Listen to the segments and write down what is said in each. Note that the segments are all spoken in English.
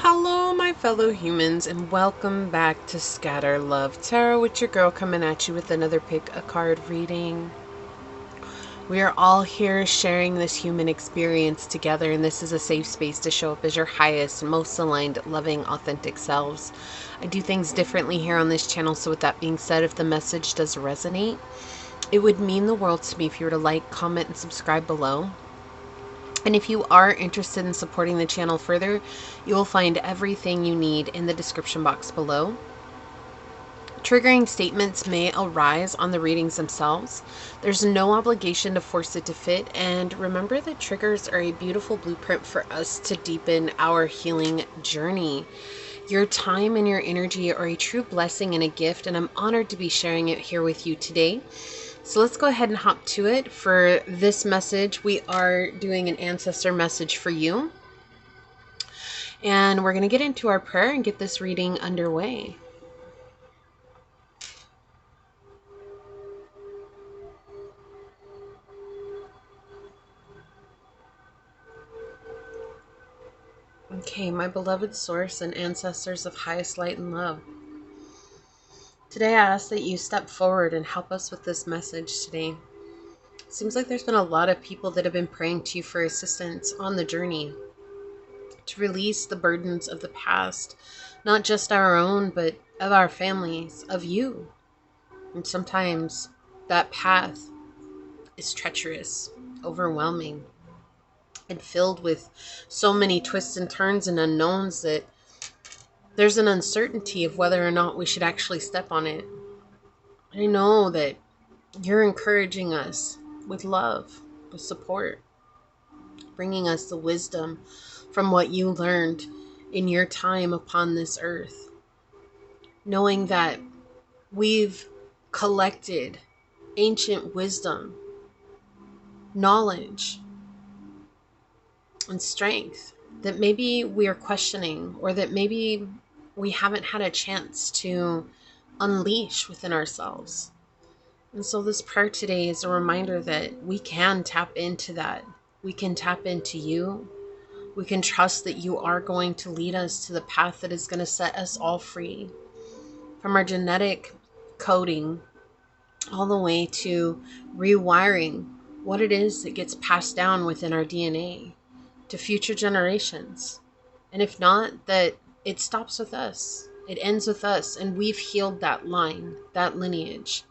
Hello, my fellow humans, and welcome back to Scatter Love Tarot with your girl coming at you with another pick a card reading. We are all here sharing this human experience together, and this is a safe space to show up as your highest, most aligned, loving, authentic selves. I do things differently here on this channel, so with that being said, if the message does resonate, it would mean the world to me if you were to like, comment, and subscribe below. And if you are interested in supporting the channel further, you will find everything you need in the description box below. Triggering statements may arise on the readings themselves. There's no obligation to force it to fit, and remember that triggers are a beautiful blueprint for us to deepen our healing journey. Your time and your energy are a true blessing and a gift, and I'm honored to be sharing it here with you today. So let's go ahead and hop to it. For this message, we are doing an ancestor message for you. And we're going to get into our prayer and get this reading underway. Okay, my beloved source and ancestors of highest light and love. Today I ask that you step forward and help us with this message today. It seems like there's been a lot of people that have been praying to you for assistance on the journey to release the burdens of the past, not just our own, but of our families, of you. And sometimes that path is treacherous, overwhelming, and filled with so many twists and turns and unknowns that there's an uncertainty of whether or not we should actually step on it. I know that you're encouraging us with love, with support, bringing us the wisdom from what you learned in your time upon this earth. Knowing that we've collected ancient wisdom, knowledge, and strength that maybe we are questioning, or that maybe we haven't had a chance to unleash within ourselves. And so this prayer today is a reminder that we can tap into that. We can tap into you. We can trust that you are going to lead us to the path that is going to set us all free from our genetic coding all the way to rewiring what it is that gets passed down within our DNA to future generations. And if not, that it stops with us. It ends with us, and we've healed that line, that lineage,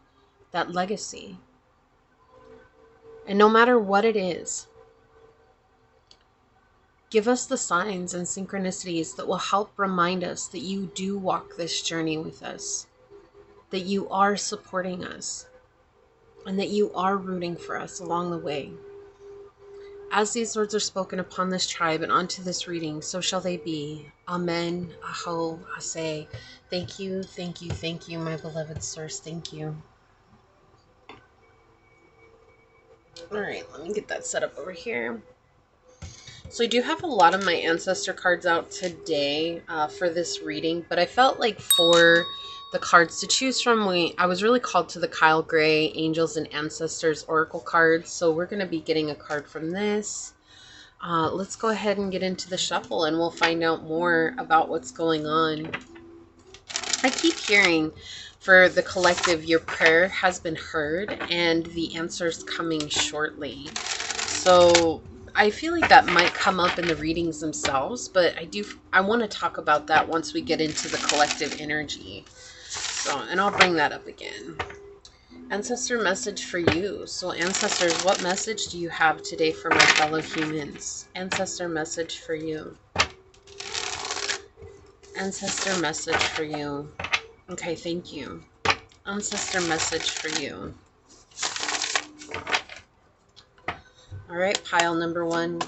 that legacy. And no matter what it is, give us the signs and synchronicities that will help remind us that you do walk this journey with us, that you are supporting us, and that you are rooting for us along the way. As these words are spoken upon this tribe and onto this reading, so shall they be. Amen. Aho. Aseh. Thank you, thank you, thank you, my beloved source. Thank you. All right, let me get that set up over here. So I do have a lot of my ancestor cards out today for this reading, but I felt like for the cards to choose from, I was really called to the Kyle Gray Angels and Ancestors Oracle cards. So we're going to be getting a card from this. Let's go ahead and get into the shuffle, and we'll find out more about what's going on. I keep hearing for the collective, your prayer has been heard and the answer's coming shortly. So I feel like that might come up in the readings themselves, but I want to talk about that once we get into the collective energy. So, and I'll bring that up again. Ancestor message for you. So ancestors, what message do you have today for my fellow humans? Ancestor message for you. Ancestor message for you. Okay, thank you. Ancestor message for you. All right, pile number one.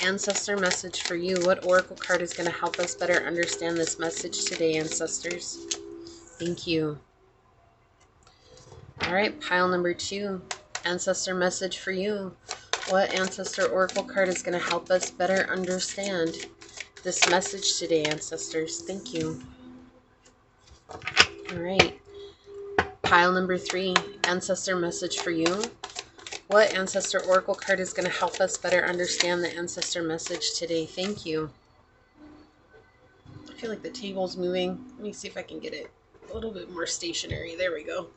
Ancestor message for you. What oracle card is going to help us better understand this message today, ancestors? Thank you. All right, pile number two. Ancestor message for you. What ancestor oracle card is going to help us better understand this message today, ancestors? Thank you. All right. Pile number three. Ancestor message for you. What ancestor oracle card is going to help us better understand the ancestor message today? Thank you. feel like the table's moving. Let me see if I can get it a little bit more stationary. There we go.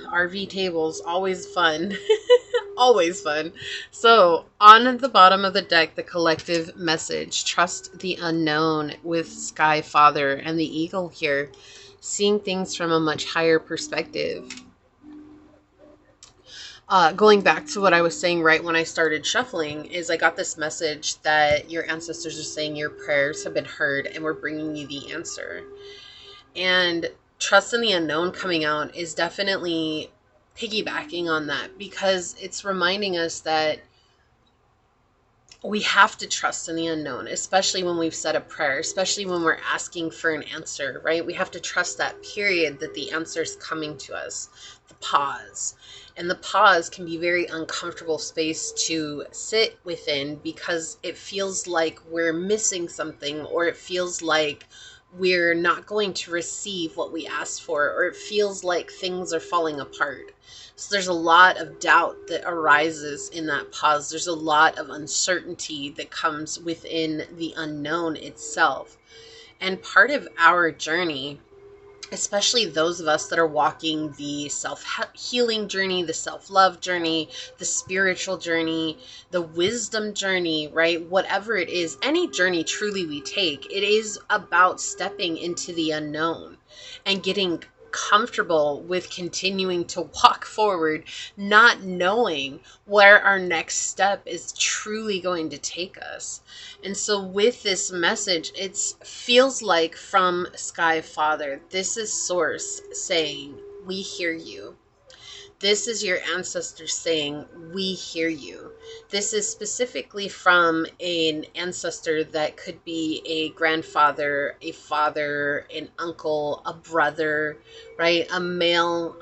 RV tables, always fun. Always fun. So, on the bottom of the deck, the collective message, trust the unknown, with Sky Father and the eagle here, seeing things from a much higher perspective. Going back to what I was saying right when I started shuffling, is I got this message that your ancestors are saying your prayers have been heard and we're bringing you the answer. And trust in the unknown coming out is definitely piggybacking on that, because it's reminding us that we have to trust in the unknown, especially when we've said a prayer, especially when we're asking for an answer, right? We have to trust that period, that the answer is coming to us, the pause. And the pause can be very uncomfortable space to sit within, because it feels like we're missing something, or it feels like we're not going to receive what we asked for, or it feels like things are falling apart. So there's a lot of doubt that arises in that pause. There's a lot of uncertainty that comes within the unknown itself. And part of our journey, especially those of us that are walking the self-healing journey, the self-love journey, the spiritual journey, the wisdom journey, right? Whatever it is, any journey truly we take, it is about stepping into the unknown and getting comfortable with continuing to walk forward, not knowing where our next step is truly going to take us. And so with this message, it feels like from Sky Father, this is Source saying, we hear you. This is your ancestors saying, we hear you. This is specifically from an ancestor that could be a grandfather, a father, an uncle, a brother, right? A male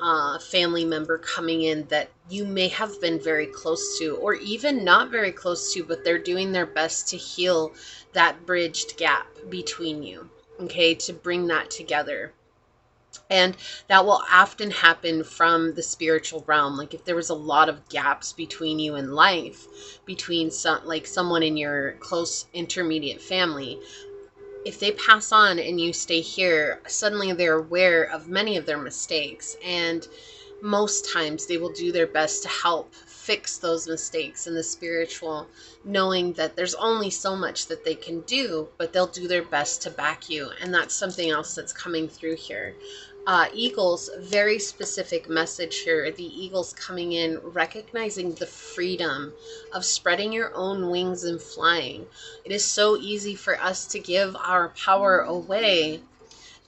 family member coming in that you may have been very close to, or even not very close to, but they're doing their best to heal that bridged gap between you, okay? To bring that together. And that will often happen from the spiritual realm. Like if there was a lot of gaps between you in life, between someone in your close intermediate family, if they pass on and you stay here, suddenly they're aware of many of their mistakes. And most times they will do their best to help fix those mistakes in the spiritual, knowing that there's only so much that they can do, but they'll do their best to back you. And that's something else that's coming through here. Eagles, very specific message here. The eagles coming in, recognizing the freedom of spreading your own wings and flying. It is so easy for us to give our power away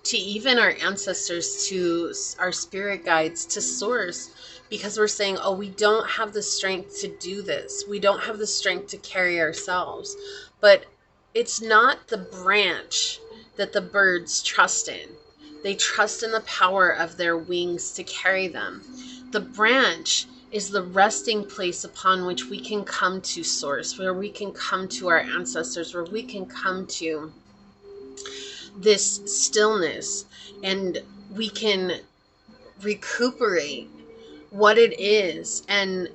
to even our ancestors, to our spirit guides, to Source, because we're saying, oh, we don't have the strength to do this. We don't have the strength to carry ourselves. But it's not the branch that the birds trust in. They trust in the power of their wings to carry them. The branch is the resting place upon which we can come to Source, where we can come to our ancestors, where we can come to this stillness, and we can recuperate what it is and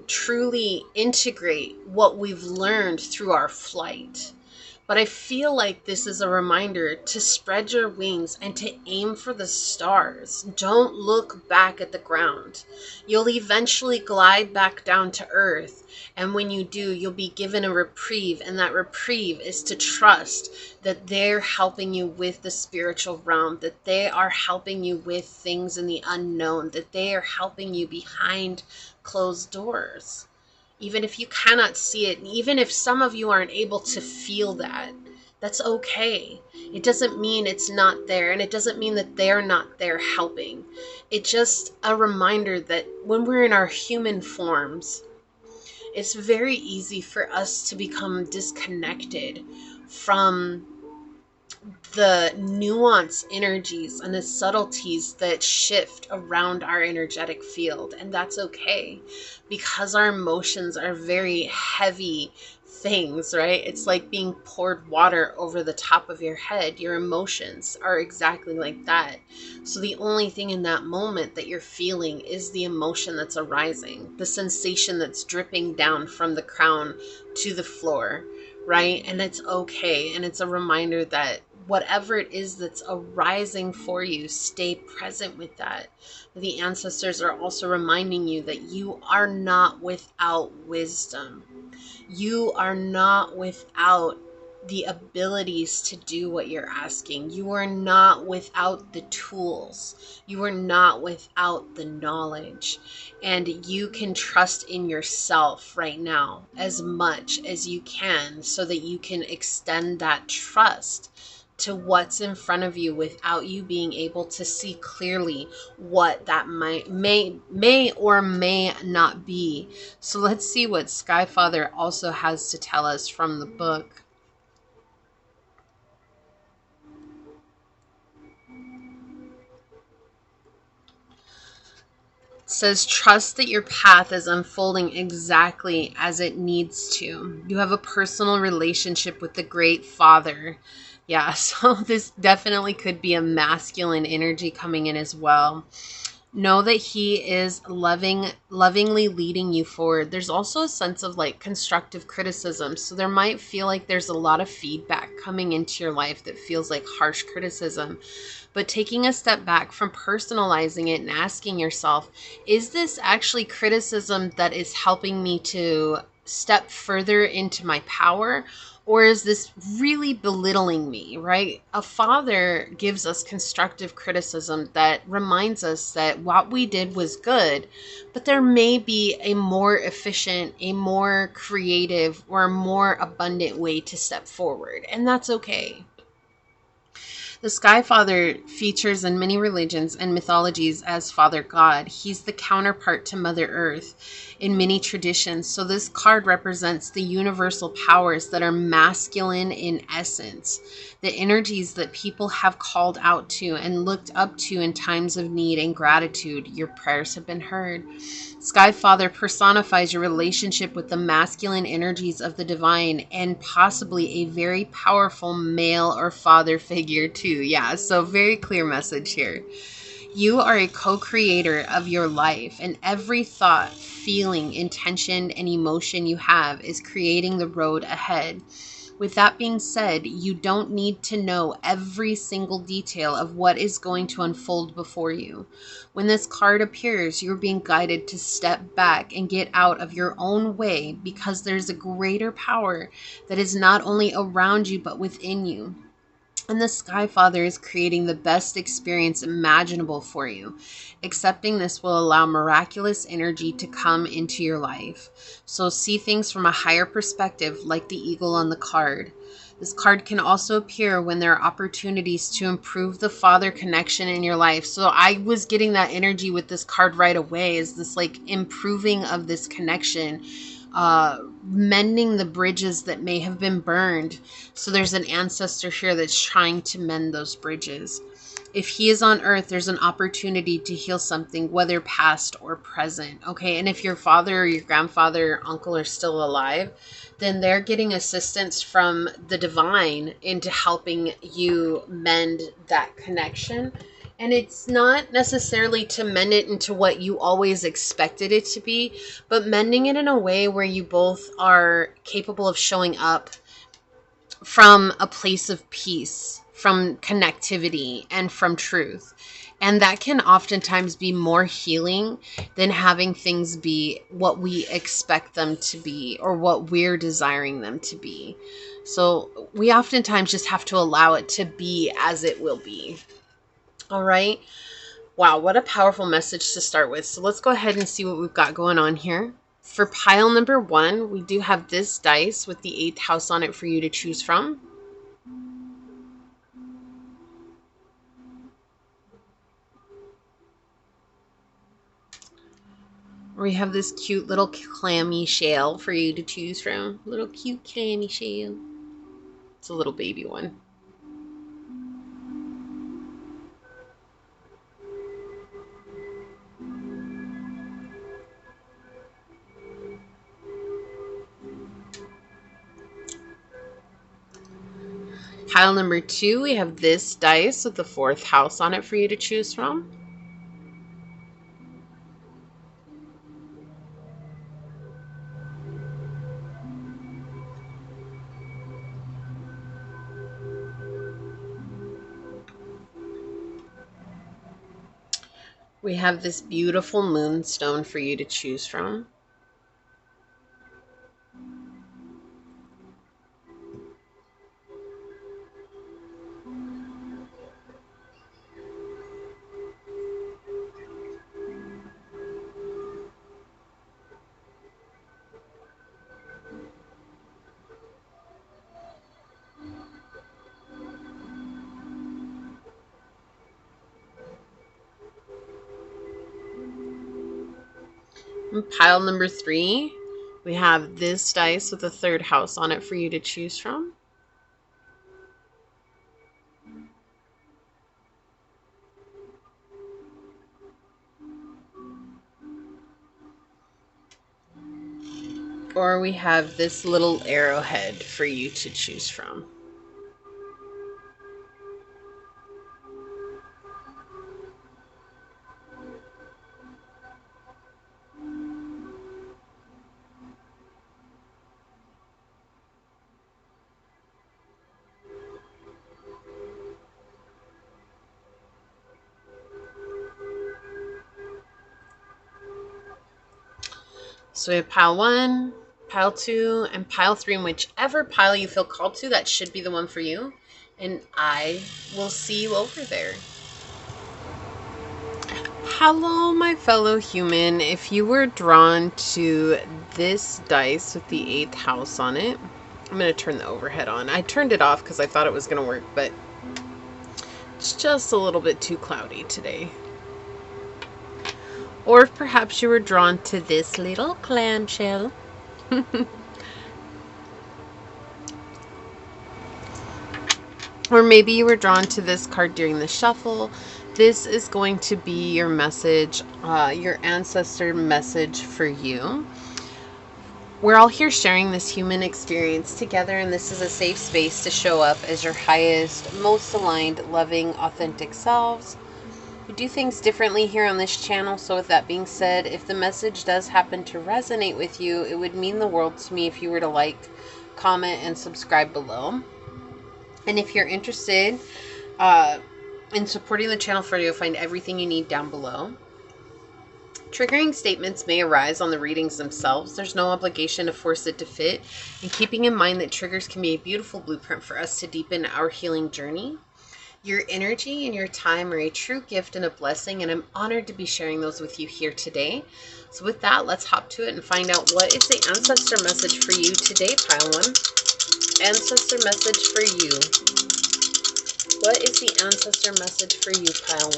truly integrate what we've learned through our flight. But I feel like this is a reminder to spread your wings and to aim for the stars. Don't look back at the ground. You'll eventually glide back down to earth. And when you do, you'll be given a reprieve. And that reprieve is to trust that they're helping you with the spiritual realm, that they are helping you with things in the unknown, that they are helping you behind closed doors. Even if you cannot see it, and even if some of you aren't able to feel that, that's okay. It doesn't mean it's not there, and it doesn't mean that they're not there helping. It's just a reminder that when we're in our human forms, it's very easy for us to become disconnected from the nuanced energies and the subtleties that shift around our energetic field. And that's okay, because our emotions are very heavy things, right? It's like being poured water over the top of your head. Your emotions are exactly like that. So the only thing in that moment that you're feeling is the emotion that's arising, the sensation that's dripping down from the crown to the floor, right? And it's okay. And it's a reminder that whatever it is that's arising for you, stay present with that. The ancestors are also reminding you that you are not without wisdom. You are not without the abilities to do what you're asking. You are not without the tools. You are not without the knowledge. And you can trust in yourself right now as much as you can so that you can extend that trust to what's in front of you without you being able to see clearly what that may or may not be. So let's see what Skyfather also has to tell us from the book. It says, trust that your path is unfolding exactly as it needs to. You have a personal relationship with the Great Father. Yeah, so this definitely could be a masculine energy coming in as well. Know that he is lovingly leading you forward. There's also a sense of like constructive criticism. So there might feel like there's a lot of feedback coming into your life that feels like harsh criticism. But taking a step back from personalizing it and asking yourself, is this actually criticism that is helping me to step further into my power? Or is this really belittling me, right? A father gives us constructive criticism that reminds us that what we did was good, but there may be a more efficient, a more creative, or a more abundant way to step forward. And that's okay. The Sky Father features in many religions and mythologies as Father God. He's the counterpart to Mother Earth in many traditions. So this card represents the universal powers that are masculine in essence, the energies that people have called out to and looked up to in times of need and gratitude. Your prayers have been heard. Sky Father personifies your relationship with the masculine energies of the divine and possibly a very powerful male or father figure too. Yeah, so very clear message here. You are a co-creator of your life, and every thought, feeling, intention, and emotion you have is creating the road ahead. With that being said, you don't need to know every single detail of what is going to unfold before you. When this card appears, you're being guided to step back and get out of your own way because there's a greater power that is not only around you but within you. And the Sky Father is creating the best experience imaginable for you. Accepting this will allow miraculous energy to come into your life. So see things from a higher perspective, like the eagle on the card. This card can also appear when there are opportunities to improve the father connection in your life. So I was getting that energy with this card right away, is this like improving of this connection, mending the bridges that may have been burned. So there's an ancestor here that's trying to mend those bridges. If he is on earth, there's an opportunity to heal something, whether past or present. Okay. And if your father or your grandfather or uncle are still alive, then they're getting assistance from the divine into helping you mend that connection. And it's not necessarily to mend it into what you always expected it to be, but mending it in a way where you both are capable of showing up from a place of peace, from connectivity, and from truth. And that can oftentimes be more healing than having things be what we expect them to be or what we're desiring them to be. So we oftentimes just have to allow it to be as it will be. All right. Wow, what a powerful message to start with. So let's go ahead and see what we've got going on here. For pile number 1, we do have this dice with the 8th house on it for you to choose from. We have this cute little clammy shell for you to choose from. Little cute clammy shell. It's a little baby one. Pile number 2, we have this dice with the 4th house on it for you to choose from. We have this beautiful moonstone for you to choose from. And pile number 3, we have this dice with the 3rd house on it for you to choose from. Or we have this little arrowhead for you to choose from. So we have pile 1, pile 2, and pile 3, and whichever pile you feel called to, that should be the one for you. And I will see you over there. Hello, my fellow human. If you were drawn to this dice with the 8th house on it, I'm going to turn the overhead on. I turned it off because I thought it was going to work, but it's just a little bit too cloudy today. Or perhaps you were drawn to this little clamshell. Or maybe you were drawn to this card during the shuffle. This is going to be your message, your ancestor message for you. We're all here sharing this human experience together, and this is a safe space to show up as your highest, most aligned, loving, authentic selves. We do things differently here on this channel, so with that being said, if the message does happen to resonate with you, it would mean the world to me if you were to like, comment, and subscribe below. And if you're interested in supporting the channel further, you'll find everything you need down below. Triggering statements may arise on the readings themselves. There's no obligation to force it to fit. And keeping in mind that triggers can be a beautiful blueprint for us to deepen our healing journey. Your energy and your time are a true gift and a blessing, and I'm honored to be sharing those with you here today. So with that, let's hop to it and find out what is the ancestor message for you today, pile 1. Ancestor message for you. What is the ancestor message for you, pile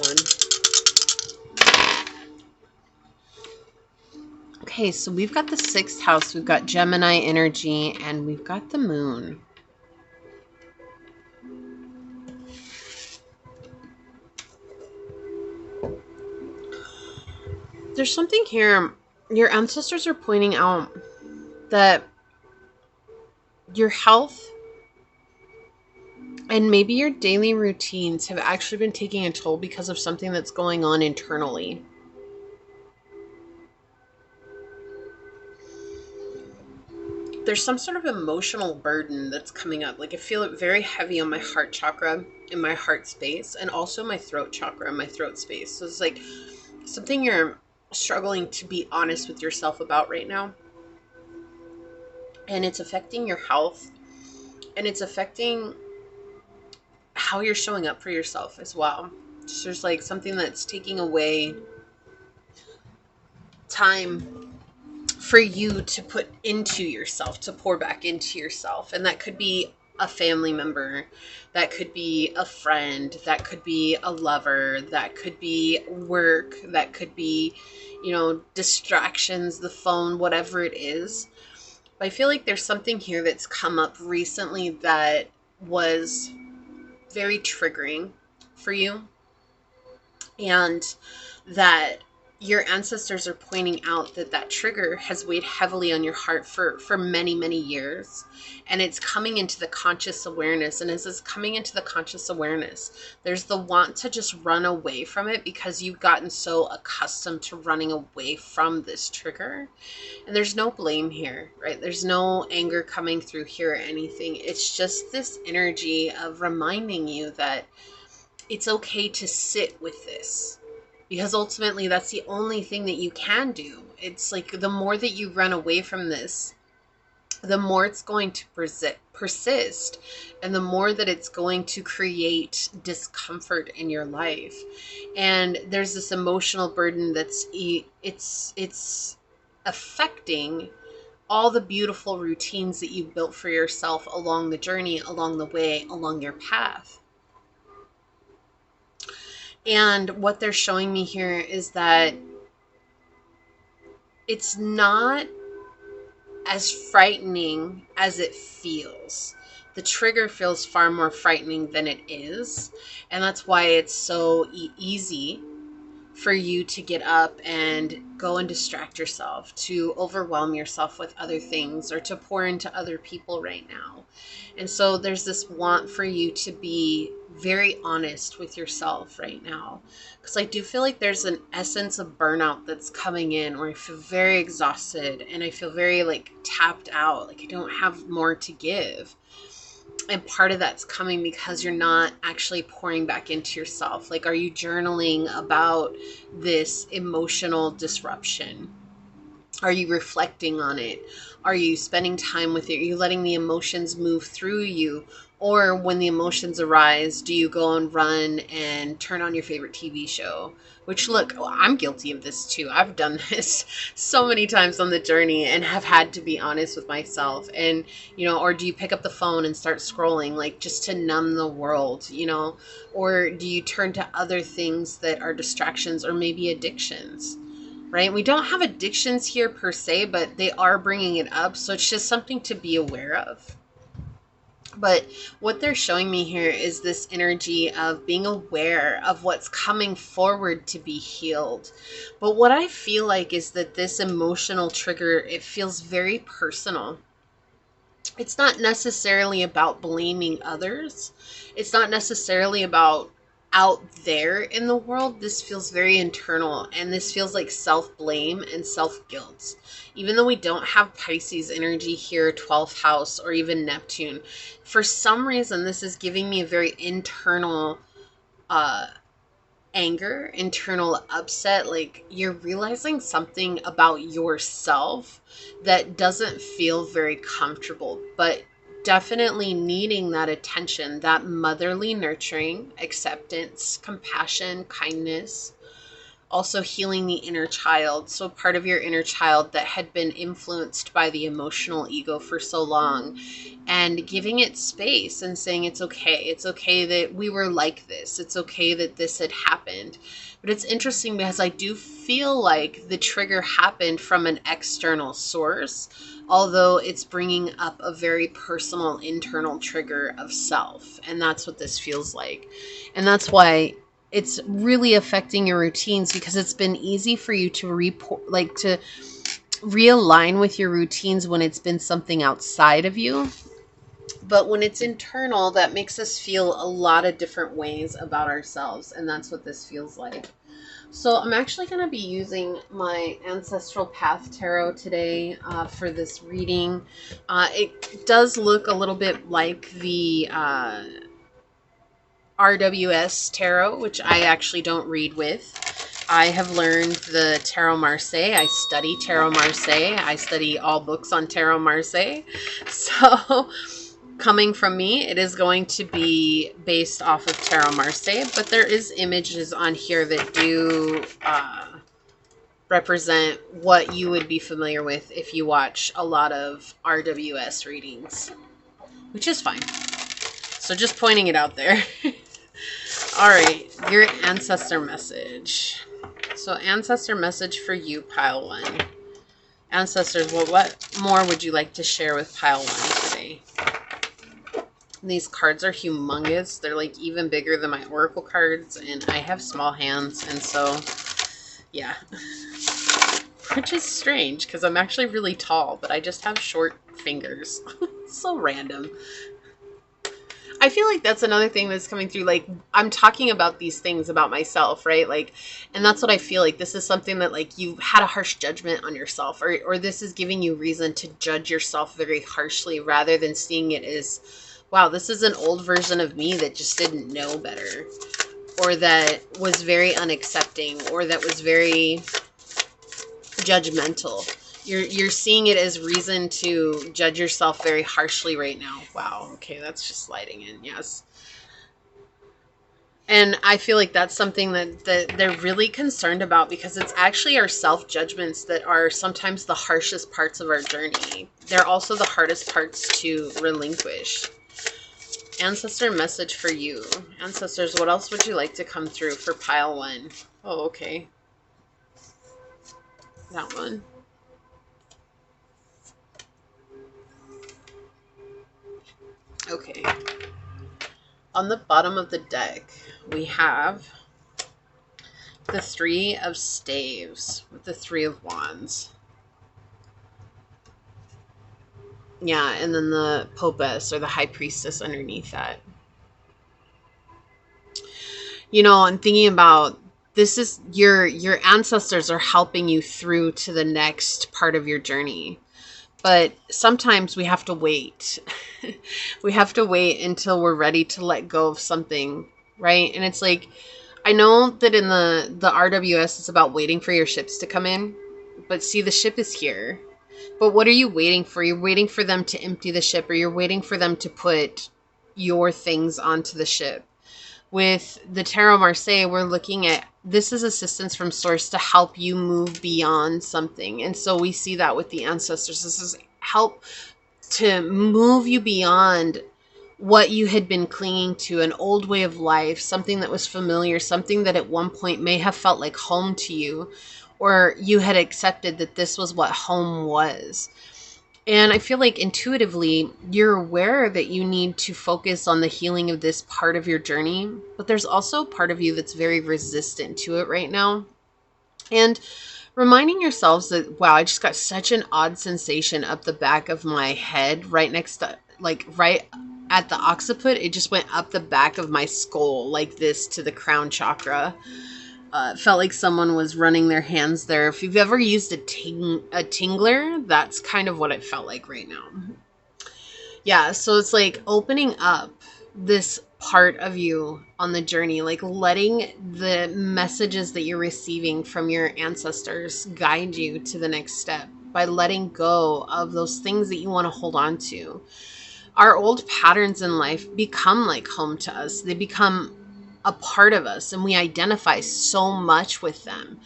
1? Okay, so we've got the 6th house, we've got Gemini energy, and we've got the moon. There's something here. Your ancestors are pointing out that your health and maybe your daily routines have actually been taking a toll because of something that's going on internally. There's some sort of emotional burden that's coming up. Like I feel it very heavy on my heart chakra, in my heart space, and also my throat chakra, my throat space. So it's like something you're struggling to be honest with yourself about right now. And it's affecting your health, and it's affecting how you're showing up for yourself as well. So there's like something that's taking away time for you to put into yourself, to pour back into yourself. And that could be a family member, that could be a friend, that could be a lover, that could be work, that could be, you know, distractions, the phone, whatever it is. But I feel like there's something here that's come up recently that was very triggering for you, and that your ancestors are pointing out that that trigger has weighed heavily on your heart for many, many years. And it's coming into the conscious awareness. And as it's coming into the conscious awareness, there's the want to just run away from it because you've gotten so accustomed to running away from this trigger. And there's no blame here, right? There's no anger coming through here or anything. It's just this energy of reminding you that it's okay to sit with this. Because ultimately, that's the only thing that you can do. It's like the more that you run away from this, the more it's going to persist, and the more that it's going to create discomfort in your life. And there's this emotional burden that's it's affecting all the beautiful routines that you've built for yourself along the journey, along the way, along your path. And what they're showing me here is that it's not as frightening as it feels. The trigger feels far more frightening than it is. And that's why it's so easy for you to get up and go and distract yourself, to overwhelm yourself with other things, or to pour into other people right now. And so there's this want for you to be very honest with yourself right now. Because I do feel like there's an essence of burnout that's coming in, where I feel very exhausted and I feel very like tapped out, like I don't have more to give. And part of that's coming because you're not actually pouring back into yourself. Like, are you journaling about this emotional disruption? Are you reflecting on it? Are you spending time with it? Are you letting the emotions move through you? Or when the emotions arise, do you go and run and turn on your favorite TV show? Which, look, I'm guilty of this too. I've done this so many times on the journey and have had to be honest with myself. And, you know, or do you pick up the phone and start scrolling, like just to numb the world, you know? Or do you turn to other things that are distractions or maybe addictions? Right? We don't have addictions here per se, but they are bringing it up. So it's just something to be aware of. But what they're showing me here is this energy of being aware of what's coming forward to be healed. But what I feel like is that this emotional trigger, it feels very personal. It's not necessarily about blaming others. It's not necessarily about out there in the world. This feels very internal, and this feels like self-blame and self-guilt. Even though we don't have Pisces energy here, 12th house, or even Neptune, for some reason this is giving me a very internal anger, internal upset. Like you're realizing something about yourself that doesn't feel very comfortable, but definitely needing that attention, that motherly nurturing, acceptance, compassion, kindness. Also healing the inner child. So part of your inner child that had been influenced by the emotional ego for so long, and giving it space and saying it's okay. It's okay that we were like this. It's okay that this had happened. But it's interesting because I do feel like the trigger happened from an external source, although it's bringing up a very personal internal trigger of self. And that's what this feels like. And that's why it's really affecting your routines, because it's been easy for you to to realign with your routines when it's been something outside of you. But when it's internal, that makes us feel a lot of different ways about ourselves. And that's what this feels like. So I'm actually going to be using my Ancestral Path Tarot today for this reading. It does look a little bit like the RWS Tarot, which I actually don't read with. I have learned the Tarot Marseille. I study Tarot Marseille. I study all books on Tarot Marseille. So coming from me, it is going to be based off of Tarot Marseille, but there is images on here that do represent what you would be familiar with if you watch a lot of RWS readings, which is fine. So just pointing it out there. All right, your ancestor message. So ancestor message for you, pile one. Ancestors, well, what more would you like to share with pile one today? These cards are humongous. They're like even bigger than my oracle cards, and I have small hands, and so Yeah. Which is strange because I'm actually really tall, but I just have short fingers. So random. I feel like that's another thing that's coming through. Like, I'm talking about these things about myself, right? Like, and that's what I feel like. This is something that, like, you had a harsh judgment on yourself, or this is giving you reason to judge yourself very harshly rather than seeing it as, wow, this is an old version of me that just didn't know better, or that was very unaccepting, or that was very judgmental. You're seeing it as reason to judge yourself very harshly right now. Wow. Okay, that's just sliding in. Yes. And I feel like that's something that they're really concerned about, because it's actually our self-judgments that are sometimes the harshest parts of our journey. They're also the hardest parts to relinquish. Ancestor message for you. Ancestors, what else would you like to come through for pile 1? Oh, okay. That one. Okay. On the bottom of the deck, we have the 3 of staves with the 3 of wands. Yeah, and then the popess or the high priestess underneath that. You know, I'm thinking about, this is your ancestors are helping you through to the next part of your journey. But sometimes we have to wait. We have to wait until we're ready to let go of something, right? And it's like, I know that in the RWS, it's about waiting for your ships to come in. But see, the ship is here. But what are you waiting for? You're waiting for them to empty the ship, or you're waiting for them to put your things onto the ship. With the Tarot Marseille, we're looking at, this is assistance from source to help you move beyond something. And so we see that with the ancestors. This is help to move you beyond what you had been clinging to, an old way of life, something that was familiar, something that at one point may have felt like home to you, or you had accepted that this was what home was. And I feel like intuitively, you're aware that you need to focus on the healing of this part of your journey, but there's also part of you that's very resistant to it right now. And reminding yourselves that, wow, I just got such an odd sensation up the back of my head, right next to, like, right at the occiput. It just went up the back of my skull like this to the crown chakra. It felt like someone was running their hands there. If you've ever used a tingler, that's kind of what it felt like right now. Yeah, so it's like opening up this part of you on the journey, like letting the messages that you're receiving from your ancestors guide you to the next step by letting go of those things that you want to hold on to. Our old patterns in life become like home to us. They become a part of us, and we identify so much with them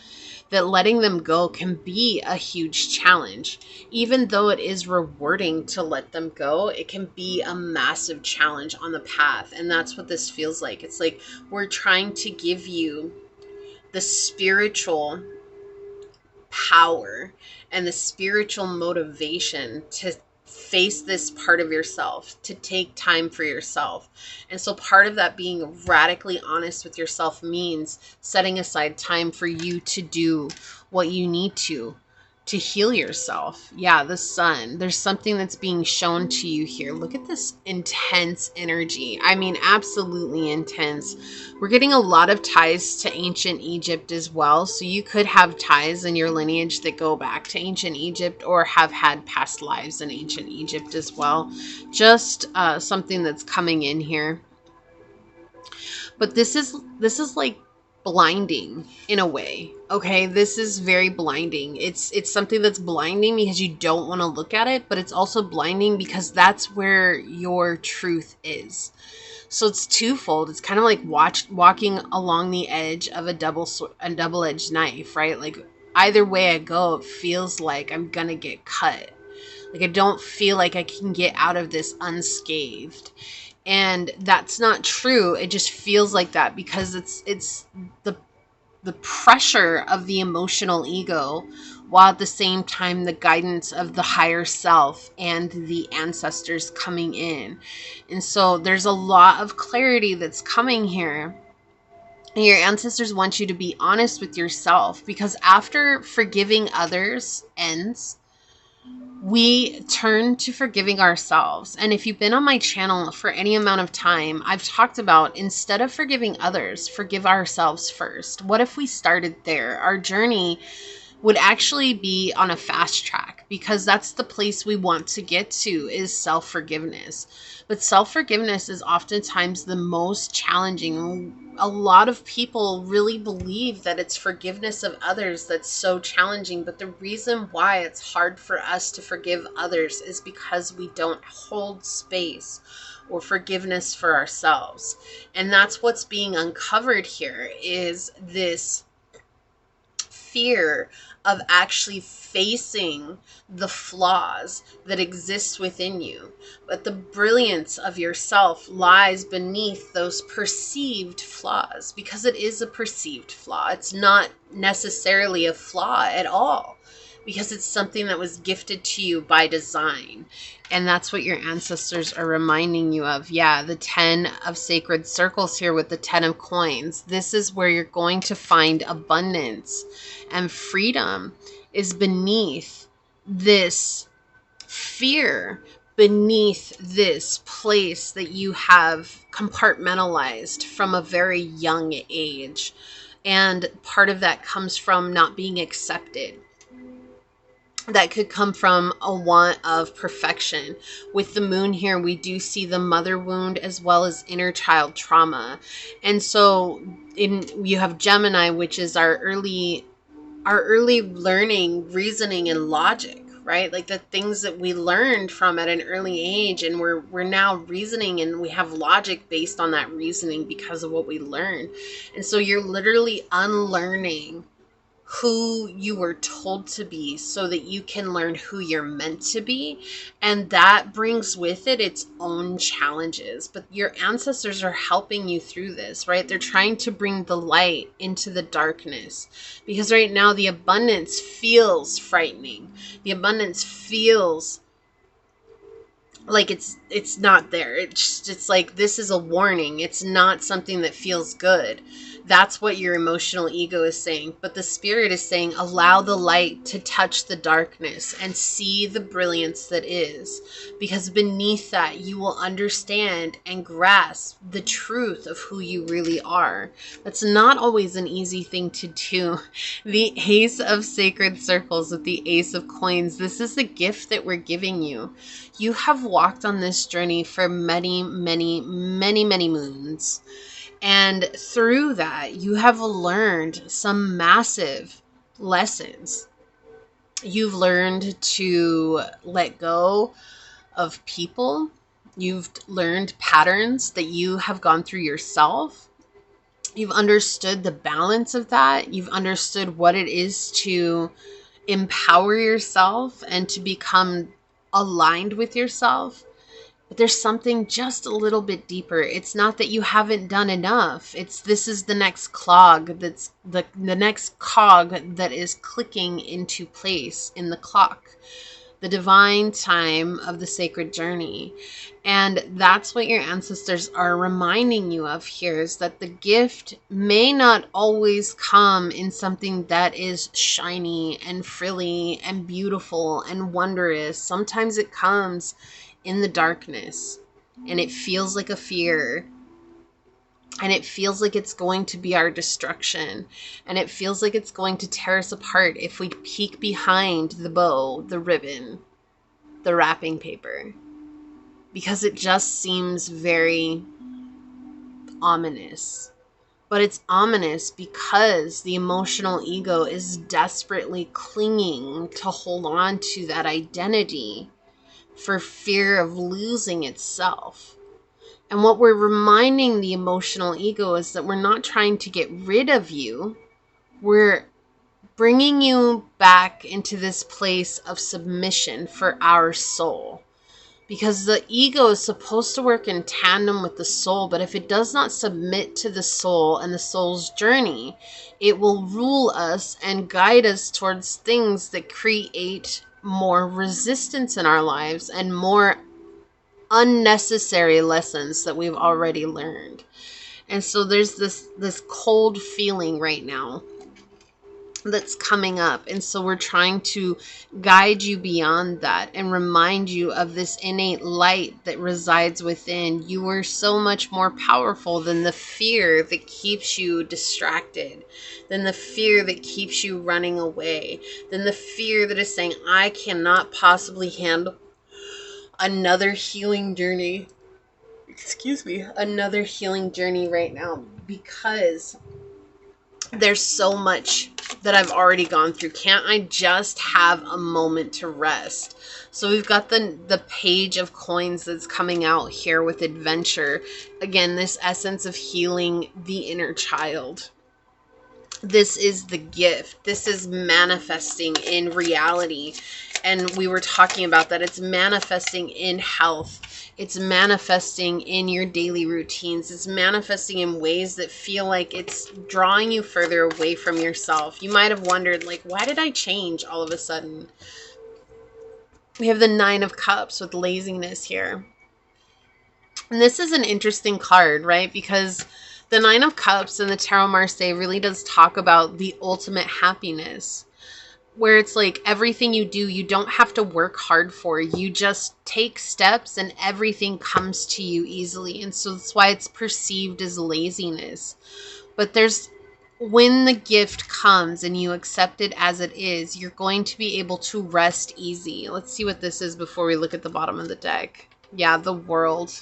that letting them go can be a huge challenge. Even though it is rewarding to let them go, it can be a massive challenge on the path. And that's what this feels like. It's like we're trying to give you the spiritual power and the spiritual motivation to face this part of yourself, to take time for yourself. And so part of that being radically honest with yourself means setting aside time for you to do what you need to heal yourself. Yeah, the sun. There's something that's being shown to you here. Look at this intense energy. I mean, absolutely intense. We're getting a lot of ties to ancient Egypt as well. So you could have ties in your lineage that go back to ancient Egypt, or have had past lives in ancient Egypt as well. Just something that's coming in here. But this is like blinding in a way. Okay, this is very blinding. It's something that's blinding because you don't want to look at it, but it's also blinding because that's where your truth is. So it's twofold. It's kind of like walking along the edge of a double-edged knife, right? Like either way I go, it feels like I'm gonna get cut. Like I don't feel like I can get out of this unscathed. And that's not true. It just feels like that because it's the pressure of the emotional ego, while at the same time the guidance of the higher self and the ancestors coming in. And so there's a lot of clarity that's coming here. And your ancestors want you to be honest with yourself, because after forgiving others ends, we turn to forgiving ourselves. And if you've been on my channel for any amount of time, I've talked about, instead of forgiving others, forgive ourselves first. What if we started there? Our journey would actually be on a fast track, because that's the place we want to get to, is self-forgiveness. But self-forgiveness is oftentimes the most challenging. A lot of people really believe that it's forgiveness of others that's so challenging, but the reason why it's hard for us to forgive others is because we don't hold space or forgiveness for ourselves. And that's what's being uncovered here, is this fear of actually facing the flaws that exist within you. But the brilliance of yourself lies beneath those perceived flaws, because it is a perceived flaw. It's not necessarily a flaw at all, because it's something that was gifted to you by design. And that's what your ancestors are reminding you of. Yeah, the 10 of sacred circles here with the 10 of coins. This is where you're going to find abundance, and freedom is beneath this fear, beneath this place that you have compartmentalized from a very young age. And part of that comes from not being accepted. That could come from a want of perfection. With the moon here, we do see the mother wound as well as inner child trauma. And so you have Gemini, which is our early learning, reasoning, and logic, right? Like the things that we learned from at an early age, and we're now reasoning, and we have logic based on that reasoning because of what we learned. And so you're literally unlearning who you were told to be so that you can learn who you're meant to be. And that brings with it its own challenges. But your ancestors are helping you through this, right? They're trying to bring the light into the darkness, because right now the abundance feels frightening. The abundance feels like it's not there. It's like, this is a warning. It's not something that feels good. That's what your emotional ego is saying. But the spirit is saying, allow the light to touch the darkness and see the brilliance that is. Because beneath that, you will understand and grasp the truth of who you really are. That's not always an easy thing to do. The Ace of Sacred Circles with the Ace of Coins. This is the gift that we're giving you. You have walked on this journey for many, many, many, many moons. And through that, you have learned some massive lessons. You've learned to let go of people. You've learned patterns that you have gone through yourself. You've understood the balance of that. You've understood what it is to empower yourself and to become aligned with yourself. But there's something just a little bit deeper. It's not that you haven't done enough. This is the next clog, that's the next cog that is clicking into place in the clock. The divine time of the sacred journey. And that's what your ancestors are reminding you of here, is that the gift may not always come in something that is shiny and frilly and beautiful and wondrous. Sometimes it comes in the darkness, and it feels like a fear, and it feels like it's going to be our destruction, and it feels like it's going to tear us apart if we peek behind the bow, the ribbon, the wrapping paper, because it just seems very ominous. But it's ominous because the emotional ego is desperately clinging to hold on to that identity for fear of losing itself. And what we're reminding the emotional ego is that we're not trying to get rid of you. We're bringing you back into this place of submission for our soul. Because the ego is supposed to work in tandem with the soul, but if it does not submit to the soul and the soul's journey, it will rule us and guide us towards things that create more resistance in our lives and more unnecessary lessons that we've already learned. And so there's this cold feeling right now that's coming up. And so we're trying to guide you beyond that and remind you of this innate light that resides within. You are so much more powerful than the fear that keeps you distracted, than the fear that keeps you running away, than the fear that is saying, I cannot possibly handle another healing journey. Excuse me, another healing journey right now, because there's so much that I've already gone through. Can't I just have a moment to rest? So we've got the page of coins that's coming out here with adventure. Again, this essence of healing the inner child. This is the gift. This is manifesting in reality. And we were talking about that. It's manifesting in health. It's manifesting in your daily routines. It's manifesting in ways that feel like it's drawing you further away from yourself. You might have wondered, like, why did I change all of a sudden? We have the Nine of Cups with laziness here. And this is an interesting card, right? Because the Nine of Cups in the Tarot Marseille really does talk about the ultimate happiness, where it's like everything you do, you don't have to work hard for. You just take steps and everything comes to you easily. And so that's why it's perceived as laziness. But when the gift comes and you accept it as it is, you're going to be able to rest easy. Let's see what this is before we look at the bottom of the deck. Yeah, the World.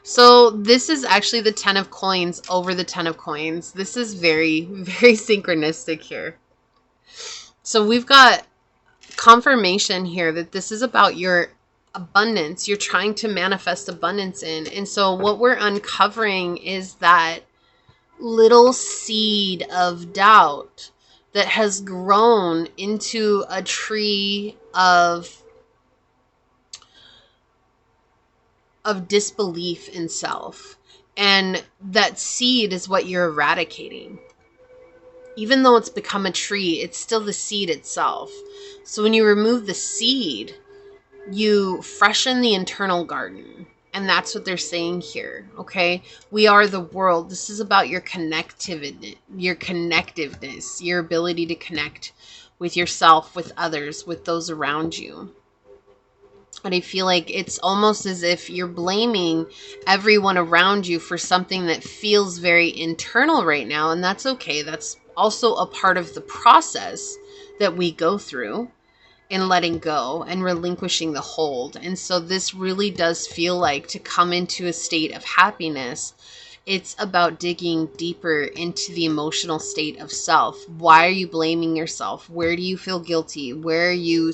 So this is actually the 10 of coins over the 10 of coins. This is very, very synchronistic here. So we've got confirmation here that this is about your abundance. You're trying to manifest abundance in. And so what we're uncovering is that little seed of doubt that has grown into a tree of disbelief in self. And that seed is what you're eradicating. Even though it's become a tree, it's still the seed itself. So when you remove the seed, you freshen the internal garden. And that's what they're saying here, okay? We are the world. This is about your connectiveness, your ability to connect with yourself, with others, with those around you. And I feel like it's almost as if you're blaming everyone around you for something that feels very internal right now. And that's okay. That's also a part of the process that we go through in letting go and relinquishing the hold. And so this really does feel like, to come into a state of happiness, it's about digging deeper into the emotional state of self. Why are you blaming yourself? Where do you feel guilty? Where are you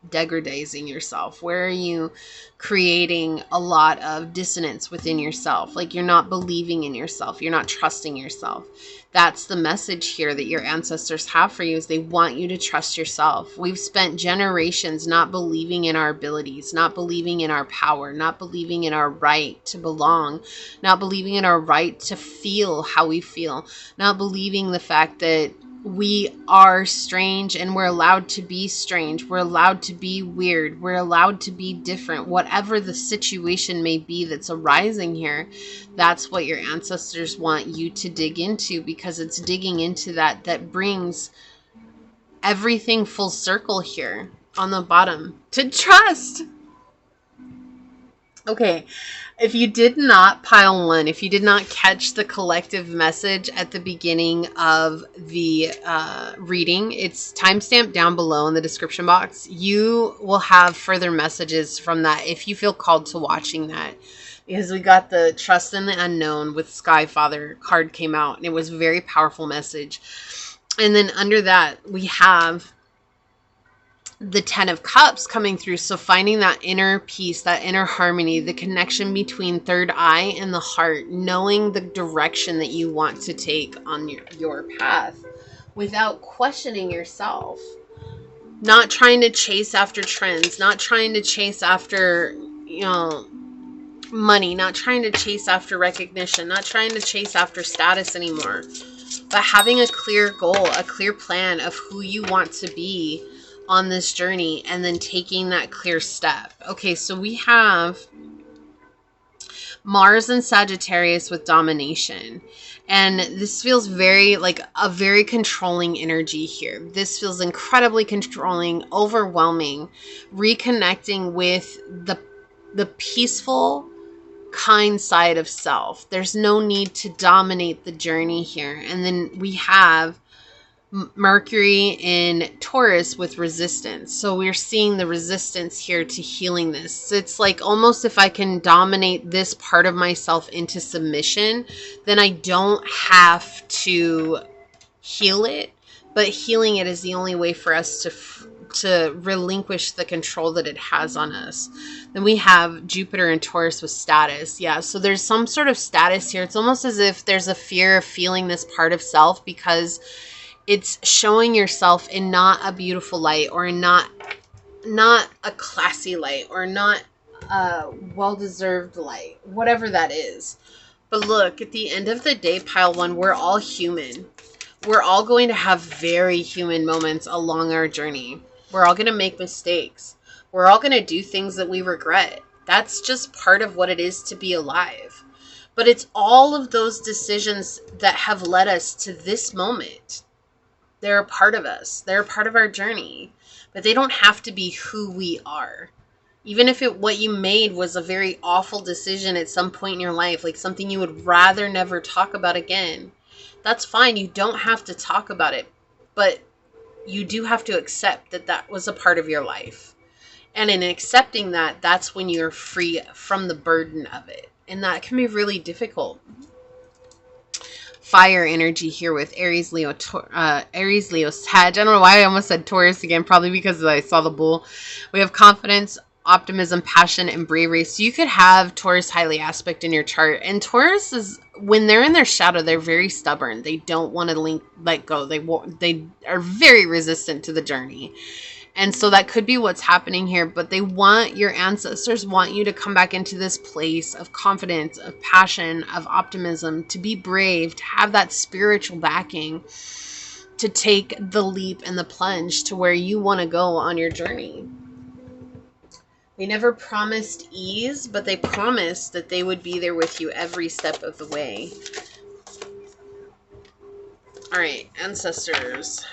degrading yourself? Where are you creating a lot of dissonance within yourself? Like you're not believing in yourself. You're not trusting yourself. That's the message here that your ancestors have for you, is they want you to trust yourself. We've spent generations not believing in our abilities, not believing in our power, not believing in our right to belong, not believing in our right to feel how we feel, not believing the fact that we are strange and we're allowed to be strange. We're allowed to be weird. We're allowed to be different. Whatever the situation may be that's arising here, that's what your ancestors want you to dig into, because it's digging into that brings everything full circle here on the bottom. To trust. Okay, if you did not pile one, if you did not catch the collective message at the beginning of the reading, it's timestamped down below in the description box. You will have further messages from that if you feel called to watching that. Because we got the Trust in the Unknown with Sky Father card came out, and it was a very powerful message. And then under that, we have the 10 of Cups coming through. So finding that inner peace, that inner harmony, the connection between third eye and the heart, knowing the direction that you want to take on your path without questioning yourself, not trying to chase after trends, not trying to chase after, money, not trying to chase after recognition, not trying to chase after status anymore, but having a clear goal, a clear plan of who you want to be on this journey, and then taking that clear step. Okay, so we have Mars and Sagittarius with domination. And this feels very like a very controlling energy here. This feels incredibly controlling, overwhelming, reconnecting with the peaceful, kind side of self. There's no need to dominate the journey here. And then we have Mercury in Taurus with resistance. So we're seeing the resistance here to healing this. It's like almost if I can dominate this part of myself into submission, then I don't have to heal it. But healing it is the only way for us to relinquish the control that it has on us. Then we have Jupiter and Taurus with status. Yeah, so there's some sort of status here. It's almost as if there's a fear of feeling this part of self because it's showing yourself in not a beautiful light, or in not a classy light, or not a well-deserved light, whatever that is. But look, at the end of the day, pile one, we're all human. We're all going to have very human moments along our journey. We're all going to make mistakes. We're all going to do things that we regret. That's just part of what it is to be alive. But it's all of those decisions that have led us to this moment. They're a part of us. They're a part of our journey. But they don't have to be who we are. Even if what you made was a very awful decision at some point in your life, like something you would rather never talk about again, that's fine. You don't have to talk about it. But you do have to accept that that was a part of your life. And in accepting that, that's when you're free from the burden of it. And that can be really difficult. Fire energy here with Aries, Leo, Sag. I don't know why I almost said Taurus again, probably because I saw the bull. We have confidence, optimism, passion, and bravery. So you could have Taurus highly aspect in your chart. And Taurus is, when they're in their shadow, they're very stubborn. They don't want to let go. They are very resistant to the journey. And so that could be what's happening here, but your ancestors want you to come back into this place of confidence, of passion, of optimism, to be brave, to have that spiritual backing, to take the leap and the plunge to where you want to go on your journey. They never promised ease, but they promised that they would be there with you every step of the way. All right, ancestors.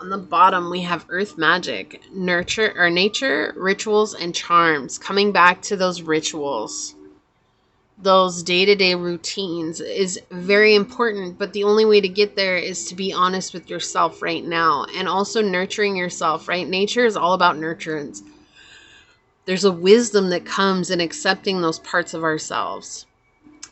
On the bottom, we have earth magic, nature, rituals, and charms. Coming back to those rituals, those day-to-day routines is very important, but the only way to get there is to be honest with yourself right now, and also nurturing yourself, right? Nature is all about nurturance. There's a wisdom that comes in accepting those parts of ourselves.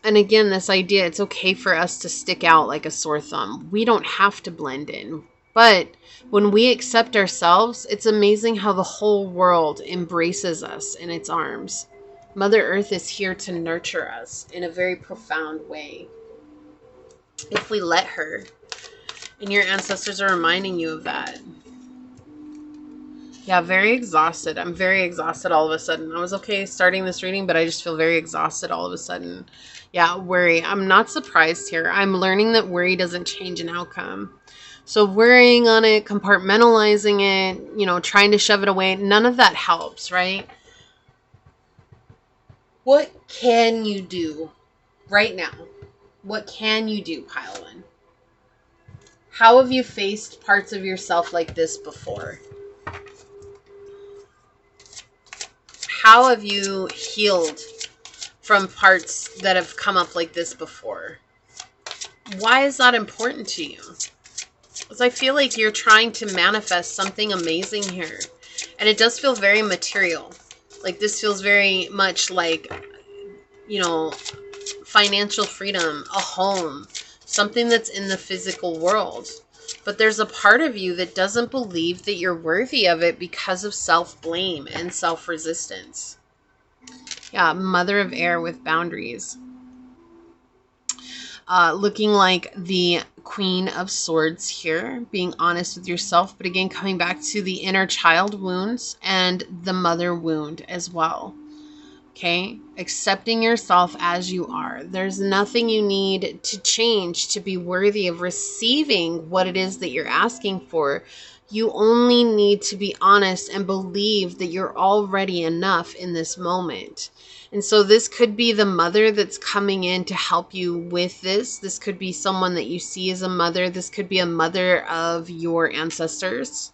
And again, this idea, it's okay for us to stick out like a sore thumb. We don't have to blend in. But when we accept ourselves, it's amazing how the whole world embraces us in its arms. Mother Earth is here to nurture us in a very profound way, if we let her. And your ancestors are reminding you of that. Yeah, very exhausted. I'm very exhausted all of a sudden. I was okay starting this reading, but I just feel very exhausted all of a sudden. Yeah, worry. I'm not surprised here. I'm learning that worry doesn't change an outcome. So worrying on it, compartmentalizing it, trying to shove it away, none of that helps, right? What can you do right now? What can you do, pile one? How have you faced parts of yourself like this before? How have you healed from parts that have come up like this before? Why is that important to you? Because I feel like you're trying to manifest something amazing here. And it does feel very material. Like this feels very much like, financial freedom, a home, something that's in the physical world. But there's a part of you that doesn't believe that you're worthy of it because of self-blame and self-resistance. Yeah, Mother of Air with boundaries. Looking like the Queen of Swords here, being honest with yourself, but again, coming back to the inner child wounds and the mother wound as well. Okay? Accepting yourself as you are. There's nothing you need to change to be worthy of receiving what it is that you're asking for. You only need to be honest and believe that you're already enough in this moment. And so this could be the mother that's coming in to help you with this. This could be someone that you see as a mother. This could be a mother of your ancestors,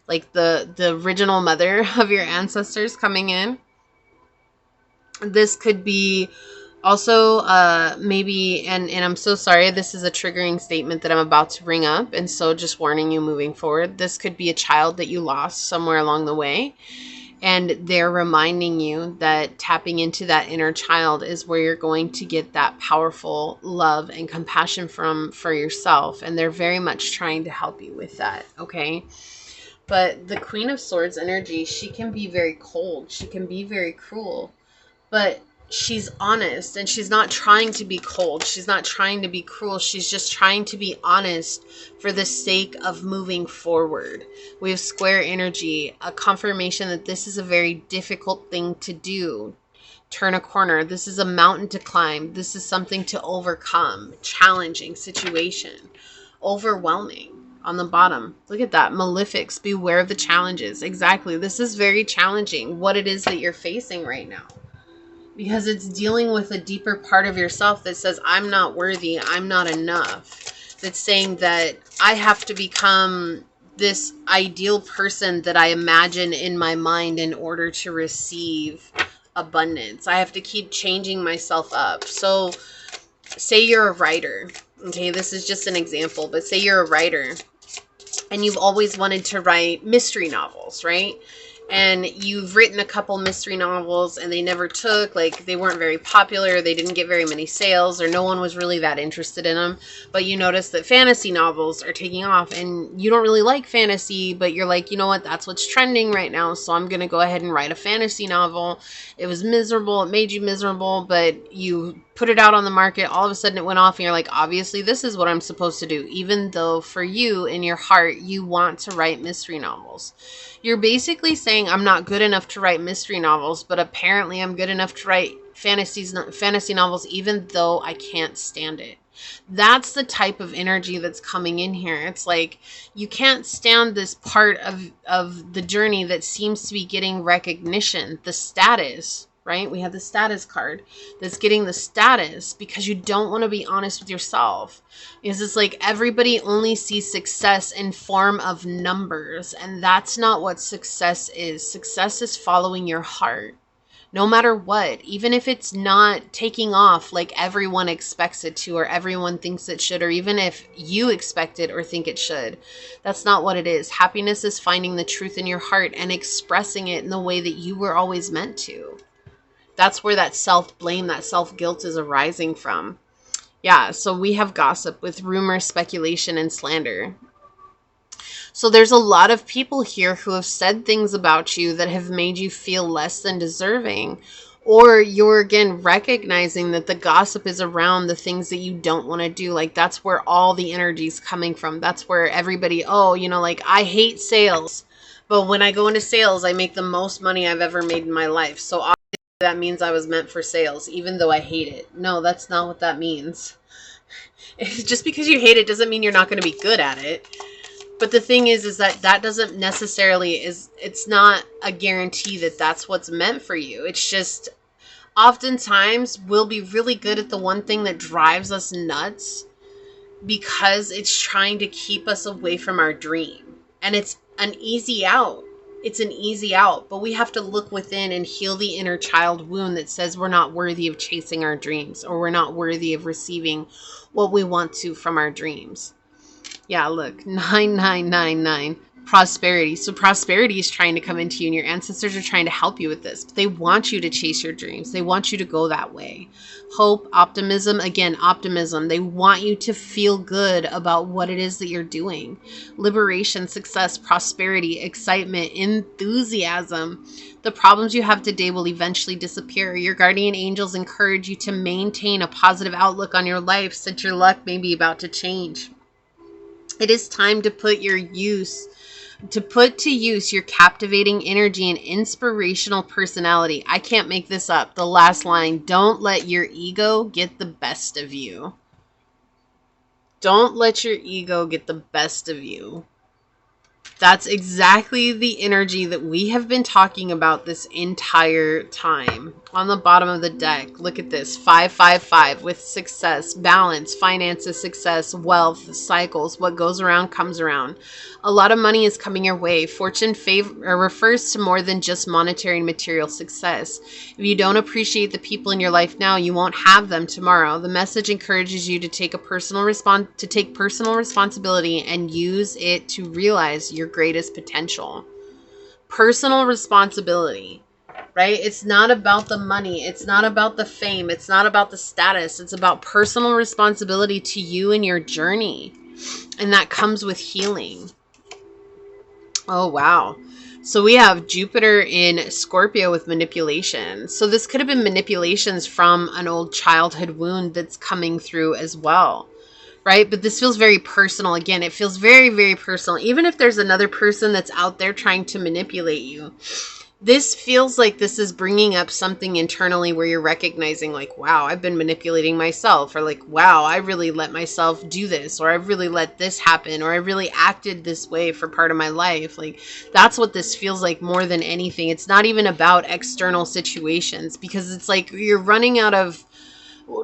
like the original mother of your ancestors coming in. This could be also maybe, and I'm so sorry, this is a triggering statement that I'm about to bring up, and so just warning you moving forward. This could be a child that you lost somewhere along the way, and they're reminding you that tapping into that inner child is where you're going to get that powerful love and compassion from for yourself, and they're very much trying to help you with that, okay? But the Queen of Swords energy, she can be very cold, she can be very cruel, but she's honest, and she's not trying to be cold. She's not trying to be cruel. She's just trying to be honest for the sake of moving forward. We have square energy, a confirmation that this is a very difficult thing to do. Turn a corner. This is a mountain to climb. This is something to overcome. Challenging situation. Overwhelming. On the bottom, look at that. Malefics, beware of the challenges. Exactly. This is very challenging, what it is that you're facing right now. Because it's dealing with a deeper part of yourself that says, I'm not worthy, I'm not enough. That's saying that I have to become this ideal person that I imagine in my mind in order to receive abundance. I have to keep changing myself up. So say you're a writer. Okay, this is just an example, but say you're a writer and you've always wanted to write mystery novels, right? And you've written a couple mystery novels and they never took, like they weren't very popular, they didn't get very many sales, or no one was really that interested in them. But you notice that fantasy novels are taking off, and you don't really like fantasy, but you're like, you know what, that's what's trending right now, so I'm going to go ahead and write a fantasy novel. It was miserable, it made you miserable, but you put it out on the market, all of a sudden it went off, and you're like, obviously this is what I'm supposed to do, even though for you, in your heart, you want to write mystery novels. You're basically saying, I'm not good enough to write mystery novels, but apparently I'm good enough to write fantasy novels, even though I can't stand it. That's the type of energy that's coming in here. It's like you can't stand this part of the journey that seems to be getting recognition, the status, right? We have the status card that's getting the status because you don't want to be honest with yourself. Because it's like everybody only sees success in form of numbers, and that's not what success is. Success is following your heart. No matter what, even if it's not taking off like everyone expects it to, or everyone thinks it should, or even if you expect it or think it should, that's not what it is. Happiness is finding the truth in your heart and expressing it in the way that you were always meant to. That's where that self-blame, that self-guilt is arising from. Yeah, so we have gossip with rumor, speculation, and slander. So there's a lot of people here who have said things about you that have made you feel less than deserving. Or you're, again, recognizing that the gossip is around the things that you don't want to do. Like, that's where all the energy is coming from. That's where everybody, oh, you know, like, I hate sales. But when I go into sales, I make the most money I've ever made in my life. So obviously that means I was meant for sales, even though I hate it. No, that's not what that means. Just because you hate it doesn't mean you're not going to be good at it. But the thing is that doesn't necessarily, it's not a guarantee that that's what's meant for you. It's just oftentimes we'll be really good at the one thing that drives us nuts because it's trying to keep us away from our dream. And it's an easy out. It's an easy out. But we have to look within and heal the inner child wound that says we're not worthy of chasing our dreams, or we're not worthy of receiving what we want to from our dreams. Yeah, look, 9999, prosperity. So prosperity is trying to come into you, and your ancestors are trying to help you with this. But they want you to chase your dreams. They want you to go that way. Hope, optimism, again, optimism. They want you to feel good about what it is that you're doing. Liberation, success, prosperity, excitement, enthusiasm. The problems you have today will eventually disappear. Your guardian angels encourage you to maintain a positive outlook on your life, since your luck may be about to change. It is time to put your use To put to use your captivating energy and inspirational personality. I can't make this up. The last line, don't let your ego get the best of you. Don't let your ego get the best of you. That's exactly the energy that we have been talking about this entire time. On the bottom of the deck, look at this. 555 with success, balance, finances, success, wealth, cycles. What goes around comes around. A lot of money is coming your way. Fortune refers to more than just monetary and material success. If you don't appreciate the people in your life now, you won't have them tomorrow. The message encourages you to take personal responsibility and use it to realize your greatest potential. Personal responsibility, right? It's not about the money. It's not about the fame. It's not about the status. It's about personal responsibility to you and your journey. And that comes with healing. Oh, wow. So we have Jupiter in Scorpio with manipulation. So this could have been manipulations from an old childhood wound that's coming through as well, right? But this feels very personal. Again, it feels very, very personal. Even if there's another person that's out there trying to manipulate you, this feels like this is bringing up something internally where you're recognizing like, wow, I've been manipulating myself, or like, wow, I really let myself do this, or I really let this happen, or I really acted this way for part of my life. Like, that's what this feels like more than anything. It's not even about external situations, because it's like you're running out of,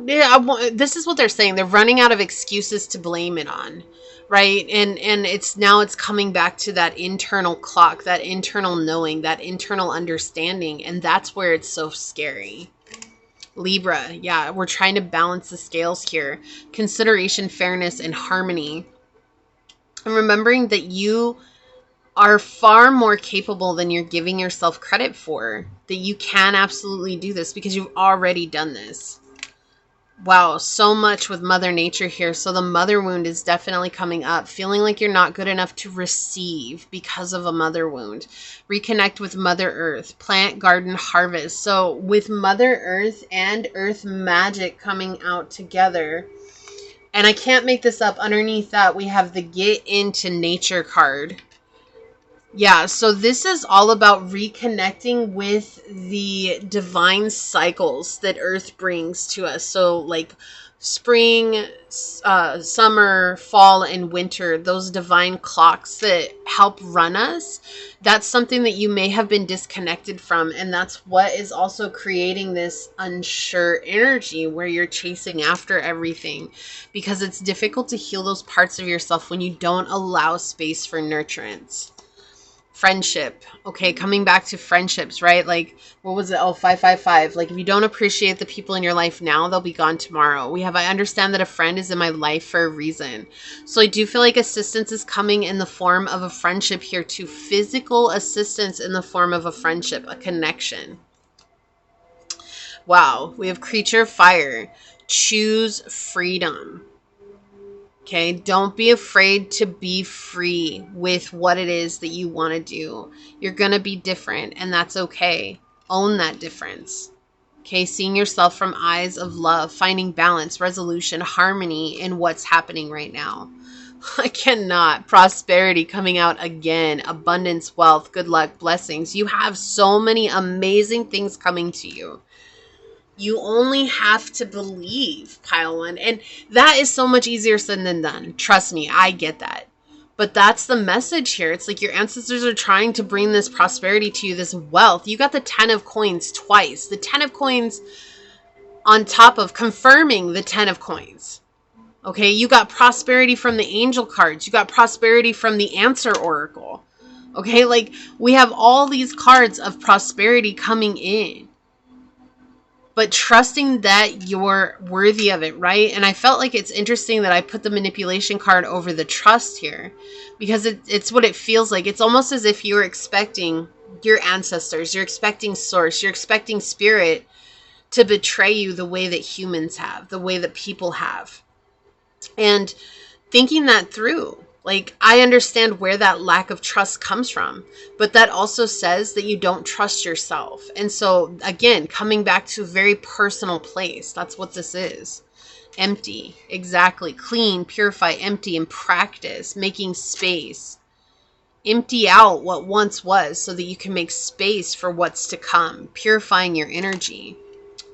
this is what they're saying. They're running out of excuses to blame it on. Right. And it's coming back to that internal clock, that internal knowing, that internal understanding. And that's where it's so scary. Libra. Yeah. We're trying to balance the scales here. Consideration, fairness, and harmony. And remembering that you are far more capable than you're giving yourself credit for. That you can absolutely do this because you've already done this. Wow, so much with Mother Nature here. So the mother wound is definitely coming up. Feeling like you're not good enough to receive because of a mother wound. Reconnect with Mother Earth. Plant, garden, harvest. So with Mother Earth and Earth magic coming out together. And I can't make this up. Underneath that, we have the Get Into Nature card. Yeah, so this is all about reconnecting with the divine cycles that Earth brings to us. So like spring, summer, fall, and winter, those divine clocks that help run us, that's something that you may have been disconnected from. And that's what is also creating this unsure energy where you're chasing after everything, because it's difficult to heal those parts of yourself when you don't allow space for nurturance. Friendship. Okay, coming back to friendships, right? Like, what was it? Oh, 555. Like, if you don't appreciate the people in your life now, they'll be gone tomorrow. We have, I understand that a friend is in my life for a reason. So I do feel like assistance is coming in the form of a friendship here too. Physical assistance in the form of a friendship, a connection. Wow, we have creature of fire. Choose freedom. Okay, don't be afraid to be free with what it is that you want to do. You're going to be different, and that's okay. Own that difference. Okay, seeing yourself from eyes of love, finding balance, resolution, harmony in what's happening right now. I cannot. Prosperity coming out again. Abundance, wealth, good luck, blessings. You have so many amazing things coming to you. You only have to believe, pile one. And that is so much easier said than done. Trust me, I get that. But that's the message here. It's like your ancestors are trying to bring this prosperity to you, this wealth. You got the 10 of coins twice. The 10 of coins on top of confirming the 10 of coins. Okay, you got prosperity from the angel cards. You got prosperity from the answer oracle. Okay, like we have all these cards of prosperity coming in. But trusting that you're worthy of it, right? And I felt like it's interesting that I put the manipulation card over the trust here, because it's what it feels like. It's almost as if you're expecting your ancestors, you're expecting source, you're expecting spirit to betray you the way that humans have, the way that people have. And thinking that through, like, I understand where that lack of trust comes from, but that also says that you don't trust yourself. And so, again, coming back to a very personal place, that's what this is. Empty, exactly. Clean, purify, empty, and practice, making space. empty out what once was so that you can make space for what's to come, purifying your energy.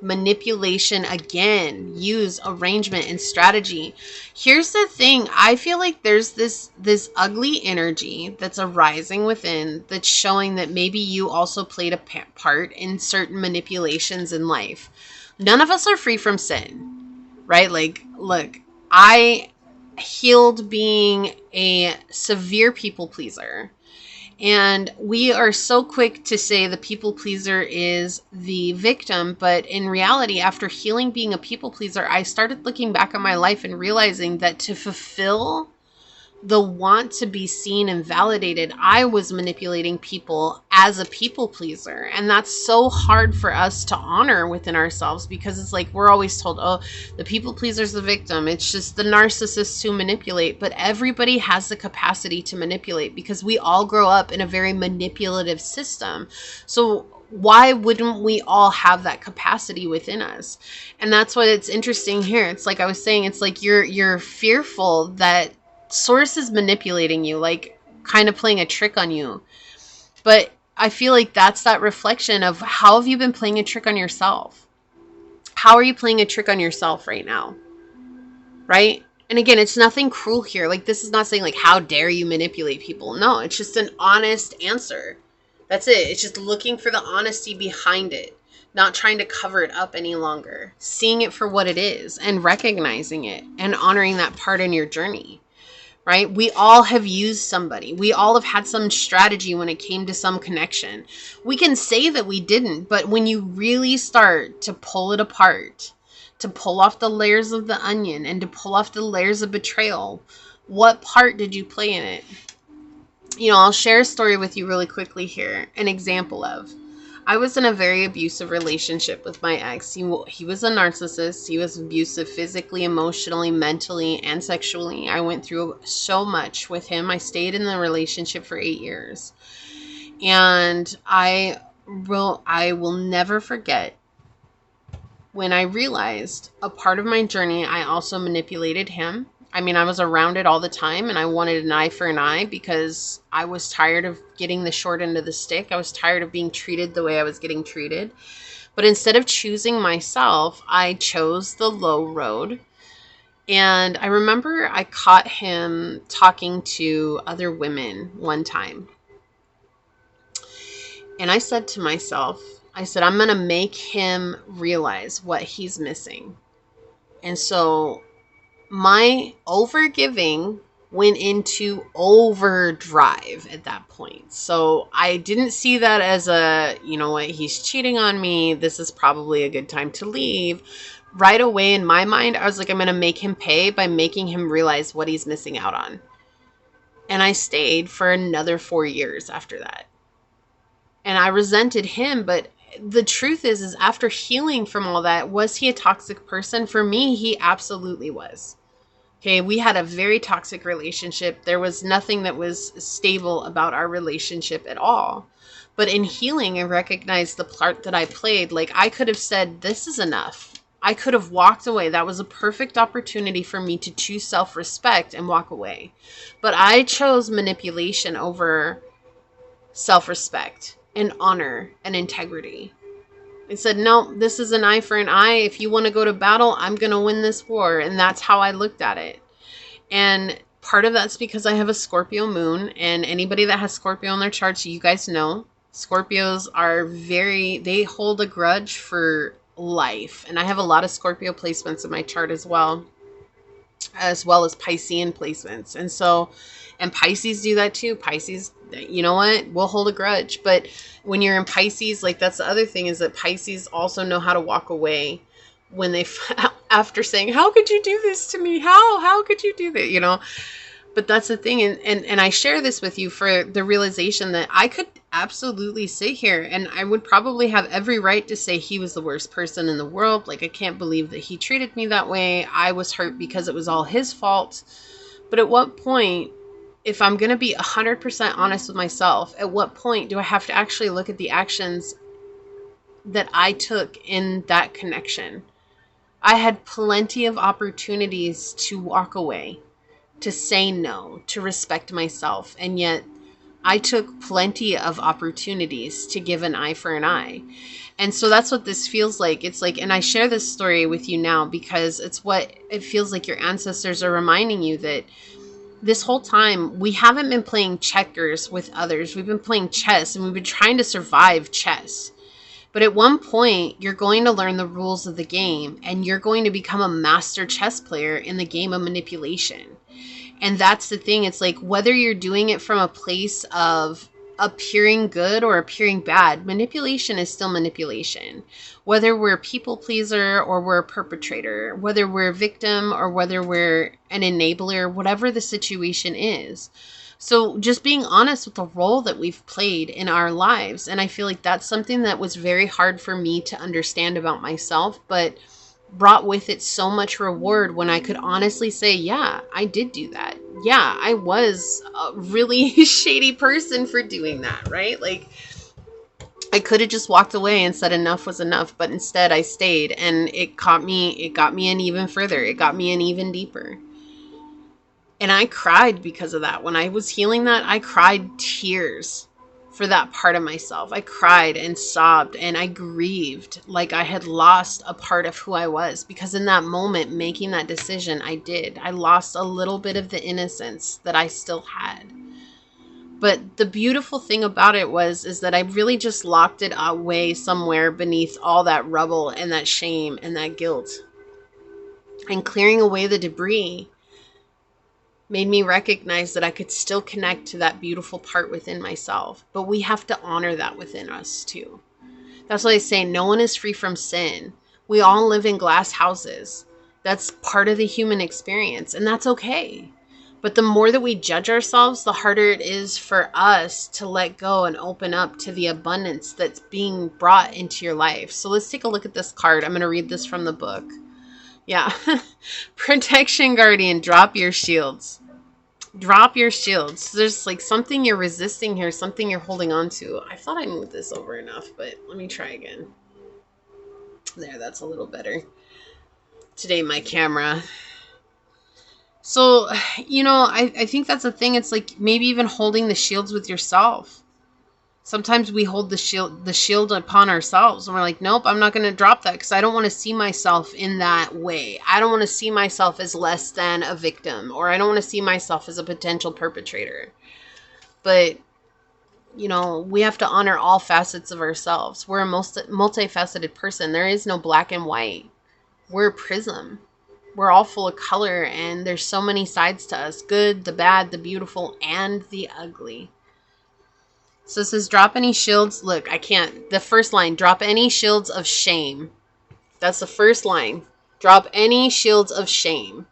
Manipulation, again, use arrangement and strategy. Here's the thing, I feel like there's this ugly energy that's arising within that's showing that maybe you also played a part in certain manipulations in life. None of us are free from sin, right? Like, look, I healed being a severe people pleaser. And we are so quick to say the people pleaser is the victim. But in reality, after healing being a people pleaser, I started looking back on my life and realizing that to fulfill the want to be seen and validated, I was manipulating people as a people pleaser. And that's so hard for us to honor within ourselves, because it's like we're always told, oh, the people pleaser's the victim. It's just the narcissists who manipulate. But everybody has the capacity to manipulate, because we all grow up in a very manipulative system. So why wouldn't we all have that capacity within us? And that's what it's interesting here. It's like I was saying, it's like you're fearful that Source is manipulating you, like kind of playing a trick on you. But I feel like that's that reflection of how have you been playing a trick on yourself? How are you playing a trick on yourself right now? Right? And again, it's nothing cruel here. Like, this is not saying like, how dare you manipulate people? No, it's just an honest answer. That's it. It's just looking for the honesty behind it. Not trying to cover it up any longer. Seeing it for what it is and recognizing it and honoring that part in your journey. Right? We all have used somebody. We all have had some strategy when it came to some connection. We can say that we didn't, but when you really start to pull it apart, to pull off the layers of the onion and to pull off the layers of betrayal, what part did you play in it? You know, I'll share a story with you really quickly here. An example of, I was in a very abusive relationship with my ex. He was a narcissist. He was abusive physically, emotionally, mentally, and sexually. I went through so much with him. I stayed in the relationship for 8 years. And I will never forget when I realized a part of my journey, I also manipulated him. I mean, I was around it all the time, and I wanted an eye for an eye because I was tired of getting the short end of the stick. I was tired of being treated the way I was getting treated. But instead of choosing myself, I chose the low road. And I remember I caught him talking to other women one time. And I said to myself, I said, I'm going to make him realize what he's missing. And so my overgiving went into overdrive at that point. So I didn't see that as a, you know what, he's cheating on me. This is probably a good time to leave. Right away in my mind, I was like, I'm going to make him pay by making him realize what he's missing out on. And I stayed for another 4 years after that. And I resented him, but the truth is after healing from all that, was he a toxic person? For me, he absolutely was. Okay, we had a very toxic relationship. There was nothing that was stable about our relationship at all. But in healing, I recognized the part that I played. Like, I could have said, this is enough. I could have walked away. That was a perfect opportunity for me to choose self-respect and walk away. But I chose manipulation over self-respect and honor and integrity. I said, no, this is an eye for an eye. If you want to go to battle, I'm going to win this war. And that's how I looked at it. And part of that's because I have a Scorpio moon. And anybody that has Scorpio in their charts, you guys know, Scorpios are they hold a grudge for life. And I have a lot of Scorpio placements in my chart as well as Piscean placements. And Pisces do that too. Pisces, you know what? We'll hold a grudge. But when you're in Pisces, like, that's the other thing, is that Pisces also know how to walk away when they, after saying, how could you do this to me? How could you do that? You know, but that's the thing. And I share this with you for the realization that I could absolutely sit here and I would probably have every right to say he was the worst person in the world. Like, I can't believe that he treated me that way. I was hurt because it was all his fault. But at what point, if I'm going to be 100% honest with myself, at what point do I have to actually look at the actions that I took in that connection? I had plenty of opportunities to walk away, to say no, to respect myself. And yet I took plenty of opportunities to give an eye for an eye. And so that's what this feels like. It's like, and I share this story with you now because it's what it feels like your ancestors are reminding you that this whole time we haven't been playing checkers with others. We've been playing chess, and we've been trying to survive chess. But at one point, you're going to learn the rules of the game, and you're going to become a master chess player in the game of manipulation. And that's the thing. It's like, whether you're doing it from a place of appearing good or appearing bad, manipulation is still manipulation. Whether we're a people pleaser or we're a perpetrator, whether we're a victim or whether we're an enabler, whatever the situation is. So just being honest with the role that we've played in our lives. And I feel like that's something that was very hard for me to understand about myself, but brought with it so much reward when I could honestly say, yeah, I did do that. Yeah, I was a really shady person for doing that, right? Like, I could have just walked away and said enough was enough, but instead I stayed, and it got me in even further. It got me in even deeper. And I cried because of that. When I was healing that, I cried tears for that part of myself. I cried and sobbed, and I grieved like I had lost a part of who I was, because in that moment, making that decision, I lost a little bit of the innocence that I still had. But the beautiful thing about it is that I really just locked it away somewhere beneath all that rubble and that shame and that guilt. And clearing away the debris made me recognize that I could still connect to that beautiful part within myself. But we have to honor that within us too. That's why I say no one is free from sin. We all live in glass houses. That's part of the human experience, and that's okay. But the more that we judge ourselves, the harder it is for us to let go and open up to the abundance that's being brought into your life. So let's take a look at this card. I'm going to read this from the book. Yeah. Protection Guardian, drop your shields. Drop your shields. There's like something you're resisting here, something you're holding on to. I thought I moved this over enough, but let me try again. There, that's a little better. Today, my camera. So, I think that's the thing. It's like maybe even holding the shields with yourself. Sometimes we hold the shield upon ourselves, and we're like, nope, I'm not going to drop that because I don't want to see myself in that way. I don't want to see myself as less than a victim, or I don't want to see myself as a potential perpetrator. But, we have to honor all facets of ourselves. We're a multifaceted person. There is no black and white. We're a prism. We're all full of color, and there's so many sides to us. Good, the bad, the beautiful, and the ugly. So it says, drop any shields. Look, I can't. The first line, drop any shields of shame. That's the first line. Drop any shields of shame,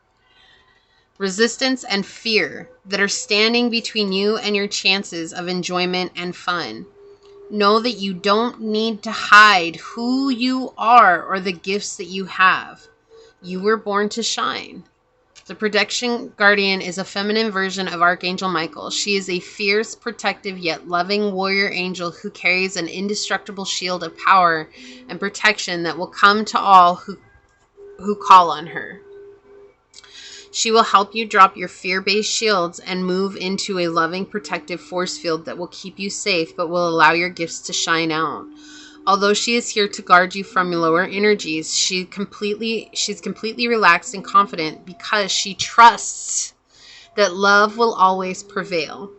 resistance, and fear that are standing between you and your chances of enjoyment and fun. Know that you don't need to hide who you are or the gifts that you have. You were born to shine. The Protection Guardian is a feminine version of Archangel Michael. She is a fierce, protective, yet loving warrior angel who carries an indestructible shield of power and protection that will come to all who call on her. She will help you drop your fear-based shields and move into a loving, protective force field that will keep you safe but will allow your gifts to shine out. Although she is here to guard you from lower energies, she's completely relaxed and confident because she trusts that love will always prevail.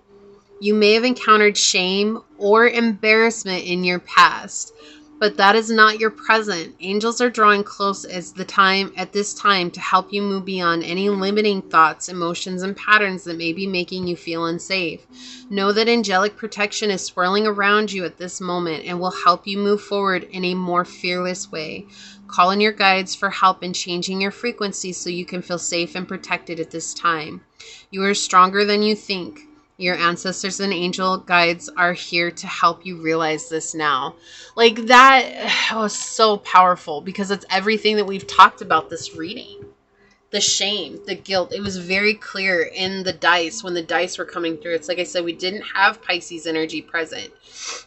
You may have encountered shame or embarrassment in your past, but that is not your present. Angels are drawing close at this time to help you move beyond any limiting thoughts, emotions, and patterns that may be making you feel unsafe. Know that angelic protection is swirling around you at this moment and will help you move forward in a more fearless way. Call on your guides for help in changing your frequency so you can feel safe and protected at this time. You are stronger than you think. Your ancestors and angel guides are here to help you realize this now. Like, that was so powerful because it's everything that we've talked about this reading. the shame, the guilt. It was very clear in the dice when the dice were coming through. It's like I said, we didn't have Pisces energy present,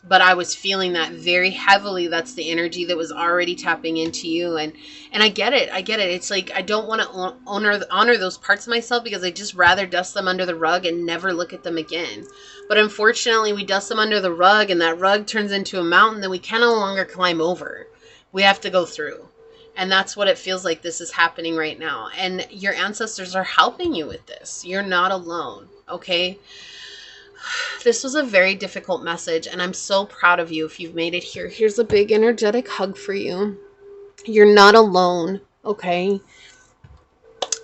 but I was feeling that very heavily. That's the energy that was already tapping into you. And I get it. I get it. It's like I don't want to honor those parts of myself because I just rather dust them under the rug and never look at them again. But unfortunately, we dust them under the rug and that rug turns into a mountain that we can no longer climb over. We have to go through. And that's what it feels like this is happening right now. And your ancestors are helping you with this. You're not alone, okay? This was a very difficult message, and I'm so proud of you if you've made it here. Here's a big energetic hug for you. You're not alone, okay?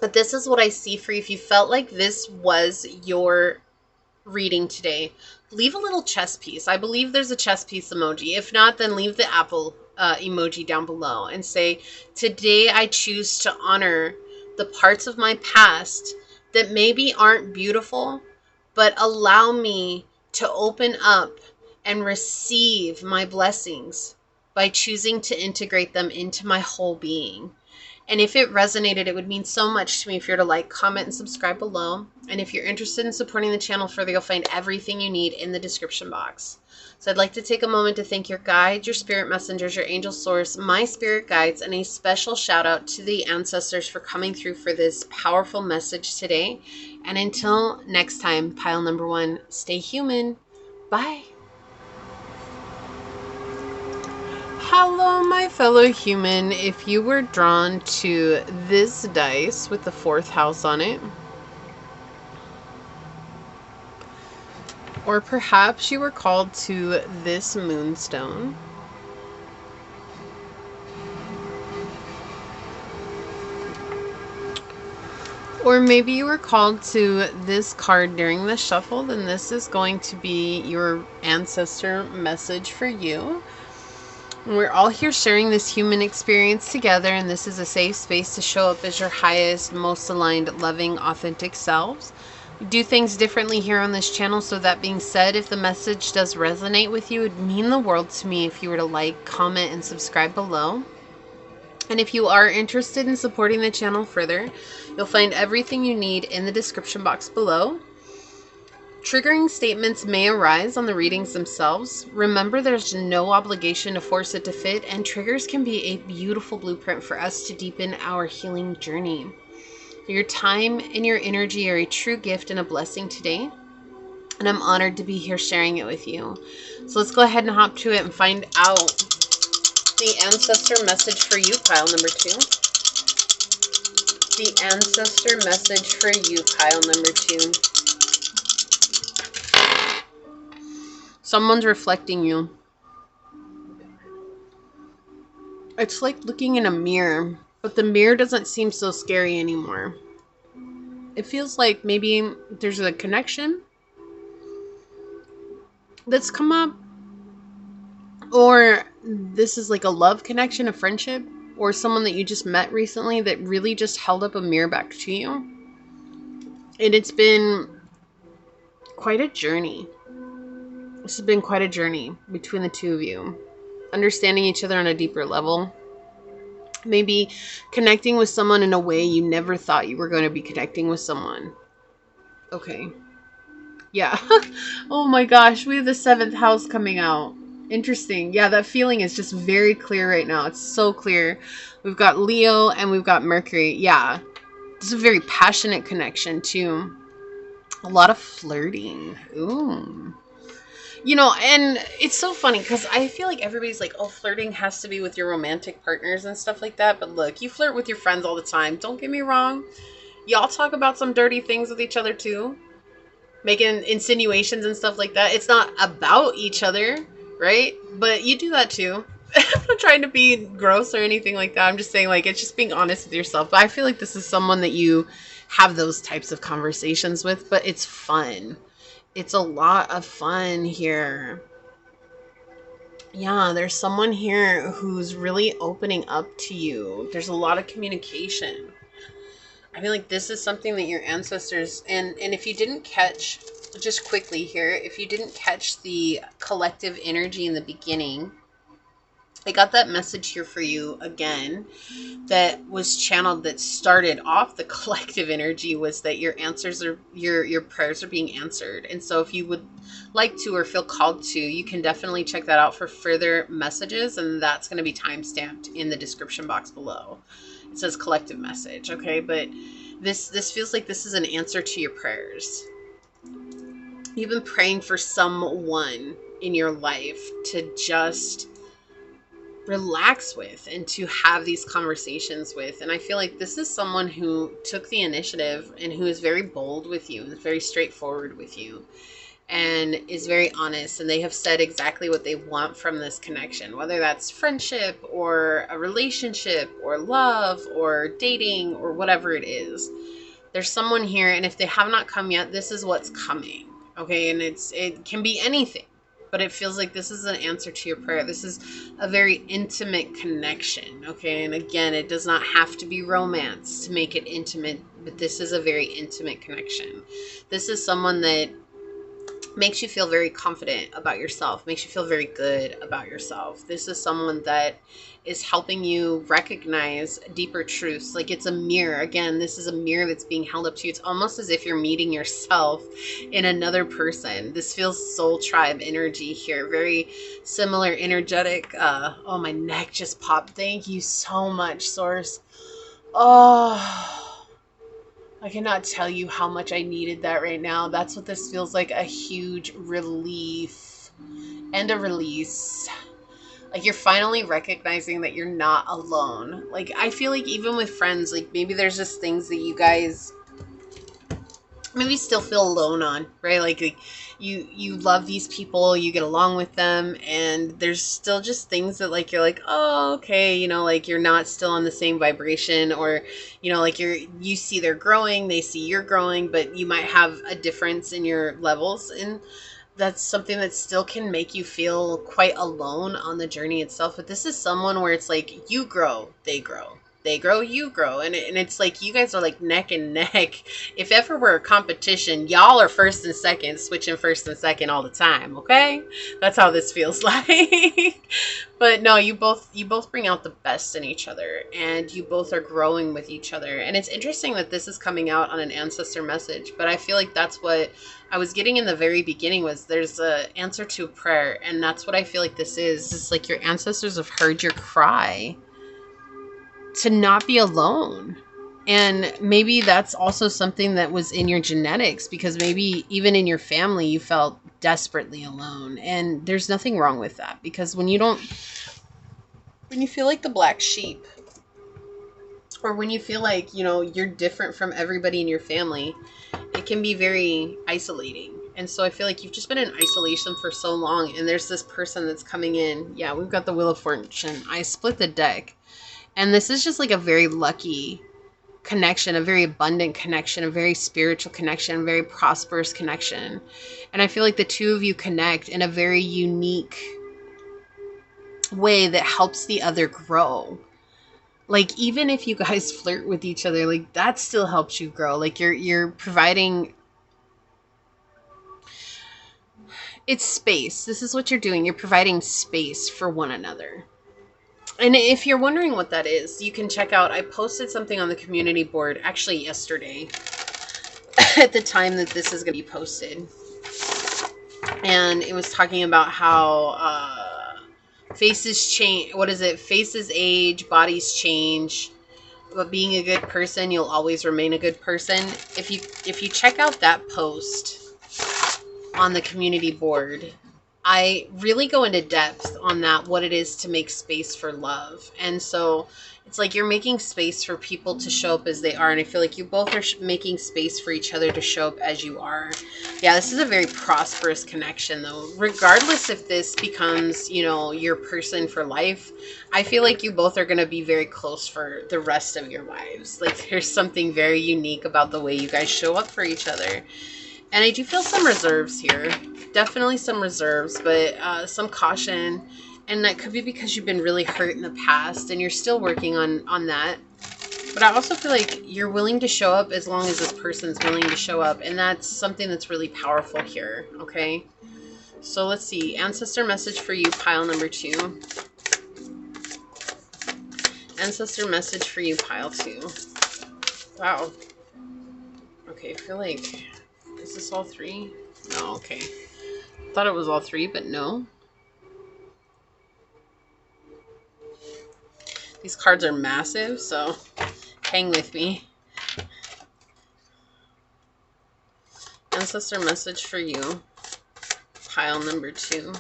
But this is what I see for you. If you felt like this was your reading today, leave a little chess piece. I believe there's a chess piece emoji. If not, then leave the apple emoji down below and say, today I choose to honor the parts of my past that maybe aren't beautiful, but allow me to open up and receive my blessings by choosing to integrate them into my whole being. And if it resonated, it would mean so much to me if you're to like, comment, and subscribe below. And if you're interested in supporting the channel further, you'll find everything you need in the description box. So I'd like to take a moment to thank your guides, your spirit messengers, your angel source, my spirit guides, and a special shout out to the ancestors for coming through for this powerful message today. And until next time, pile number 1, stay human. Bye. Hello, my fellow human. If you were drawn to this dice with the 4th house on it, or perhaps you were called to this moonstone, or maybe you were called to this card during the shuffle, then this is going to be your ancestor message for you. We're all here sharing this human experience together, and this is a safe space to show up as your highest, most aligned, loving, authentic selves. We do things differently here on this channel, so that being said, if the message does resonate with you, it would mean the world to me if you were to like, comment, and subscribe below. And if you are interested in supporting the channel further, you'll find everything you need in the description box below. Triggering statements may arise on the readings themselves. Remember, there's no obligation to force it to fit, and triggers can be a beautiful blueprint for us to deepen our healing journey. Your time and your energy are a true gift and a blessing today, and I'm honored to be here sharing it with you. So let's go ahead and hop to it and find out the ancestor message for you, pile number 2. The ancestor message for you, pile number 2. Someone's reflecting you. It's like looking in a mirror, but the mirror doesn't seem so scary anymore. It feels like maybe there's a connection that's come up, or this is like a love connection, a friendship, or someone that you just met recently that really just held up a mirror back to you. And it's been quite a journey. This has been quite a journey between the two of you, understanding each other on a deeper level. Maybe connecting with someone in a way you never thought you were going to be connecting with someone. Okay. Yeah. Oh my gosh, we have the 7th house coming out. Interesting. Yeah, that feeling is just very clear right now. It's so clear. We've got Leo and we've got Mercury. Yeah. This is a very passionate connection too. A lot of flirting. Ooh. You know, and it's so funny because I feel like everybody's like, oh, flirting has to be with your romantic partners and stuff like that. But look, you flirt with your friends all the time. Don't get me wrong. Y'all talk about some dirty things with each other too. Making insinuations and stuff like that. It's not about each other, right? But you do that too. I'm not trying to be gross or anything like that. I'm just saying, like, it's just being honest with yourself. But I feel like this is someone that you have those types of conversations with, but it's fun. It's a lot of fun here. Yeah, there's someone here who's really opening up to you. There's a lot of communication. I feel like this is something that your ancestors, and if you didn't catch, just quickly here, if you didn't catch the collective energy in the beginning, I got that message here for you again that was channeled, that started off the collective energy, was that your answers are, your prayers are being answered. And so if you would like to or feel called to, you can definitely check that out for further messages, and that's going to be time stamped in the description box below. It says collective message, okay? But this feels like this is an answer to your prayers. You've been praying for someone in your life to just relax with and to have these conversations with. And I feel like this is someone who took the initiative and who is very bold with you and is very straightforward with you and is very honest. And they have said exactly what they want from this connection, whether that's friendship or a relationship or love or dating or whatever it is. There's someone here, and if they have not come yet, this is what's coming. Okay, and it can be anything, but it feels like this is an answer to your prayer. This is a very intimate connection, okay? And again, it does not have to be romance to make it intimate, but this is a very intimate connection. This is someone that makes you feel very confident about yourself, makes you feel very good about yourself. This is someone that is helping you recognize deeper truths. Like it's a mirror. Again, this is a mirror that's being held up to you. It's almost as if you're meeting yourself in another person. This feels soul tribe energy here. Very similar energetic. Oh, my neck just popped. Thank you so much, Source. Oh, I cannot tell you how much I needed that right now. That's what this feels like, a huge relief and a release. Like you're finally recognizing that you're not alone. Like I feel like even with friends, like maybe there's just things that you guys maybe still feel alone on, right? Like you love these people, you get along with them, and there's still just things that like you're like, oh, okay, you know, like you're not still on the same vibration, or you know, like you see they're growing, they see you're growing, but you might have a difference in your levels, and that's something that still can make you feel quite alone on the journey itself. But this is someone where it's like you grow, they grow. They grow, you grow. And it's like you guys are like neck and neck. If ever we're a competition, y'all are first and second, switching first and second all the time, okay? That's how this feels like. But no, you both bring out the best in each other, and you both are growing with each other. And it's interesting that this is coming out on an ancestor message, but I feel like that's what I was getting in the very beginning, was there's an answer to a prayer, and that's what I feel like this is. It's like your ancestors have heard your cry to not be alone. And maybe that's also something that was in your genetics, because maybe even in your family you felt desperately alone. And there's nothing wrong with that, because when you feel like the black sheep, or when you feel like, you know, you're different from everybody in your family, it can be very isolating. And so I feel like you've just been in isolation for so long, and there's this person that's coming in. Yeah, we've got the Wheel of Fortune. I split the deck. And this is just like a very lucky connection, a very abundant connection, a very spiritual connection, a very prosperous connection. And I feel like the two of you connect in a very unique way that helps the other grow. Like even if you guys flirt with each other, like that still helps you grow. Like you're providing, it's space. This is what you're doing. You're providing space for one another. And if you're wondering what that is, you can check out, I posted something on the community board actually yesterday at the time that this is going to be posted. And it was talking about how faces change. What is it? Faces age, bodies change. But being a good person, you'll always remain a good person. If you check out that post on the community board, I really go into depth on that, what it is to make space for love. And so it's like you're making space for people to show up as they are. And I feel like you both are making space for each other to show up as you are. Yeah, this is a very prosperous connection, though. Regardless if this becomes, you know, your person for life, I feel like you both are going to be very close for the rest of your lives. Like there's something very unique about the way you guys show up for each other. And I do feel some reserves here. Definitely some reserves, but some caution. And that could be because you've been really hurt in the past and you're still working on that. But I also feel like you're willing to show up as long as this person's willing to show up. And that's something that's really powerful here, okay? So let's see. Ancestor message for you, pile number 2. Ancestor message for you, pile 2. Wow. Okay, I feel like... Is this all 3? No, okay. Thought it was all 3, but no. These cards are massive, so hang with me. Ancestor message for you, pile number 2.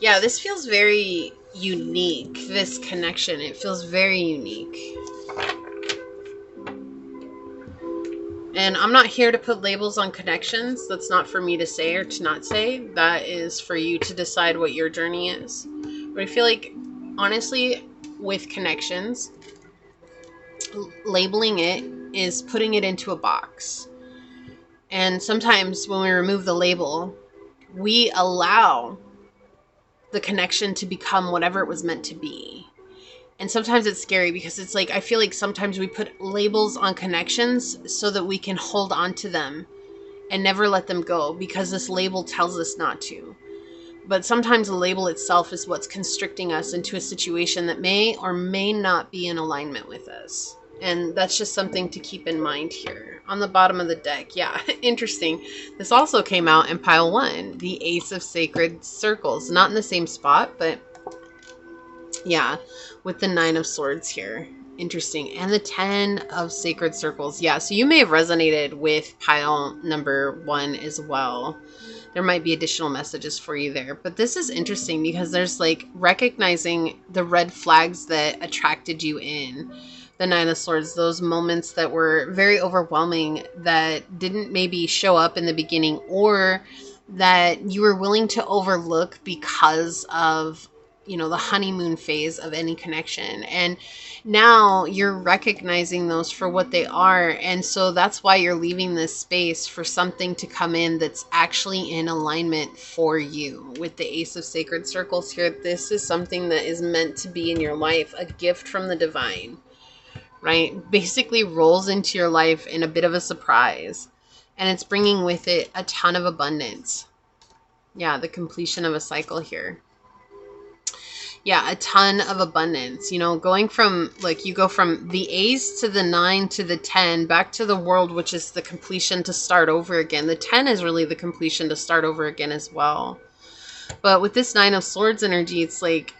Yeah, this feels very unique, this connection. It feels very unique. And I'm not here to put labels on connections. That's not for me to say or to not say. That is for you to decide what your journey is. But I feel like, honestly, with connections, labeling it is putting it into a box. And sometimes when we remove the label, we allow the connection to become whatever it was meant to be. And sometimes it's scary because it's like, I feel like sometimes we put labels on connections so that we can hold on to them and never let them go because this label tells us not to. But sometimes the label itself is what's constricting us into a situation that may or may not be in alignment with us. And that's just something to keep in mind here. On the bottom of the deck, yeah, interesting. This also came out in pile 1, the Ace of Sacred Circles. Not in the same spot, but yeah, with the 9 of Swords here. Interesting. And the 10 of Sacred Circles. Yeah, so you may have resonated with pile number 1 as well. There might be additional messages for you there. But this is interesting because there's like recognizing the red flags that attracted you in. The 9 of Swords, those moments that were very overwhelming that didn't maybe show up in the beginning or that you were willing to overlook because of, you know, the honeymoon phase of any connection. And now you're recognizing those for what they are. And so that's why you're leaving this space for something to come in that's actually in alignment for you. With the Ace of Sacred Circles here, this is something that is meant to be in your life, a gift from the divine, right? Basically rolls into your life in a bit of a surprise. And it's bringing with it a ton of abundance. Yeah, the completion of a cycle here. Yeah, a ton of abundance. You know, going from, like, you go from the Ace to the 9 to the 10, back to the World, which is the completion to start over again. The 10 is really the completion to start over again as well. But with this 9 of Swords energy, it's like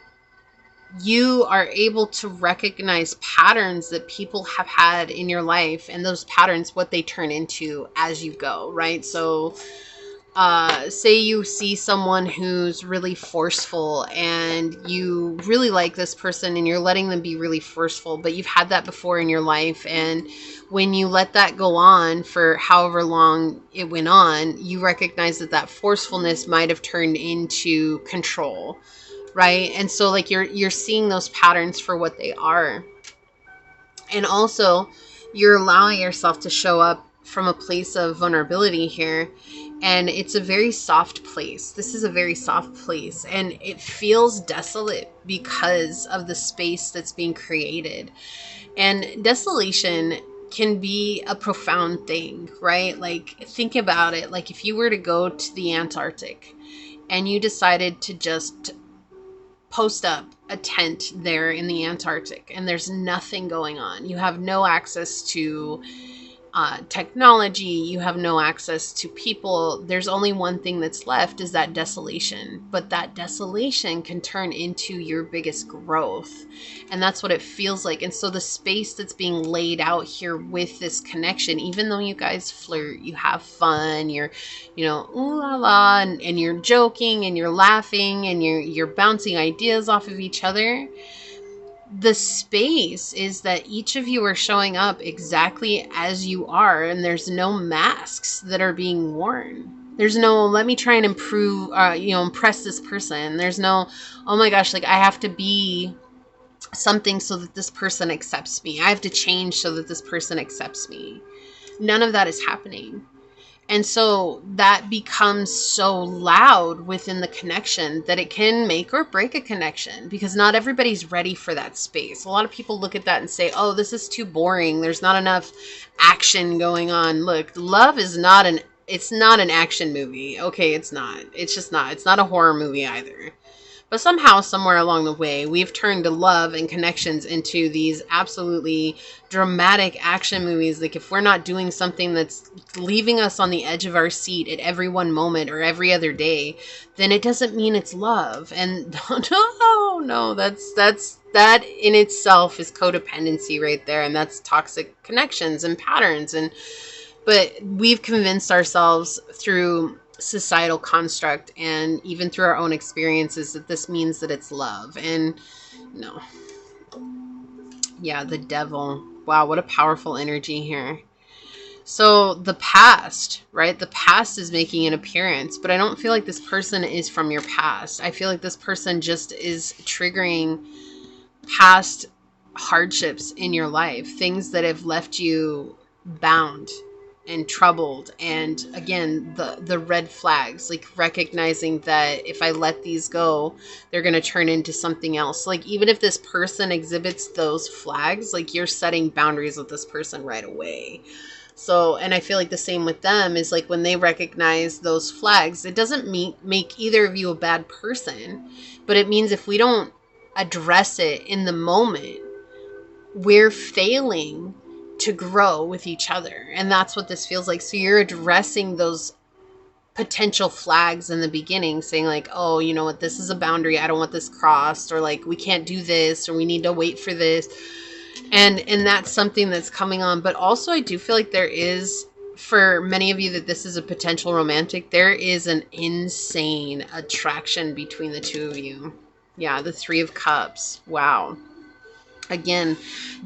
you are able to recognize patterns that people have had in your life, and those patterns, what they turn into as you go, right? So say you see someone who's really forceful and you really like this person and you're letting them be really forceful, but you've had that before in your life. And when you let that go on for however long it went on, you recognize that that forcefulness might have turned into control, right? And so like you're seeing those patterns for what they are. And also you're allowing yourself to show up from a place of vulnerability here. And it's a very soft place. This is a very soft place. And it feels desolate because of the space that's being created. And desolation can be a profound thing, right? Like, think about it. Like, if you were to go to the Antarctic and you decided to just post up a tent there in the Antarctic and there's nothing going on. You have no access to technology, you have no access to people. There's only one thing that's left, is that desolation. But that desolation can turn into your biggest growth. And that's what it feels like. And so the space that's being laid out here with this connection, even though you guys flirt, you have fun, you're, you know, ooh la la, and you're joking and you're laughing and you're bouncing ideas off of each other, the space is that each of you are showing up exactly as you are, and there's no masks that are being worn. There's no, let me try and improve, impress this person. There's no, oh my gosh, like I have to be something so that this person accepts me. I have to change so that this person accepts me. None of that is happening. And so that becomes so loud within the connection that it can make or break a connection, because not everybody's ready for that space. A lot of people look at that and say, oh, this is too boring. There's not enough action going on. Look, love is not it's not an action movie. Okay, it's not. It's just not. It's not a horror movie either. But somehow, somewhere along the way, we've turned love and connections into these absolutely dramatic action movies. Like, if we're not doing something that's leaving us on the edge of our seat at every one moment or every other day, then it doesn't mean it's love. And no, that in itself is codependency right there. And that's toxic connections and patterns. But we've convinced ourselves through societal construct and even through our own experiences that this means that it's love. And no. Yeah, the devil. Wow, what a powerful energy here. So the past, right? The past is making an appearance, but I don't feel like this person is from your past. I feel like this person just is triggering past hardships in your life, things that have left you bound and troubled. And again, the red flags, like recognizing that if I let these go, they're going to turn into something else. Like, even if this person exhibits those flags, like, you're setting boundaries with this person right away. So, and I feel like the same with them is like when they recognize those flags, it doesn't make either of you a bad person, but it means if we don't address it in the moment, we're failing to grow with each other. And that's what this feels like. So you're addressing those potential flags in the beginning, saying like, oh, you know what, this is a boundary, I don't want this crossed, or like, we can't do this, or we need to wait for this. And that's something that's coming on. But also I do feel like there is, for many of you that this is a potential romantic, there is an insane attraction between the two of you. Yeah, the Three of Cups. Wow. Again,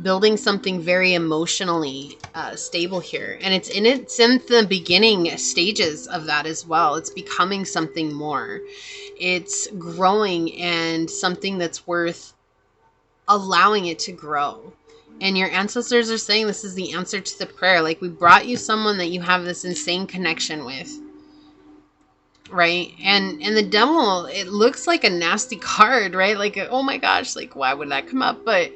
building something very emotionally stable here. And it's in the beginning stages of that as well. It's becoming something more. It's growing and something that's worth allowing it to grow. And your ancestors are saying this is the answer to the prayer. Like, we brought you someone that you have this insane connection with. Right? And the devil, it looks like a nasty card, right? Like, oh my gosh, like, why would that come up? But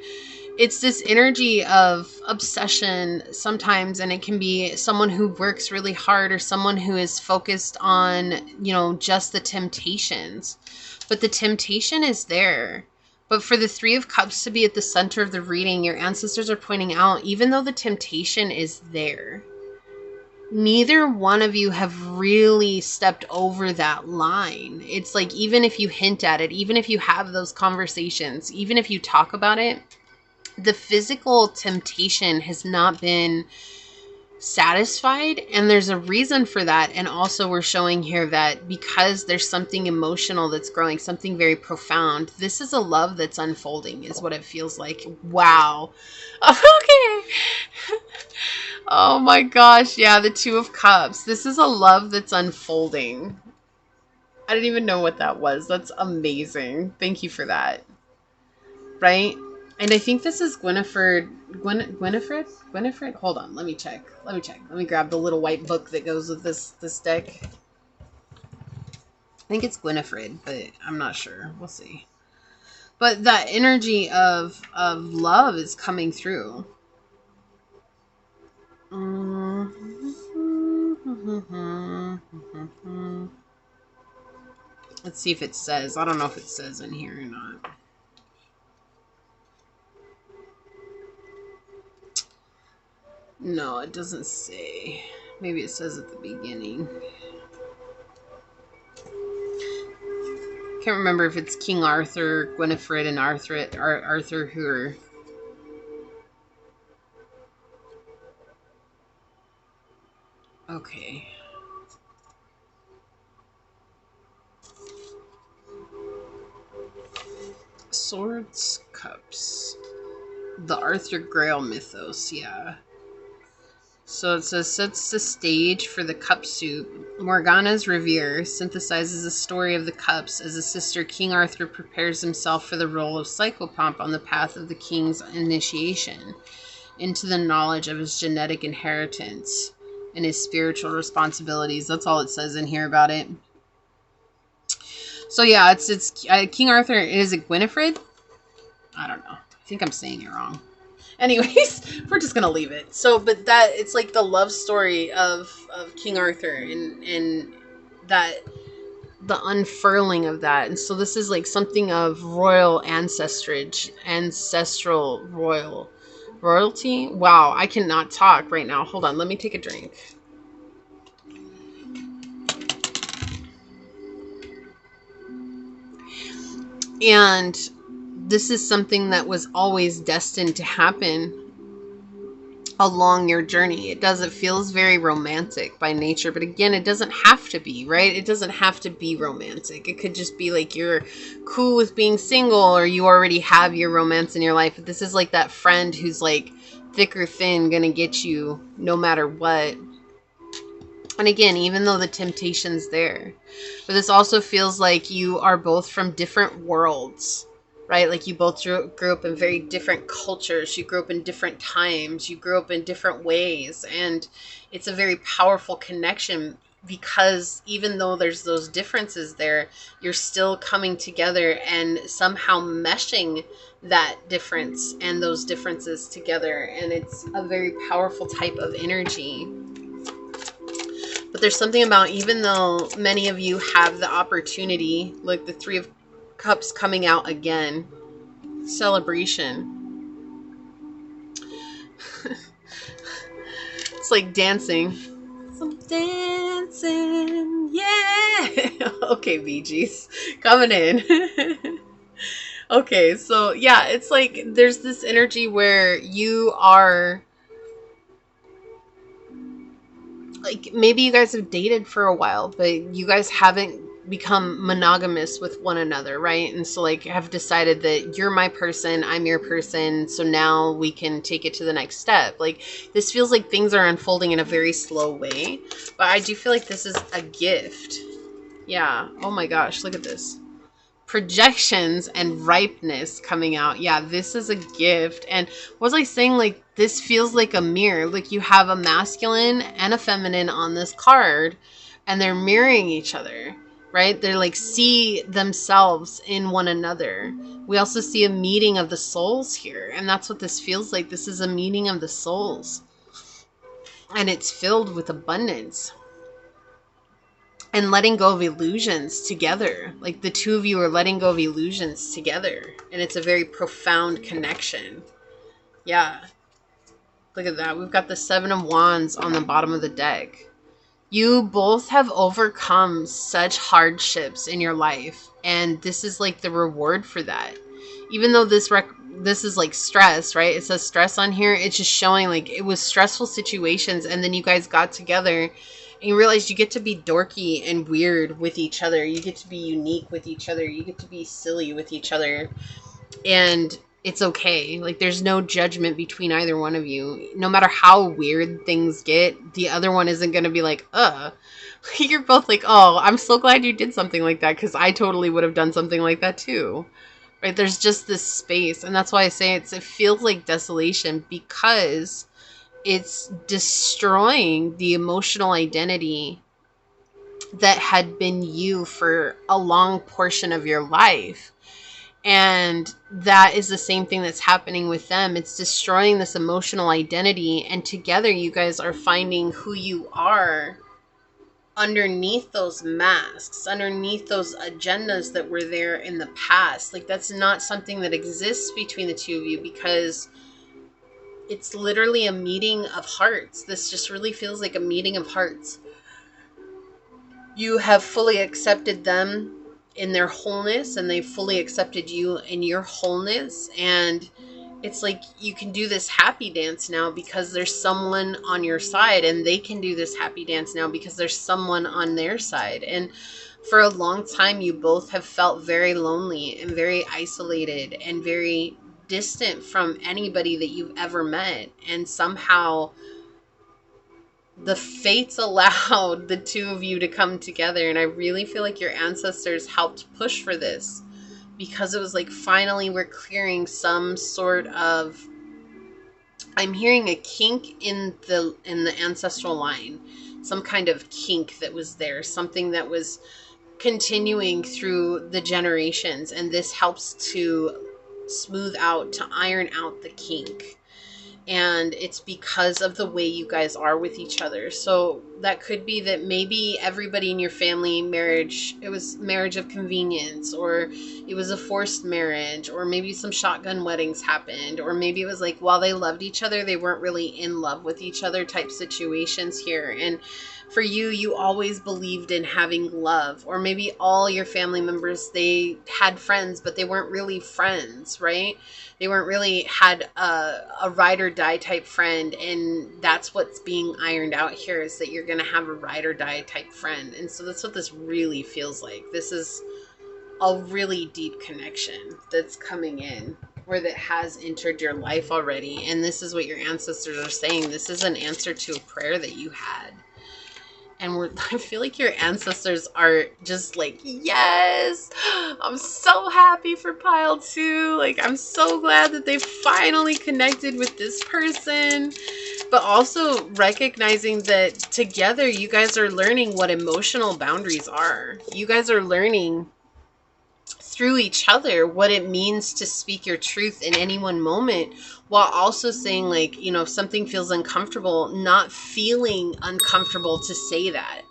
it's this energy of obsession sometimes, and it can be someone who works really hard or someone who is focused on, you know, just the temptations. But the temptation is there. But for the Three of Cups to be at the center of the reading, your ancestors are pointing out, even though the temptation is there, neither one of you have really stepped over that line. It's like, even if you hint at it, even if you have those conversations, even if you talk about it, the physical temptation has not been satisfied. And there's a reason for that. And also we're showing here that because there's something emotional that's growing, something very profound, this is a love that's unfolding, is what it feels like. Wow. Okay. Oh my gosh. Yeah, the Two of Cups. This is a love that's unfolding. I didn't even know what that was. That's amazing. Thank you for that. Right? And I think this is Gwynifred. Hold on. Let me check. Let me grab the little white book that goes with this deck. I think it's Gwynifred, but I'm not sure. We'll see. But that energy of love is coming through. Let's see if it says. I don't know if it says in here or not. No, it doesn't say. Maybe it says at the beginning. Can't remember if it's King Arthur, Gwynifred, and Arthur who are... Okay. Swords, Cups. The Arthur Grail mythos, yeah. So it says, sets the stage for the cup suit. Morgana's Revere synthesizes the story of the cups as his sister King Arthur prepares himself for the role of psychopomp on the path of the king's initiation into the knowledge of his genetic inheritance and his spiritual responsibilities. That's all it says in here about it. So yeah, it's King Arthur. Is it Gwynifred? I don't know. I think I'm saying it wrong. Anyways, we're just gonna leave it. So, but that, it's like the love story of King Arthur, and that the unfurling of that. And so this is like something of royal ancestral royalty. Wow, I cannot talk right now. Hold on, let me take a drink. And this is something that was always destined to happen along your journey. It feels very romantic by nature, but again, it doesn't have to be, right? It doesn't have to be romantic. It could just be like you're cool with being single, or you already have your romance in your life. But this is like that friend who's like thick or thin, gonna get you no matter what. And again, even though the temptation's there, but this also feels like you are both from different worlds, right? Like you both grew up in very different cultures. You grew up in different times. You grew up in different ways. And it's a very powerful connection, because even though there's those differences there, you're still coming together and somehow meshing that difference and those differences together. And it's a very powerful type of energy. But there's something about, even though many of you have the opportunity, like the Three of Cups coming out again, celebration. It's like dancing. Some dancing, yeah. Okay, Bee Gees, coming in. Okay, so yeah, it's like there's this energy where you are, like, maybe you guys have dated for a while, but you guys haven't become monogamous with one another, right? And so like have decided that you're my person, I'm your person, so now we can take it to the next step. Like, this feels like things are unfolding in a very slow way, but I do feel like this is a gift. Yeah. Oh my gosh, look at this. Projections and ripeness coming out. Yeah, this is a gift. And what was I saying? Like, this feels like a mirror. Like, you have a masculine and a feminine on this card, and they're mirroring each other, right? They're like, see themselves in one another. We also see a meeting of the souls here, and that's what this feels like. This is a meeting of the souls, and it's filled with abundance. And letting go of illusions together. Like, the two of you are letting go of illusions together. And it's a very profound connection. Yeah. Look at that. We've got the Seven of Wands on the bottom of the deck. You both have overcome such hardships in your life. And this is like the reward for that. Even though this is like stress, right? It says stress on here. It's just showing like it was stressful situations. And then you guys got together. And you realize you get to be dorky and weird with each other. You get to be unique with each other. You get to be silly with each other. And it's okay. Like, there's no judgment between either one of you. No matter how weird things get, the other one isn't going to be like, You're both like, oh, I'm so glad you did something like that, because I totally would have done something like that too. Right? There's just this space. And that's why I say it feels like desolation, because it's destroying the emotional identity that had been you for a long portion of your life. And that is the same thing that's happening with them. It's destroying this emotional identity. And together you guys are finding who you are underneath those masks, underneath those agendas that were there in the past. Like, that's not something that exists between the two of you, because it's literally a meeting of hearts. This just really feels like a meeting of hearts. You have fully accepted them in their wholeness, and they fully accepted you in your wholeness. And it's like you can do this happy dance now because there's someone on your side, and they can do this happy dance now because there's someone on their side. And for a long time, you both have felt very lonely and very isolated and very distant from anybody that you've ever met. And somehow the fates allowed the two of you to come together. And I really feel like your ancestors helped push for this, because it was like, finally we're clearing some sort of, I'm hearing a kink in the ancestral line, some kind of kink that was there, something that was continuing through the generations. And this helps to smooth out, to iron out the kink. And it's because of the way you guys are with each other. So that could be that maybe everybody in your family marriage, it was marriage of convenience, or it was a forced marriage, or maybe some shotgun weddings happened, or maybe it was like while they loved each other, they weren't really in love with each other type situations here. And for you, you always believed in having love. Or maybe all your family members, they had friends, but they weren't really friends, right? They weren't really had a ride or die type friend. And that's what's being ironed out here, is that you're going to have a ride or die type friend. And so that's what this really feels like. This is a really deep connection that's coming in, or that has entered your life already. And this is what your ancestors are saying. This is an answer to a prayer that you had. And I feel like your ancestors are just like, yes, I'm so happy for pile 2. Like, I'm so glad that they finally connected with this person. But also recognizing that together you guys are learning what emotional boundaries are. You guys are learning through each other what it means to speak your truth in any one moment, while also saying, like, you know, if something feels uncomfortable, not feeling uncomfortable to say that.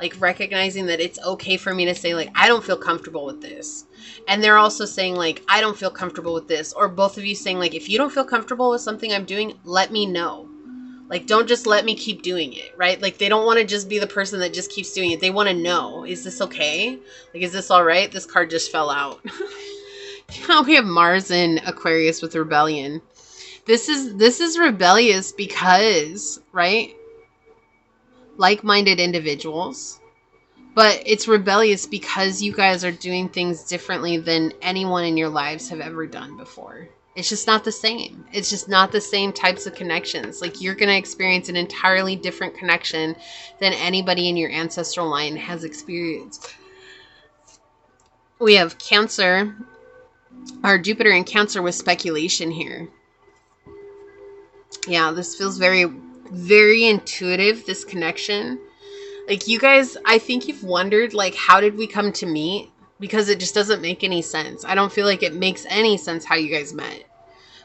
Like, recognizing that it's okay for me to say, like, I don't feel comfortable with this. And they're also saying, like, I don't feel comfortable with this. Or both of you saying, like, if you don't feel comfortable with something I'm doing, let me know. Like, don't just let me keep doing it, right? Like, they don't want to just be the person that just keeps doing it. They want to know, is this okay? Like, is this all right? This card just fell out. Now we have Mars in Aquarius with rebellion. This is rebellious because, right? Like-minded individuals. But it's rebellious because you guys are doing things differently than anyone in your lives have ever done before. It's just not the same. It's just not the same types of connections. Like, you're going to experience an entirely different connection than anybody in your ancestral line has experienced. We have Cancer, or Jupiter in Cancer with speculation here. Yeah, this feels very, very intuitive, this connection. Like, you guys, I think you've wondered, like, how did we come to meet? Because it just doesn't make any sense. I don't feel like it makes any sense how you guys met.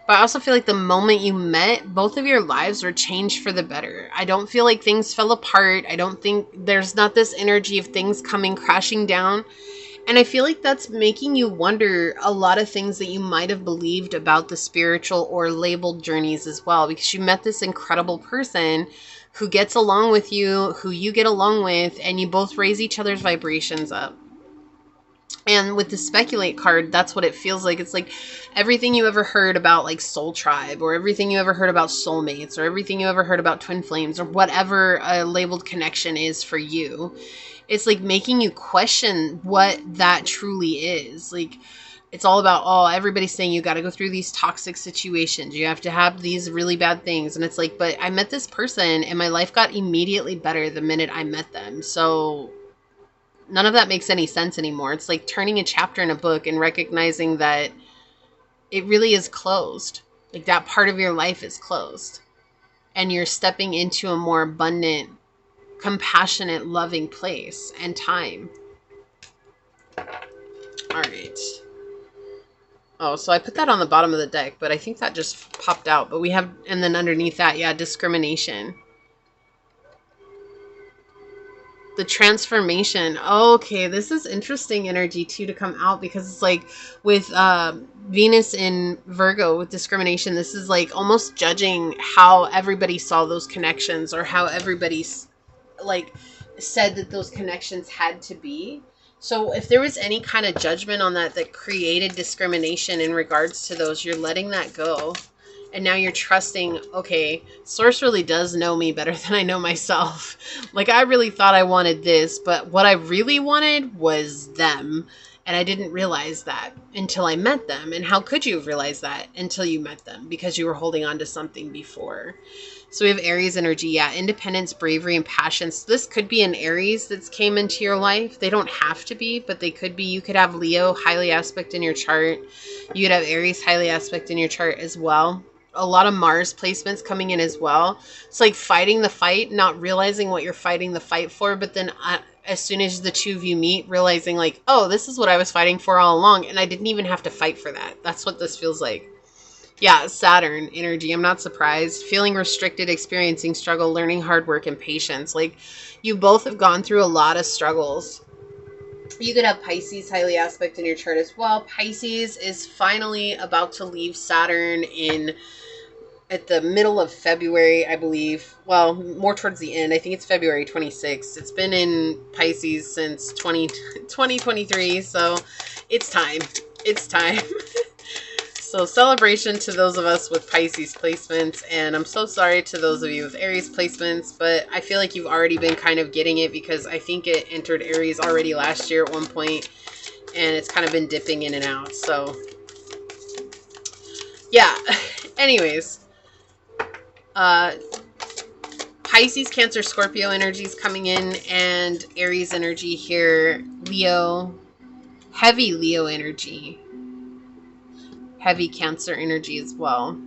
But I also feel like the moment you met, both of your lives were changed for the better. I don't feel like things fell apart. I don't think there's not this energy of things coming crashing down. And I feel like that's making you wonder a lot of things that you might have believed about the spiritual or labeled journeys as well. Because you met this incredible person who gets along with you, who you get along with, and you both raise each other's vibrations up. And with the speculate card, that's what it feels like. It's like everything you ever heard about, like, soul tribe, or everything you ever heard about soulmates, or everything you ever heard about twin flames, or whatever a labeled connection is for you. It's like making you question what that truly is. Like, it's all about, oh, everybody's saying you got to go through these toxic situations. You have to have these really bad things. And it's like, but I met this person and my life got immediately better the minute I met them. So none of that makes any sense anymore. It's like turning a chapter in a book and recognizing that it really is closed. Like, that part of your life is closed. And you're stepping into a more abundant, compassionate, loving place and time. All right. Oh, so I put that on the bottom of the deck, but I think that just popped out. But we have, and then underneath that, yeah, discrimination. The transformation. Okay, this is interesting energy too to come out, because it's like with Venus in Virgo with discrimination, this is like almost judging how everybody saw those connections, or how everybody's like said that those connections had to be. So if there was any kind of judgment on that created discrimination in regards to those, you're letting that go. And now you're trusting, okay, Source really does know me better than I know myself. Like, I really thought I wanted this, but what I really wanted was them. And I didn't realize that until I met them. And how could you have realized that until you met them? Because you were holding on to something before. So we have Aries energy. Yeah, independence, bravery, and passion. So this could be an Aries that's came into your life. They don't have to be, but they could be. You could have Leo highly aspect in your chart. You could have Aries highly aspect in your chart as well. A lot of Mars placements coming in as well. It's like fighting the fight, not realizing what you're fighting the fight for, but then as soon as the two of you meet, realizing like, oh, this is what I was fighting for all along, and I didn't even have to fight for that. That's what this feels like. Yeah, Saturn energy. I'm not surprised. Feeling restricted, experiencing struggle, learning hard work and patience. Like, you both have gone through a lot of struggles. You could have Pisces highly aspect in your chart as well. Pisces is finally about to leave Saturn in at the middle of February, I believe. Well, more towards the end. I think it's February 26th. It's been in Pisces since 2023, so it's time. It's time. So celebration to those of us with Pisces placements, and I'm so sorry to those of you with Aries placements, but I feel like you've already been kind of getting it because I think it entered Aries already last year at one point, and it's kind of been dipping in and out. So yeah, anyways, Pisces, Cancer, Scorpio energies coming in, and Aries energy here. Leo, heavy Leo energy, heavy Cancer energy as well.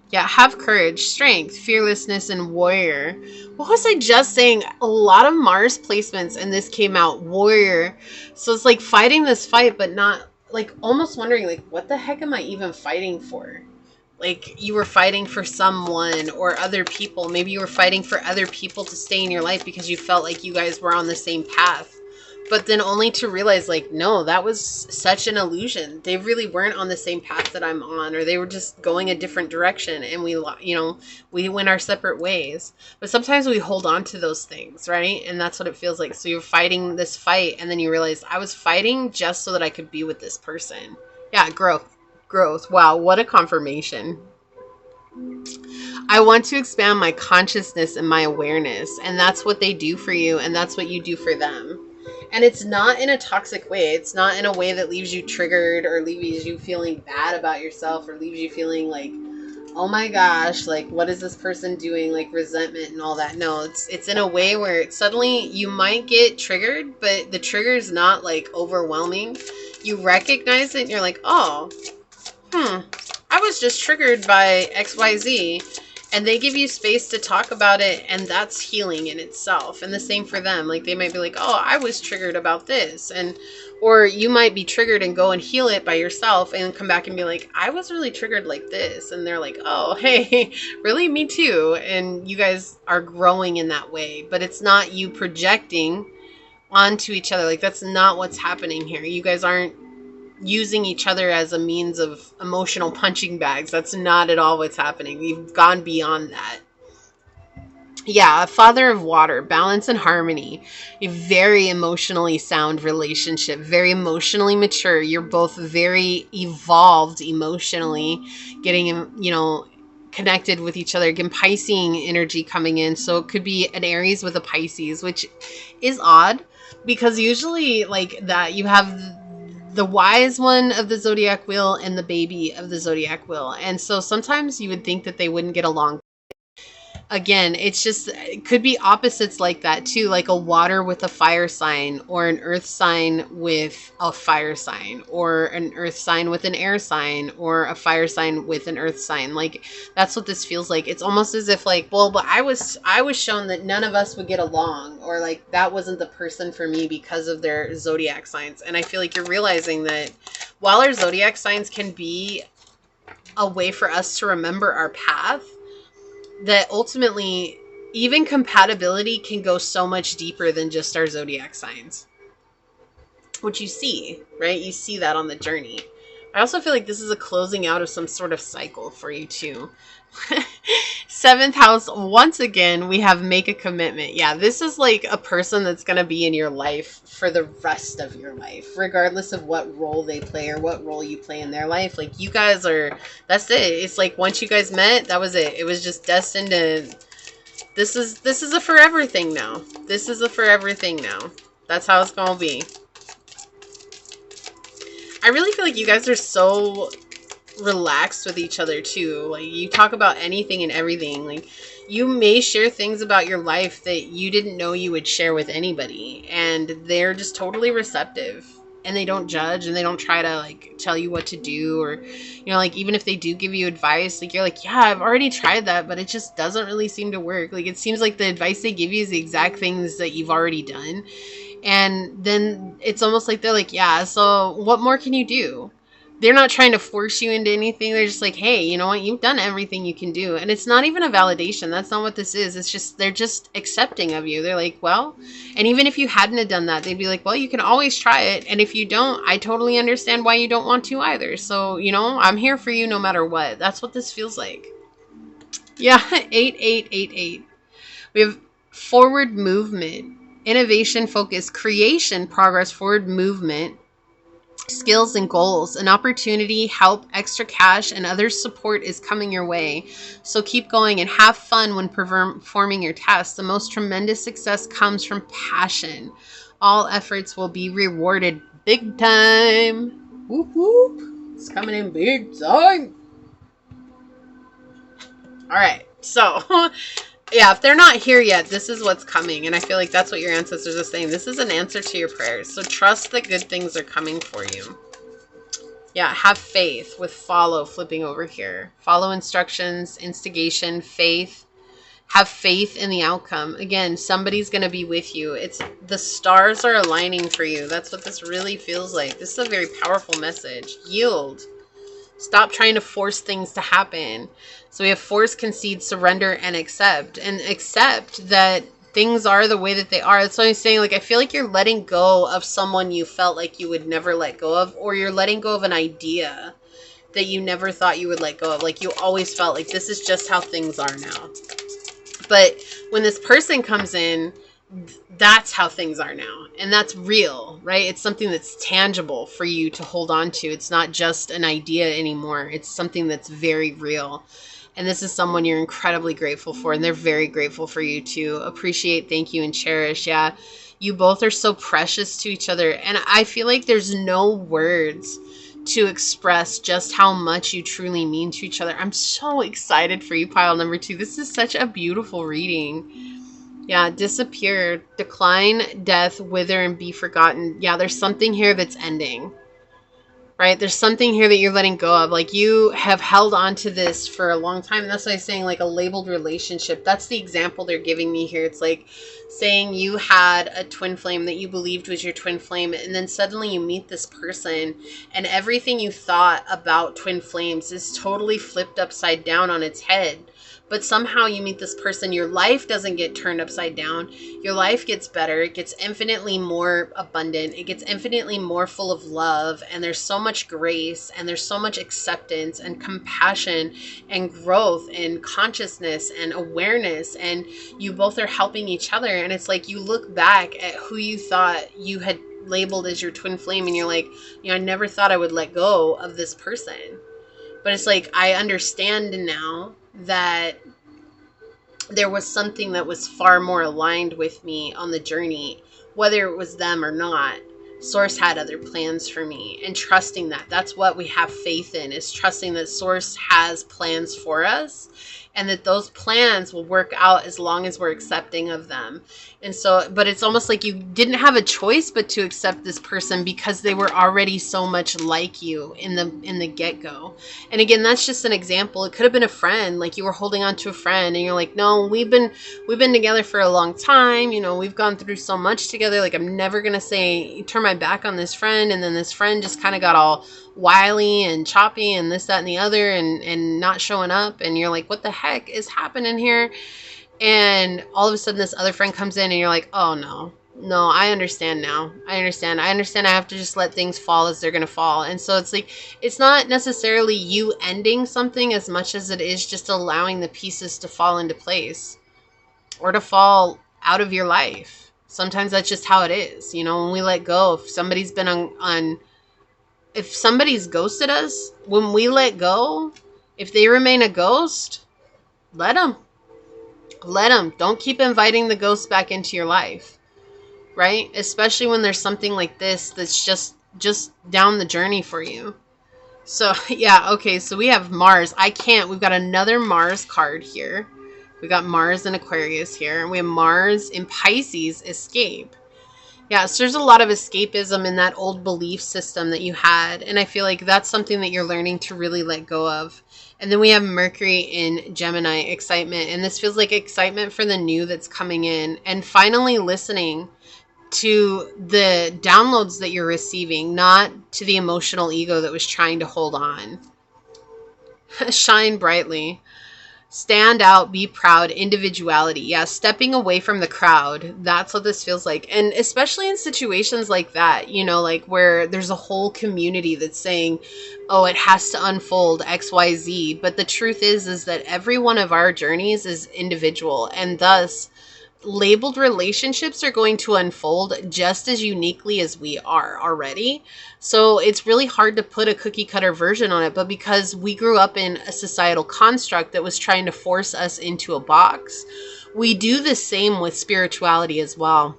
Yeah, have courage, strength, fearlessness, and warrior. What was I just saying? A lot of Mars placements, and this came out warrior. So it's like fighting this fight, but not like almost wondering, like, what the heck am I even fighting for? Like, you were fighting for someone or other people. Maybe you were fighting for other people to stay in your life because you felt like you guys were on the same path. But then only to realize, like, no, that was such an illusion. They really weren't on the same path that I'm on, or they were just going a different direction, and we went our separate ways. But sometimes we hold on to those things, right? And that's what it feels like. So you're fighting this fight, and then you realize I was fighting just so that I could be with this person. Yeah, growth. Wow, what a confirmation. I want to expand my consciousness and my awareness, and that's what they do for you, and that's what you do for them. And it's not in a toxic way. It's not in a way that leaves you triggered or leaves you feeling bad about yourself or leaves you feeling like, oh my gosh, like, what is this person doing? Like, resentment and all that. No, it's in a way where suddenly you might get triggered, but the trigger is not like overwhelming. You recognize it and you're like, oh, I was just triggered by XYZ. And they give you space to talk about it, and that's healing in itself. And the same for them. Like, they might be like, oh, I was triggered about this. Or you might be triggered and go and heal it by yourself and come back and be like, I was really triggered like this. And they're like, oh, hey, really? Me too. And you guys are growing in that way. But it's not you projecting onto each other. Like, that's not what's happening here. You guys aren't using each other as a means of emotional punching bags. That's not at all what's happening. You've gone beyond that. Yeah, a father of water, balance and harmony, a very emotionally sound relationship, very emotionally mature. You're both very evolved emotionally, getting, connected with each other. Again, Piscean energy coming in. So it could be an Aries with a Pisces, which is odd because usually like that you have the wise one of the zodiac wheel and the baby of the zodiac wheel. And so sometimes you would think that they wouldn't get along. Again, it could be opposites like that too, like a water with a fire sign, or an earth sign with a fire sign, or an earth sign with an air sign, or a fire sign with an earth sign. Like, that's what this feels like. It's almost as if like, well, but I was shown that none of us would get along, or like that wasn't the person for me because of their zodiac signs. And I feel like you're realizing that while our zodiac signs can be a way for us to remember our path, that ultimately even compatibility can go so much deeper than just our zodiac signs, which you see, right? You see that on the journey. I also feel like this is a closing out of some sort of cycle for you too. Seventh house, once again, we have make a commitment. Yeah, this is like a person that's going to be in your life for the rest of your life, regardless of what role they play or what role you play in their life. Like, you guys are, that's it. It's like once you guys met, that was it. It was just destined to, this is a forever thing now. This is a forever thing now. That's how it's going to be. I really feel like you guys are so relaxed with each other too. Like, you talk about anything and everything. Like, you may share things about your life that you didn't know you would share with anybody, and they're just totally receptive, and they don't judge, and they don't try to like tell you what to do, or like, even if they do give you advice, like, you're like, yeah, I've already tried that, but it just doesn't really seem to work. Like, it seems like the advice they give you is the exact things that you've already done. And then it's almost like they're like, yeah, so what more can you do? they're not trying to force you into anything. They're just like, hey, you know what? You've done everything you can do. And it's not even a validation. That's not what this is. It's just, they're just accepting of you. They're like, well, and even if you hadn't have done that, they'd be like, well, you can always try it. And if you don't, I totally understand why you don't want to either. So, you know, I'm here for you no matter what. That's what this feels like. Yeah, 8888. We have forward movement, innovation, focus, creation, progress, forward movement, skills and goals, an opportunity, help, extra cash, and other support is coming your way. So keep going and have fun when performing your tasks. The most tremendous success comes from passion. All efforts will be rewarded big time. Whoop whoop. It's coming in big time. All right. So, yeah, if they're not here yet, this is what's coming. And I feel like that's what your ancestors are saying. This is an answer to your prayers. So trust that good things are coming for you. Yeah, have faith with follow flipping over here. Follow instructions, instigation, faith. Have faith in the outcome. Again, somebody's going to be with you. It's the stars are aligning for you. That's what this really feels like. This is a very powerful message. Yield. Stop trying to force things to happen. So we have force, concede, surrender, and accept. And accept that things are the way that they are. That's what I'm saying. Like, I feel like you're letting go of someone you felt like you would never let go of. Or you're letting go of an idea that you never thought you would let go of. Like, you always felt like this is just how things are now. But when this person comes in, that's how things are now. And that's real, right? It's something that's tangible for you to hold on to. It's not just an idea anymore. It's something that's very real. And this is someone you're incredibly grateful for. And they're very grateful for you to appreciate, thank you, and cherish. Yeah, you both are so precious to each other. And I feel like there's no words to express just how much you truly mean to each other. I'm so excited for you, pile number 2. This is such a beautiful reading. Yeah, disappear, decline, death, wither, and be forgotten. Yeah, there's something here that's ending, right? There's something here that you're letting go of. Like, you have held on to this for a long time. And that's why I'm saying, like, a labeled relationship. That's the example they're giving me here. It's like saying you had a twin flame that you believed was your twin flame. And then suddenly you meet this person and everything you thought about twin flames is totally flipped upside down on its head. But somehow you meet this person, your life doesn't get turned upside down. Your life gets better. It gets infinitely more abundant. It gets infinitely more full of love. And there's so much grace and there's so much acceptance and compassion and growth and consciousness and awareness. And you both are helping each other. And it's like you look back at who you thought you had labeled as your twin flame and you're like, you know, I never thought I would let go of this person. But it's like, I understand now that there was something that was far more aligned with me on the journey, whether it was them or not. Source had other plans for me, and trusting that. That's what we have faith in, is trusting that Source has plans for us and that those plans will work out as long as we're accepting of them. And so, but it's almost like you didn't have a choice but to accept this person because they were already so much like you in the get-go. And again, that's just an example. It could have been a friend, like you were holding on to a friend and you're like, no, we've been together for a long time. You know, we've gone through so much together. Like, I'm never going to turn my back on this friend. And then this friend just kind of got all wily and choppy and this, that, and the other and not showing up. And you're like, what the heck is happening here? And all of a sudden this other friend comes in and you're like, oh no, I understand now. I understand. I have to just let things fall as they're going to fall. And so it's like, it's not necessarily you ending something as much as it is just allowing the pieces to fall into place or to fall out of your life. Sometimes that's just how it is. You know, when we let go, if somebody's been if somebody's ghosted us, when we let go, if they remain a ghost, let them. Don't keep inviting the ghost back into your life, right? Especially when there's something like this that's just down the journey for you. So yeah, okay, so we have Mars. We've got another Mars card here. We got Mars in Aquarius here, and we have Mars in Pisces, escape. Yeah, so there's a lot of escapism in that old belief system that you had. And I feel like that's something that you're learning to really let go of. And then we have Mercury in Gemini, excitement. And this feels like excitement for the new that's coming in. And finally listening to the downloads that you're receiving, not to the emotional ego that was trying to hold on. Shine brightly. Stand out, be proud, individuality. Yeah, stepping away from the crowd. That's what this feels like. And especially in situations like that, you know, like where there's a whole community that's saying, oh, it has to unfold XYZ. But the truth is that every one of our journeys is individual, and thus labeled relationships are going to unfold just as uniquely as we are already. So it's really hard to put a cookie cutter version on it, but because we grew up in a societal construct that was trying to force us into a box, we do the same with spirituality as well,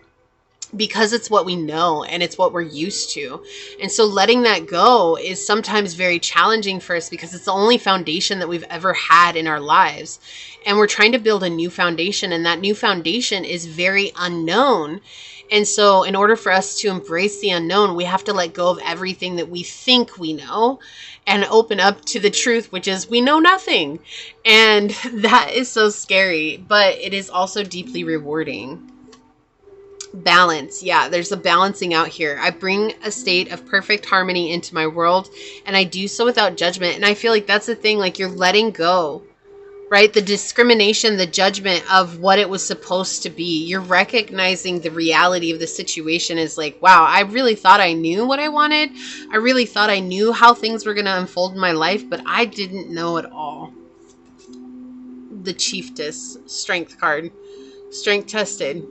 because it's what we know and it's what we're used to. And so letting that go is sometimes very challenging for us because it's the only foundation that we've ever had in our lives. And we're trying to build a new foundation, and that new foundation is very unknown. And so in order for us to embrace the unknown, we have to let go of everything that we think we know and open up to the truth, which is we know nothing. And that is so scary, but it is also deeply rewarding. Balance. Yeah, there's a balancing out here. I bring a state of perfect harmony into my world, and I do so without judgment. And I feel like that's the thing, like you're letting go, right? The discrimination, the judgment of what it was supposed to be. You're recognizing the reality of the situation is like, wow, I really thought I knew what I wanted. I really thought I knew how things were going to unfold in my life, but I didn't know at all. The Chiefess, Strength card. Strength tested.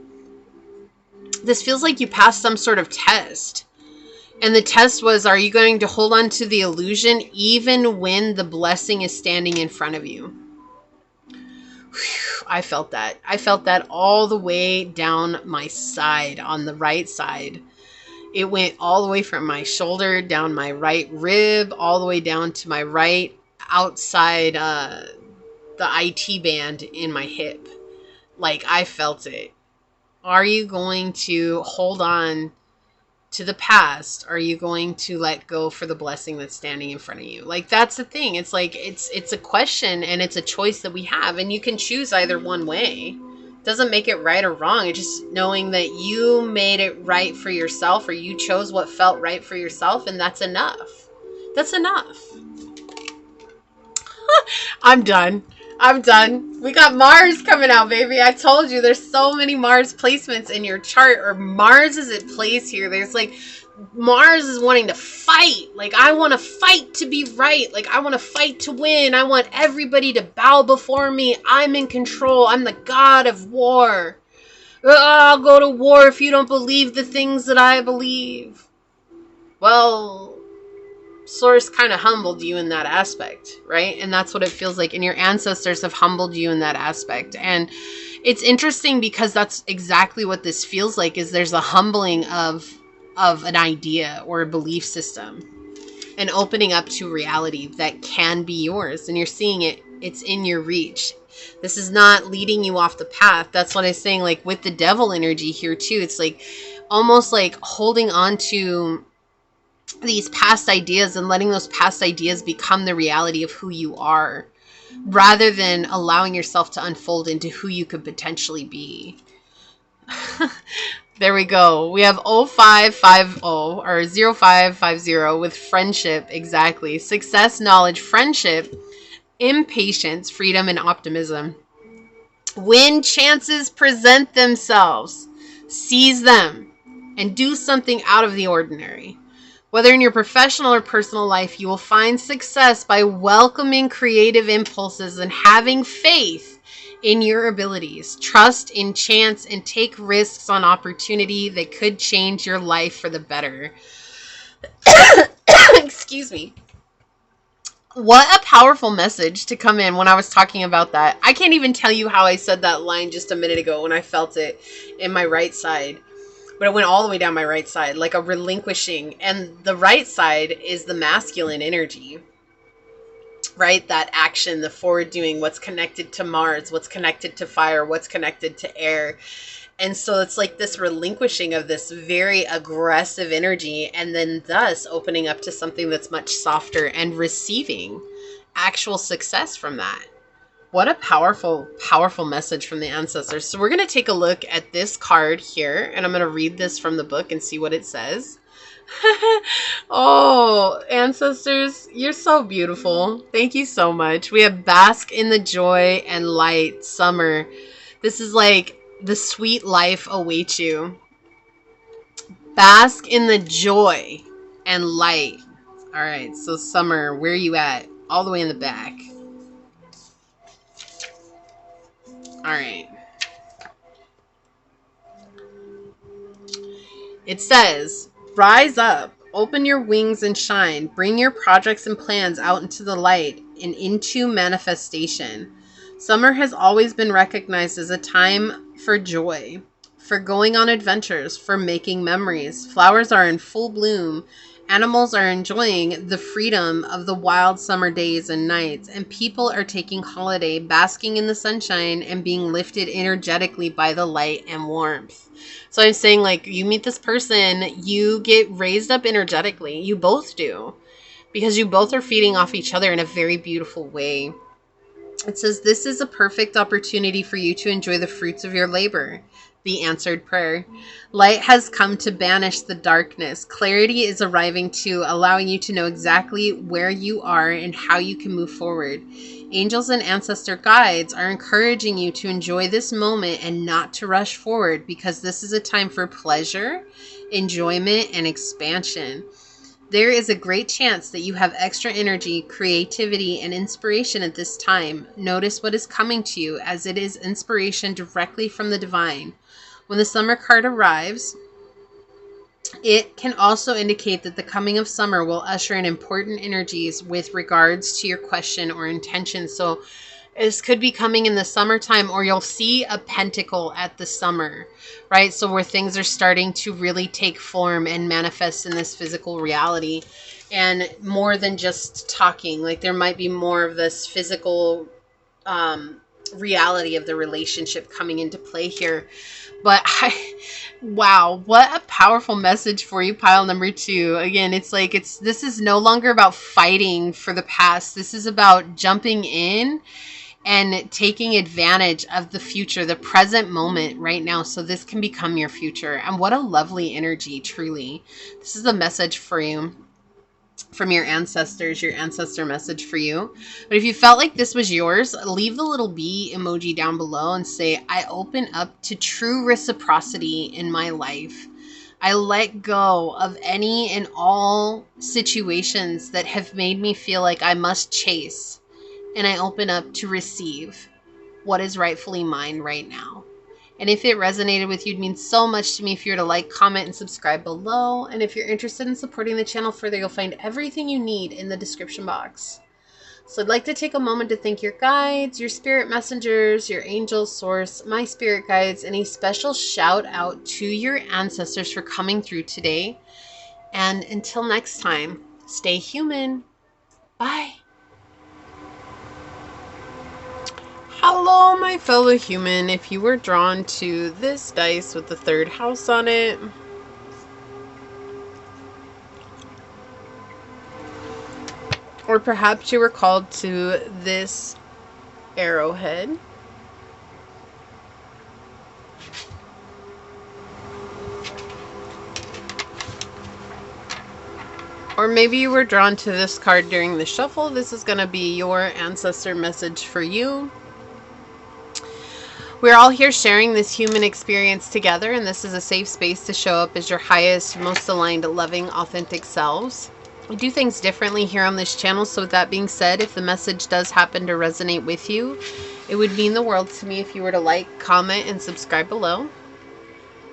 This feels like you passed some sort of test. And the test was, are you going to hold on to the illusion even when the blessing is standing in front of you? Whew, I felt that. I felt that all the way down my side, on the right side. It went all the way from my shoulder, down my right rib, all the way down to my right outside the IT band in my hip. Like, I felt it. Are you going to hold on to the past? Are you going to let go for the blessing that's standing in front of you? Like, that's the thing. It's like, it's a question, and it's a choice that we have, and you can choose either one way. It doesn't make it right or wrong. It's just knowing that you made it right for yourself, or you chose what felt right for yourself, and that's enough. That's enough. I'm done. I'm done. We got Mars coming out, baby. I told you there's so many Mars placements in your chart, or Mars is at place here. There's like, Mars is wanting to fight. Like, I want to fight to be right. Like, I want to fight to win. I want everybody to bow before me. I'm in control. I'm the god of war. I'll go to war if you don't believe the things that I believe. Well, Source kind of humbled you in that aspect, right? And that's what it feels like. And your ancestors have humbled you in that aspect. And it's interesting because that's exactly what this feels like, is there's a humbling of an idea or a belief system and opening up to reality that can be yours. And you're seeing it. It's in your reach. This is not leading you off the path. That's what I'm saying. Like with the devil energy here too, it's like almost like holding on to these past ideas and letting those past ideas become the reality of who you are, rather than allowing yourself to unfold into who you could potentially be. There we go. We have 0550 or 0550 with friendship. Exactly. Success, knowledge, friendship, impatience, freedom, and optimism. When chances present themselves, seize them and do something out of the ordinary. Whether in your professional or personal life, you will find success by welcoming creative impulses and having faith in your abilities. Trust in chance and take risks on opportunity that could change your life for the better. Excuse me. What a powerful message to come in when I was talking about that. I can't even tell you how I said that line just a minute ago when I felt it in my right side. But it went all the way down my right side, like a relinquishing. And the right side is the masculine energy, right? That action, the forward doing, what's connected to Mars, what's connected to fire, what's connected to air. And so it's like this relinquishing of this very aggressive energy, and then thus opening up to something that's much softer and receiving actual success from that. What a powerful, powerful message from the ancestors. So we're going to take a look at this card here, and I'm going to read this from the book and see what it says. Oh, ancestors, you're so beautiful. Thank you so much. We have bask in the joy and light, summer. This is like the sweet life awaits you. Bask in the joy and light. All right, so summer, where are you at? All the way in the back. All right. It says, rise up, open your wings and shine. Bring your projects and plans out into the light and into manifestation. Summer has always been recognized as a time for joy, for going on adventures, for making memories. Flowers are in full bloom. Animals are enjoying the freedom of the wild summer days and nights, and people are taking holiday, basking in the sunshine and being lifted energetically by the light and warmth. So I'm saying, like, you meet this person, you get raised up energetically. You both do, because you both are feeding off each other in a very beautiful way. It says, this is a perfect opportunity for you to enjoy the fruits of your labor. The answered prayer. Light has come to banish the darkness. Clarity is arriving too, allowing you to know exactly where you are and how you can move forward. Angels and ancestor guides are encouraging you to enjoy this moment and not to rush forward, because this is a time for pleasure, enjoyment, and expansion. There is a great chance that you have extra energy, creativity, and inspiration at this time. Notice what is coming to you, as it is inspiration directly from the divine. When the summer card arrives, it can also indicate that the coming of summer will usher in important energies with regards to your question or intention. So this could be coming in the summertime, or you'll see a pentacle at the summer, right? So where things are starting to really take form and manifest in this physical reality, and more than just talking. Like, there might be more of this physical reality of the relationship coming into play here. But wow, what a powerful message for you, pile number 2. Again, it's like, this is no longer about fighting for the past. This is about jumping in and taking advantage of the future, the present moment right now. So this can become your future. And what a lovely energy, truly. This is a message for you from your ancestors, your ancestor message for you. But if you felt like this was yours, leave the little bee emoji down below and say, I open up to true reciprocity in my life. I let go of any and all situations that have made me feel like I must chase. And I open up to receive what is rightfully mine right now. And if it resonated with you, it means so much to me if you're to like, comment, and subscribe below. And if you're interested in supporting the channel further, you'll find everything you need in the description box. So I'd like to take a moment to thank your guides, your spirit messengers, your angels, source, my spirit guides, and a special shout out to your ancestors for coming through today. And until next time, stay human. Bye. Hello, my fellow human. If you were drawn to this dice with the 3rd house on it, or perhaps you were called to this arrowhead, or maybe you were drawn to this card during the shuffle, this is going to be your ancestor message for you. We're all here sharing this human experience together, and this is a safe space to show up as your highest, most aligned, loving, authentic selves. We do things differently here on this channel, so with that being said, if the message does happen to resonate with you, it would mean the world to me if you were to like, comment, and subscribe below.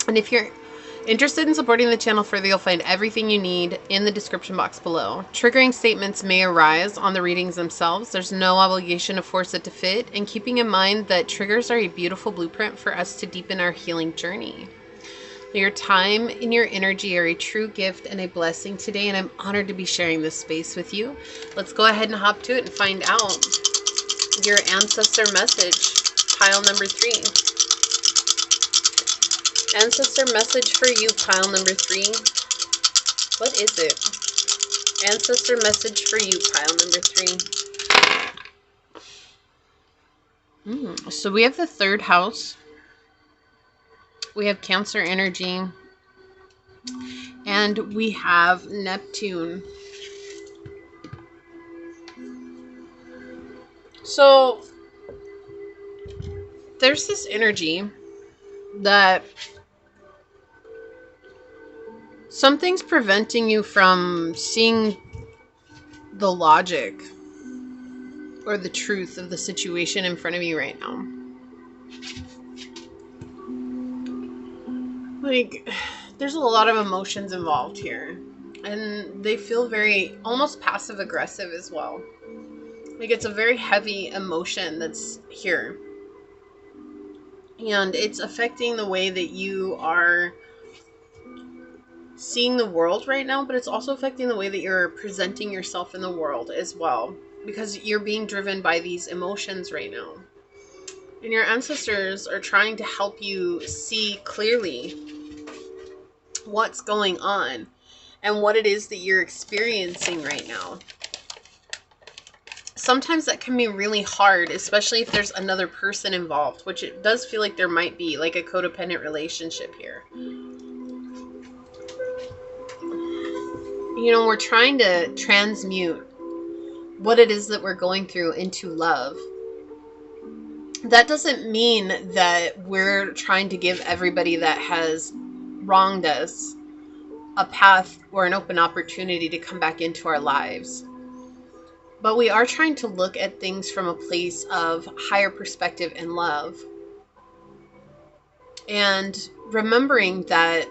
And if you're interested in supporting the channel further, you'll find everything you need in the description box below. Triggering statements may arise on the readings themselves. There's no obligation to force it to fit, and keeping in mind that triggers are a beautiful blueprint for us to deepen our healing journey. Your time and your energy are a true gift and a blessing today, and I'm honored to be sharing this space with you. Let's go ahead and hop to it and find out your ancestor message, pile number 3. Ancestor message for you, pile number 3. What is it? Ancestor message for you, pile number 3. So we have the third house. We have Cancer energy. And we have Neptune. So there's this energy that something's preventing you from seeing the logic or the truth of the situation in front of you right now. Like, there's a lot of emotions involved here. And they feel very, almost passive aggressive as well. Like, it's a very heavy emotion that's here. And it's affecting the way that you are seeing the world right now, but it's also affecting the way that you're presenting yourself in the world as well. Because you're being driven by these emotions right now. And your ancestors are trying to help you see clearly what's going on and what it is that you're experiencing right now. Sometimes that can be really hard, especially if there's another person involved, which it does feel like there might be, like a codependent relationship here. You know, we're trying to transmute what it is that we're going through into love. That doesn't mean that we're trying to give everybody that has wronged us a path or an open opportunity to come back into our lives. But we are trying to look at things from a place of higher perspective and love. And remembering that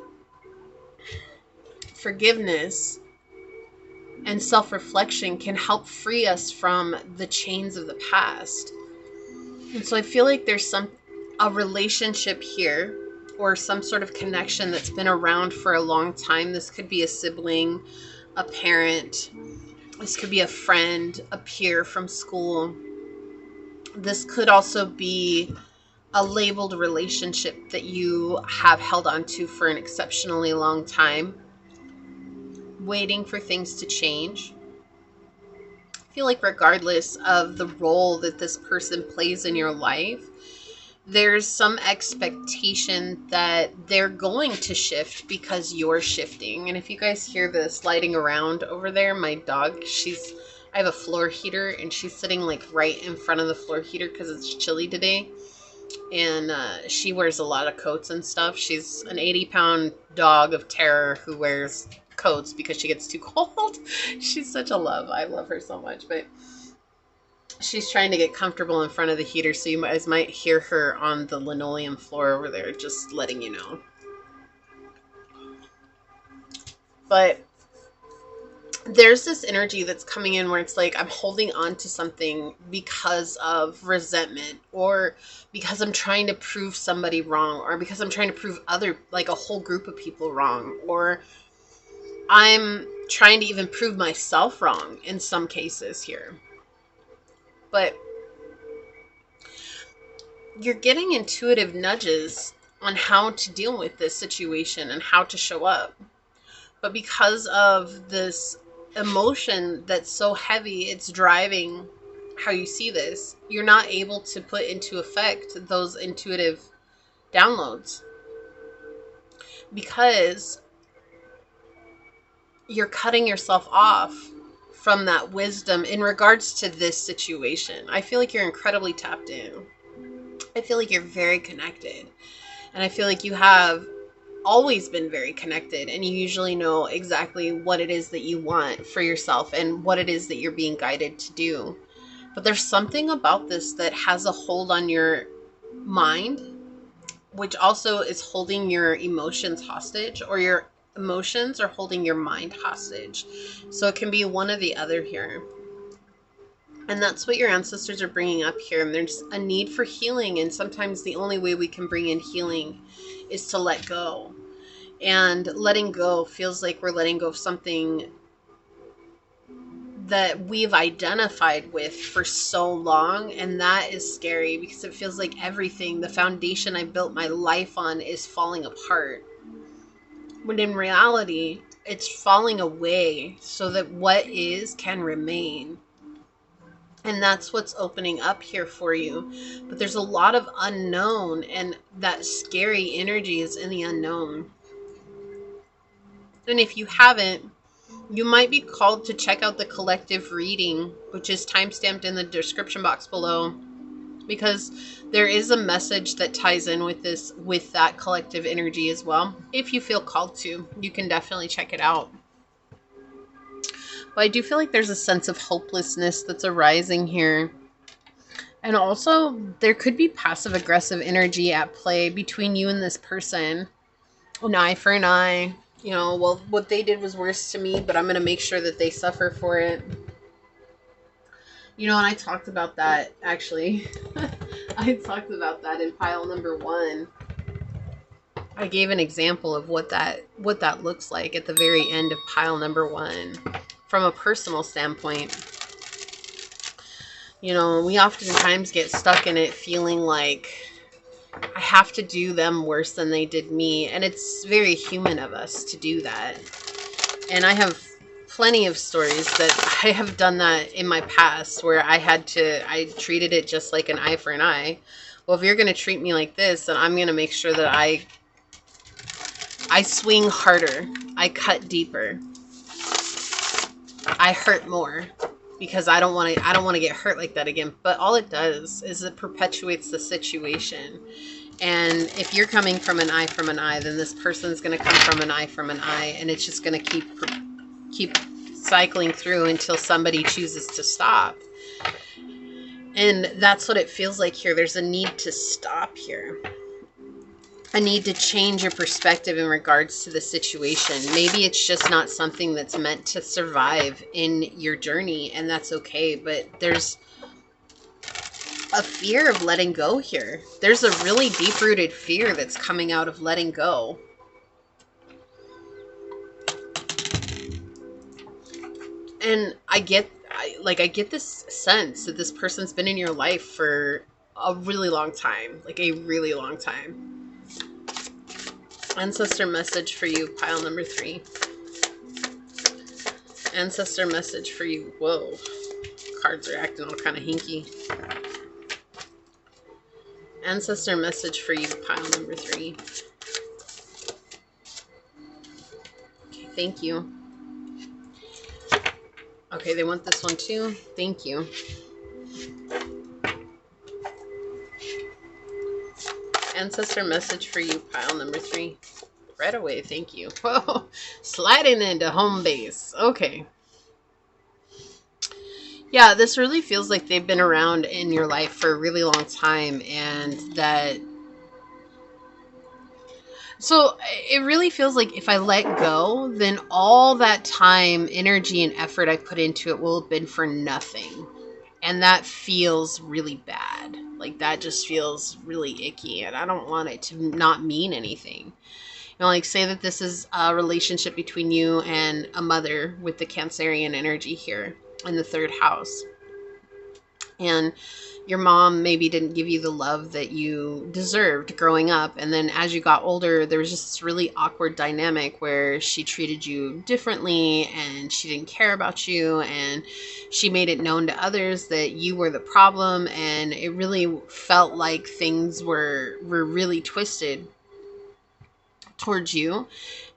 forgiveness and self-reflection can help free us from the chains of the past. And so I feel like there's a relationship here or some sort of connection that's been around for a long time. This could be a sibling, a parent. This could be a friend, a peer from school. This could also be a labeled relationship that you have held on to for an exceptionally long time, waiting for things to change. I feel like regardless of the role that this person plays in your life, there's some expectation that they're going to shift because you're shifting. And if you guys hear the sliding around over there, my dog, I have a floor heater and she's sitting like right in front of the floor heater because it's chilly today. And she wears a lot of coats and stuff. She's an 80-pound dog of terror who wears coats because she gets too cold. She's such a love. I love her so much. But she's trying to get comfortable in front of the heater, so you guys might hear her on the linoleum floor over there, just letting you know. But there's this energy that's coming in where it's like I'm holding on to something because of resentment, or because I'm trying to prove somebody wrong, or because I'm trying to prove like a whole group of people wrong, or I'm trying to even prove myself wrong in some cases here. But you're getting intuitive nudges on how to deal with this situation and how to show up. But because of this emotion that's so heavy, it's driving how you see this, you're not able to put into effect those intuitive downloads because you're cutting yourself off from that wisdom in regards to this situation. I feel like you're incredibly tapped in. I feel like you're very connected. And I feel like you have always been very connected, and you usually know exactly what it is that you want for yourself and what it is that you're being guided to do. But there's something about this that has a hold on your mind, which also is holding your emotions hostage, or your emotions are holding your mind hostage. So it can be one or the other here. And that's what your ancestors are bringing up here. And there's a need for healing. And sometimes the only way we can bring in healing is to let go. And letting go feels like we're letting go of something that we've identified with for so long. And that is scary because it feels like everything, the foundation I built my life on, is falling apart. When in reality, it's falling away so that what is can remain. And that's what's opening up here for you. But there's a lot of unknown, and that scary energy is in the unknown. And if you haven't, you might be called to check out the collective reading, which is timestamped in the description box below, because there is a message that ties in with this, with that collective energy as well. If you feel called to, you can definitely check it out. But I do feel like there's a sense of hopelessness that's arising here. And also, there could be passive-aggressive energy at play between you and this person. An eye for an eye. You know, well, what they did was worse to me, but I'm going to make sure that they suffer for it. You know, and I talked about that, actually. I talked about that in pile number 1. I gave an example of what that looks like at the very end of pile number 1 from a personal standpoint. You know, we oftentimes get stuck in it feeling like I have to do them worse than they did me. And it's very human of us to do that. And I have plenty of stories that I have done that in my past where I treated it just like an eye for an eye. Well, if you're going to treat me like this, then I'm going to make sure that I swing harder. I cut deeper. I hurt more. Because I don't want to get hurt like that again. But all it does is it perpetuates the situation. And if you're coming from an eye from an eye, then this person's going to come from an eye from an eye, and it's just going to keep cycling through until somebody chooses to stop. And that's what it feels like here. There's a need to stop here. A need to change your perspective in regards to the situation. Maybe it's just not something that's meant to survive in your journey, and that's okay. But there's a fear of letting go here. There's a really deep-rooted fear that's coming out of letting go. And I get this sense that this person's been in your life for a really long time. Like a really long time. Ancestor message for you, pile number 3. Ancestor message for you. Whoa. Cards are acting all kind of hinky. Ancestor message for you, pile number 3. Okay, thank you. Okay, they want this one too. Thank you. Ancestor message for you, pile number 3. Right away, thank you. Whoa, sliding into home base. Okay. Yeah, this really feels like they've been around in your life for a really long time, and that... So it really feels like if I let go, then all that time, energy, and effort I put into it will have been for nothing. And that feels really bad. Like, that just feels really icky, and I don't want it to not mean anything. You know, like, say that this is a relationship between you and a mother with the Cancerian energy here in the 3rd house. And your mom maybe didn't give you the love that you deserved growing up. And then as you got older, there was just this really awkward dynamic where she treated you differently and she didn't care about you. And she made it known to others that you were the problem. And it really felt like things were really twisted towards you.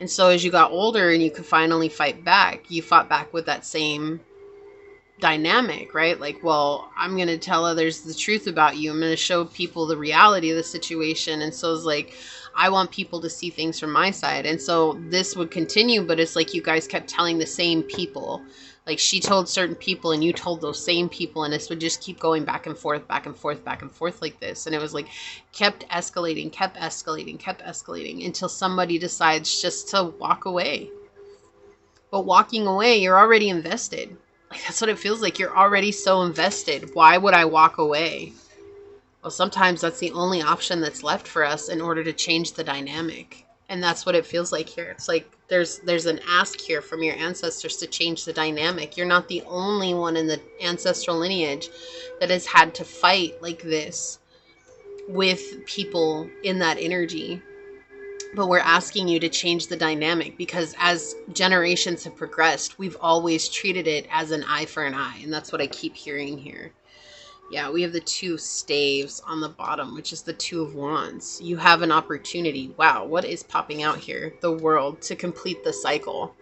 And so as you got older and you could finally fight back, you fought back with that same dynamic, right? Like, well, I'm going to tell others the truth about you. I'm going to show people the reality of the situation. And so it's like, I want people to see things from my side. And so this would continue, but it's like you guys kept telling the same people. Like, she told certain people and you told those same people, and this would just keep going back and forth, back and forth, back and forth like this. And it was like, kept escalating until somebody decides just to walk away. But walking away, you're already invested. Like, that's what it feels like. You're already so invested. Why would I walk away? Well, sometimes that's the only option that's left for us in order to change the dynamic. And that's what it feels like here. It's like there's an ask here from your ancestors to change the dynamic. You're not the only one in the ancestral lineage that has had to fight like this with people in that energy. But we're asking you to change the dynamic, because as generations have progressed, we've always treated it as an eye for an eye. And that's what I keep hearing here. Yeah, we have the 2 staves on the bottom, which is the 2 of wands. You have an opportunity. Wow, what is popping out here? The world, to complete the cycle.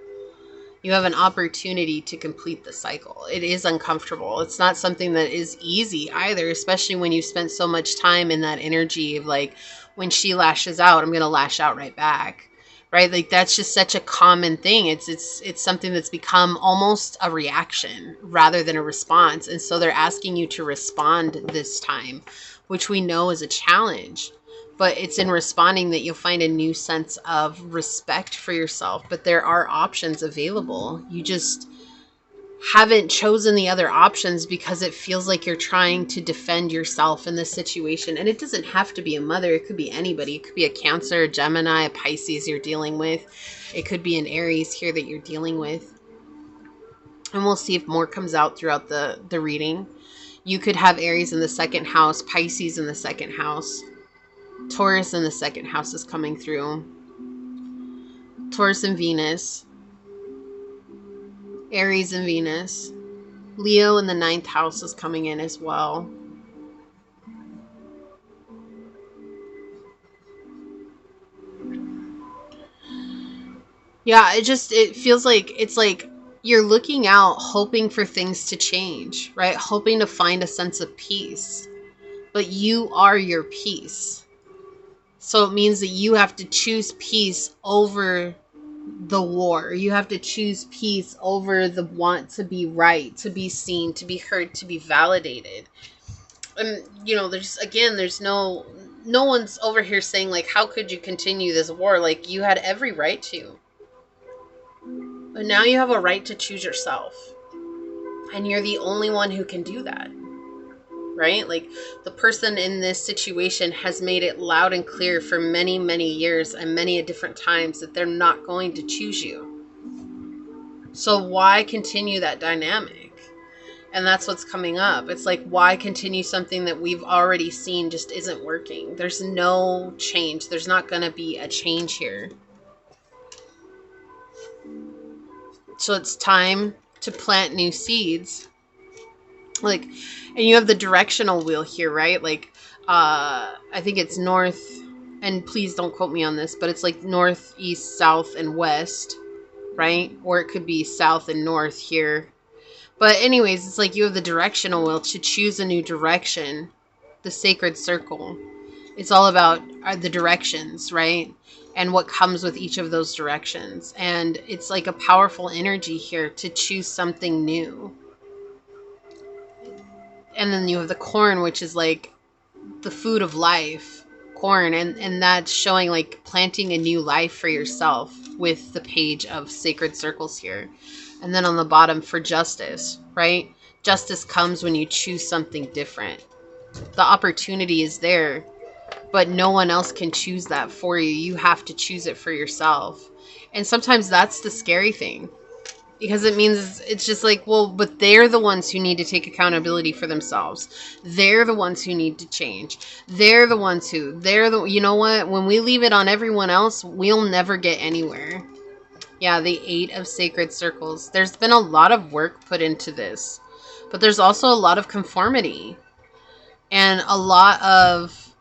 You have an opportunity to complete the cycle. It is uncomfortable. It's not something that is easy either, especially when you spent so much time in that energy of like, when she lashes out, I'm going to lash out right back. Right? Like, that's just such a common thing. It's something that's become almost a reaction rather than a response. And so they're asking you to respond this time, which we know is a challenge. But it's in responding that you'll find a new sense of respect for yourself. But there are options available. You just haven't chosen the other options because it feels like you're trying to defend yourself in this situation. And it doesn't have to be a mother. It could be anybody. It could be a Cancer, a Gemini, a Pisces you're dealing with. It could be an Aries here that you're dealing with. And we'll see if more comes out throughout the reading. You could have Aries in the 2nd house, Pisces in the 2nd house. Taurus in the 2nd house is coming through. Taurus and Venus. Aries and Venus. Leo in the 9th house is coming in as well. Yeah, it feels like it's like you're looking out, hoping for things to change, right? Hoping to find a sense of peace. But you are your peace. So it means that you have to choose peace over the war. You have to choose peace over the want to be right, to be seen, to be heard, to be validated. And, you know, there's no one's over here saying, like, how could you continue this war? Like, you had every right to. But now you have a right to choose yourself. And you're the only one who can do that. Right? Like, the person in this situation has made it loud and clear for many, many years and many different times that they're not going to choose you. So why continue that dynamic? And that's what's coming up. It's like, why continue something that we've already seen just isn't working? There's no change. There's not going to be a change here. So it's time to plant new seeds. Like, and you have the directional wheel here, right? Like, I think it's north, and please don't quote me on this, but it's like north, east, south, and west, right? Or it could be south and north here. But anyways, it's like you have the directional wheel to choose a new direction. The sacred circle. It's all about the directions, right? And what comes with each of those directions. And it's like a powerful energy here to choose something new. And then you have the corn, which is like the food of life, corn. And that's showing like planting a new life for yourself with the page of sacred circles here. And then on the bottom for justice, right? Justice comes when you choose something different. The opportunity is there, but no one else can choose that for you. You have to choose it for yourself. And sometimes that's the scary thing. Because it means it's just like, well, but they're the ones who need to take accountability for themselves. They're the ones who need to change. You know what? When we leave it on everyone else, we'll never get anywhere. Yeah, the 8 of sacred circles. There's been a lot of work put into this. But there's also a lot of conformity. And a lot of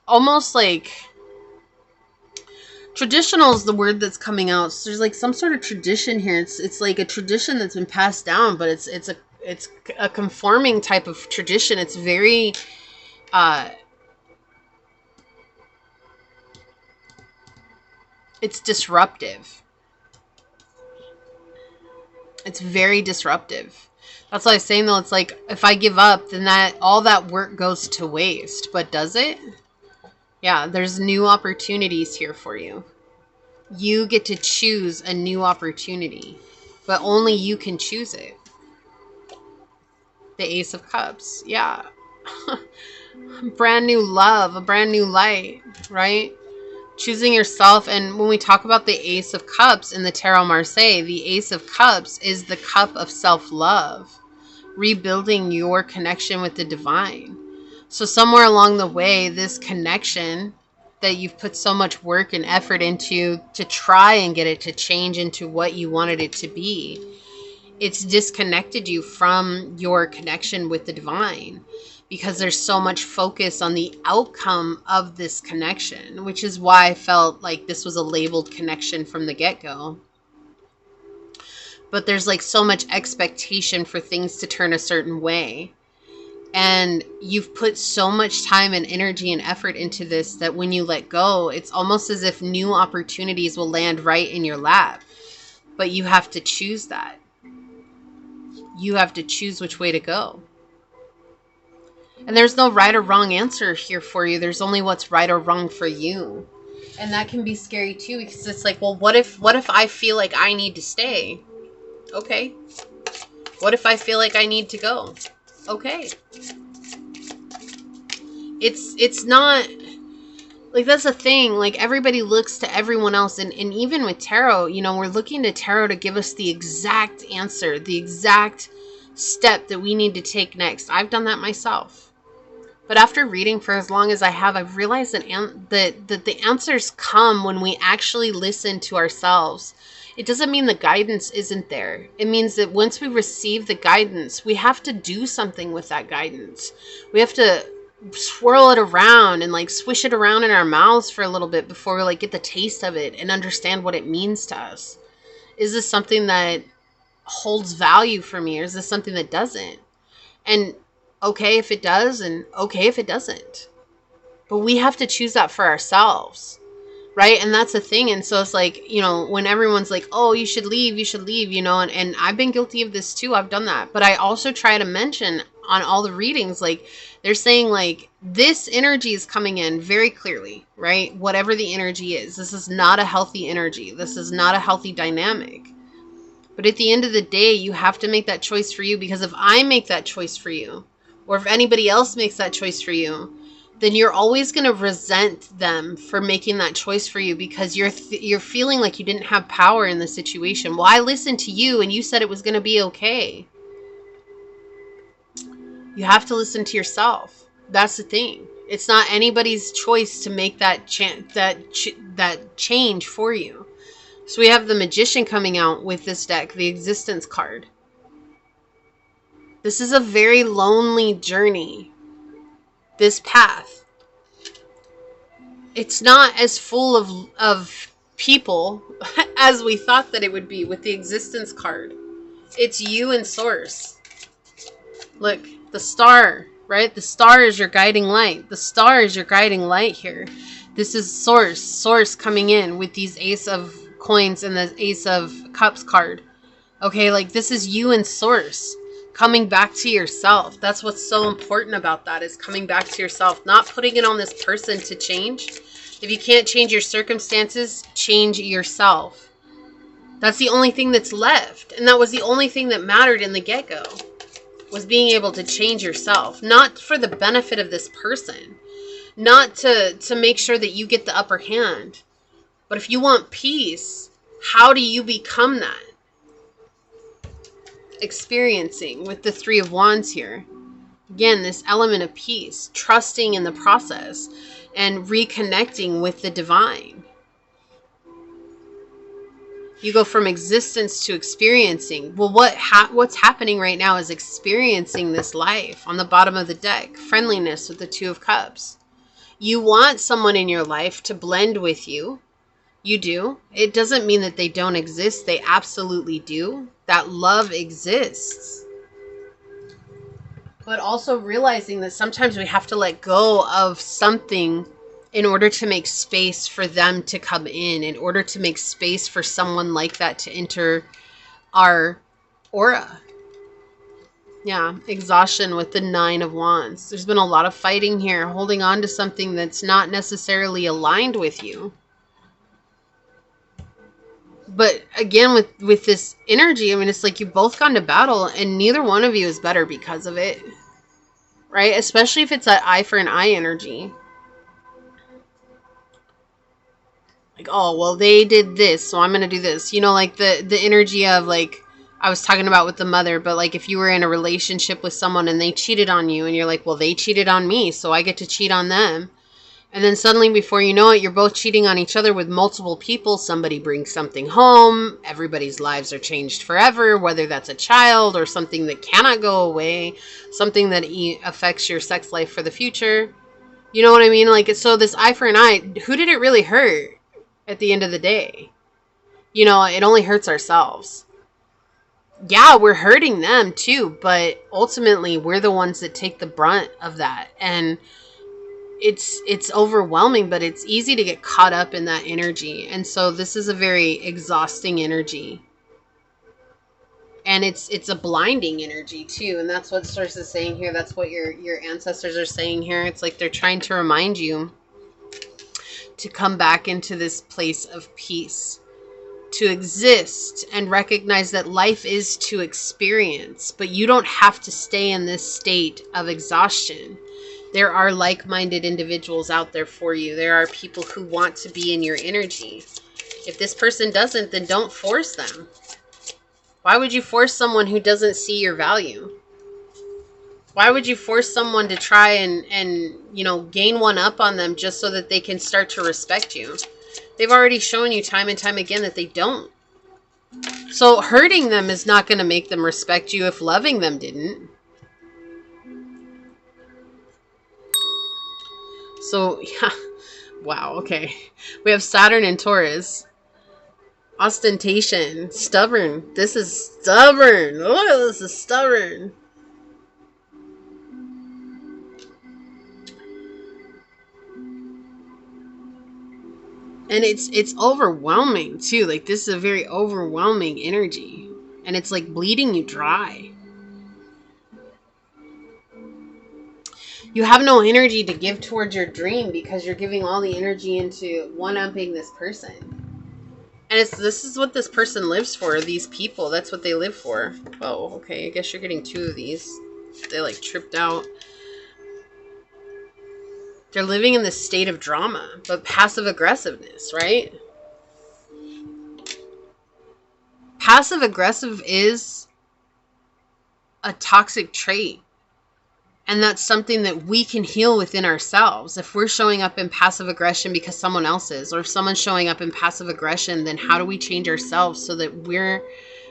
almost like... Traditional is the word that's coming out. So there's like some sort of tradition here. It's like a tradition that's been passed down, but it's a conforming type of tradition. It's very it's disruptive. It's very disruptive. That's what I was saying though. It's like, if I give up, then all that work goes to waste. But does it? Yeah, there's new opportunities here for you. You get to choose a new opportunity, but only you can choose it. The Ace of Cups. Yeah. Brand new love, a brand new light, right? Choosing yourself. And when we talk about the Ace of Cups in the Tarot Marseille, the Ace of Cups is the cup of self-love, rebuilding your connection with the divine. So somewhere along the way, this connection that you've put so much work and effort into to try and get it to change into what you wanted it to be, it's disconnected you from your connection with the divine, because there's so much focus on the outcome of this connection, which is why I felt like this was a labeled connection from the get-go. But there's like so much expectation for things to turn a certain way. And you've put so much time and energy and effort into this that when you let go, it's almost as if new opportunities will land right in your lap. But you have to choose that. You have to choose which way to go. And there's no right or wrong answer here for you. There's only what's right or wrong for you. And that can be scary too, because it's like, well, what if I feel like I need to stay? Okay. What if I feel like I need to go? Okay. It's not like, that's the thing. Like, everybody looks to everyone else, and even with tarot, you know, we're looking to tarot to give us the exact answer, the exact step that we need to take next. I've done that myself. But after reading for as long as I have, I've realized that the answers come when we actually listen to ourselves. It doesn't mean the guidance isn't there. It means that once we receive the guidance, we have to do something with that guidance. We have to swirl it around and like swish it around in our mouths for a little bit before we like get the taste of it and understand what it means to us. Is this something that holds value for me, or is this something that doesn't? And okay if it does, and okay if it doesn't. But we have to choose that for ourselves. Right? And that's the thing. And so it's like, you know, when everyone's like, oh, you should leave, you know, and I've been guilty of this too. I've done that. But I also try to mention on all the readings, like, they're saying like, this energy is coming in very clearly, right? Whatever the energy is, this is not a healthy energy. This is not a healthy dynamic. But at the end of the day, you have to make that choice for you, because if I make that choice for you, or if anybody else makes that choice for you, then you're always going to resent them for making that choice for you, because you're feeling like you didn't have power in the situation. Well, I listened to you and you said it was going to be okay. You have to listen to yourself. That's the thing. It's not anybody's choice to make that change for you. So we have the Magician coming out with this deck, the Existence card. This is a very lonely journey. This path. It's not as full of people as we thought that it would be with the Existence card. It's you and Source. Look, the star, right? The star is your guiding light. The star is your guiding light here. This is Source. Source coming in with these Ace of Coins and the Ace of Cups card. Okay, like, this is you and Source. Coming back to yourself. That's what's so important about that, is coming back to yourself. Not putting it on this person to change. If you can't change your circumstances, change yourself. That's the only thing that's left. And that was the only thing that mattered in the get-go. Was being able to change yourself. Not for the benefit of this person. Not to make sure that you get the upper hand. But if you want peace, how do you become that? Experiencing with the Three of Wands here. Again, this element of peace, trusting in the process, and reconnecting with the divine. You go from existence to experiencing. Well, what's happening right now is experiencing this life. On the bottom of the deck, friendliness with the Two of Cups. You want someone in your life to blend with you. You do. It doesn't mean that they don't exist. They absolutely do. That love exists. But also realizing that sometimes we have to let go of something in order to make space for them to come in order to make space for someone like that to enter our aura. Yeah, exhaustion with the Nine of Wands. There's been a lot of fighting here, holding on to something that's not necessarily aligned with you. But again, with this energy, I mean, it's like you've both gone to battle and neither one of you is better because of it. Right? Especially if it's that eye for an eye energy. Like, oh, well, they did this, so I'm going to do this. You know, like the energy of like, I was talking about with the mother, but like if you were in a relationship with someone and they cheated on you and you're like, well, they cheated on me, so I get to cheat on them. And then suddenly, before you know it, you're both cheating on each other with multiple people. Somebody brings something home. Everybody's lives are changed forever, whether that's a child or something that cannot go away, something that affects your sex life for the future. You know what I mean? Like, so this eye for an eye, who did it really hurt at the end of the day? You know, it only hurts ourselves. Yeah, we're hurting them too, but ultimately we're the ones that take the brunt of that. And it's overwhelming, but it's easy to get caught up in that energy. And so this is a very exhausting energy. And it's a blinding energy too. And that's what Source is saying here. That's what your ancestors are saying here. It's like they're trying to remind you to come back into this place of peace, to exist and recognize that life is to experience, but you don't have to stay in this state of exhaustion. There are like-minded individuals out there for you. There are people who want to be in your energy. If this person doesn't, then don't force them. Why would you force someone who doesn't see your value? Why would you force someone to try and you know, gain one up on them just so that they can start to respect you? They've already shown you time and time again that they don't. So hurting them is not going to make them respect you if loving them didn't. So, yeah. Wow, okay. We have Saturn and Taurus. Ostentation. Stubborn. This is stubborn. Oh, this is stubborn. And it's overwhelming too. Like, this is a very overwhelming energy. And it's like bleeding you dry. You have no energy to give towards your dream because you're giving all the energy into one-upping this person. And this is what this person lives for, these people. That's what they live for. Oh, okay. I guess you're getting two of these. They like tripped out. They're living in this state of drama, but passive aggressiveness, right? Passive aggressive is a toxic trait. And that's something that we can heal within ourselves. If we're showing up in passive aggression because someone else is, or if someone's showing up in passive aggression, then how do we change ourselves so that we're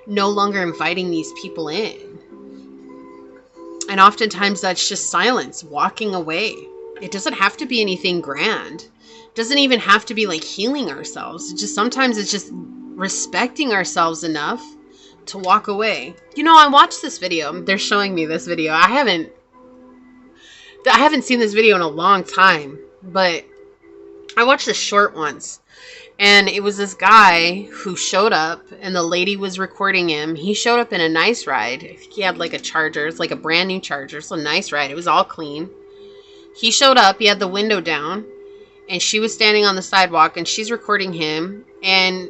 no longer inviting these people in? And oftentimes that's just silence, walking away. It doesn't have to be anything grand. It doesn't even have to be like healing ourselves. Sometimes it's just respecting ourselves enough to walk away. You know, I watched this video. They're showing me this video. I haven't seen this video in a long time, but I watched this short once. And it was this guy who showed up and the lady was recording him. He showed up in a nice ride. I think he had like a Charger. It's like a brand new Charger. So a nice ride. It was all clean. He showed up. He had the window down. And she was standing on the sidewalk and she's recording him. And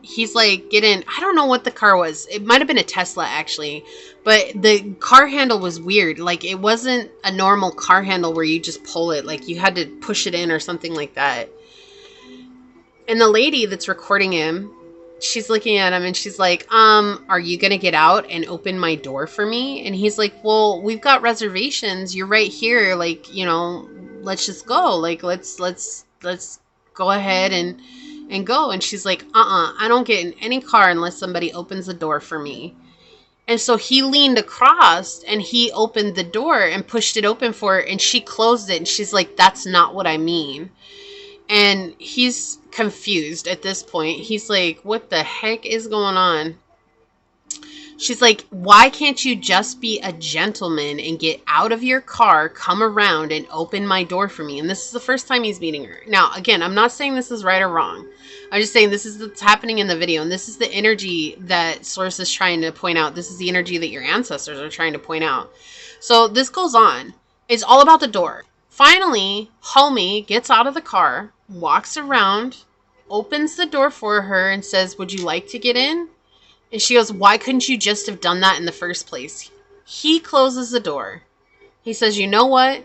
he's like getting, I don't know what the car was. It might have been a Tesla actually. But the car handle was weird. Like it wasn't a normal car handle where you just pull it. Like you had to push it in or something like that. And the lady that's recording him, she's looking at him and she's like, are you going to get out and open my door for me? And he's like, well, we've got reservations. You're right here. Like, you know, let's just go. Like, let's go ahead and go. And she's like, I don't get in any car unless somebody opens the door for me. And so he leaned across and he opened the door and pushed it open for her. And she closed it. And she's like, that's not what I mean. And he's confused at this point. He's like, what the heck is going on? She's like, why can't you just be a gentleman and get out of your car, come around and open my door for me? And this is the first time he's meeting her. Now, again, I'm not saying this is right or wrong. I'm just saying this is what's happening in the video. And this is the energy that Source is trying to point out. This is the energy that your ancestors are trying to point out. So this goes on. It's all about the door. Finally, homie gets out of the car, walks around, opens the door for her and says, would you like to get in? And she goes, why couldn't you just have done that in the first place? He closes the door. He says, you know what?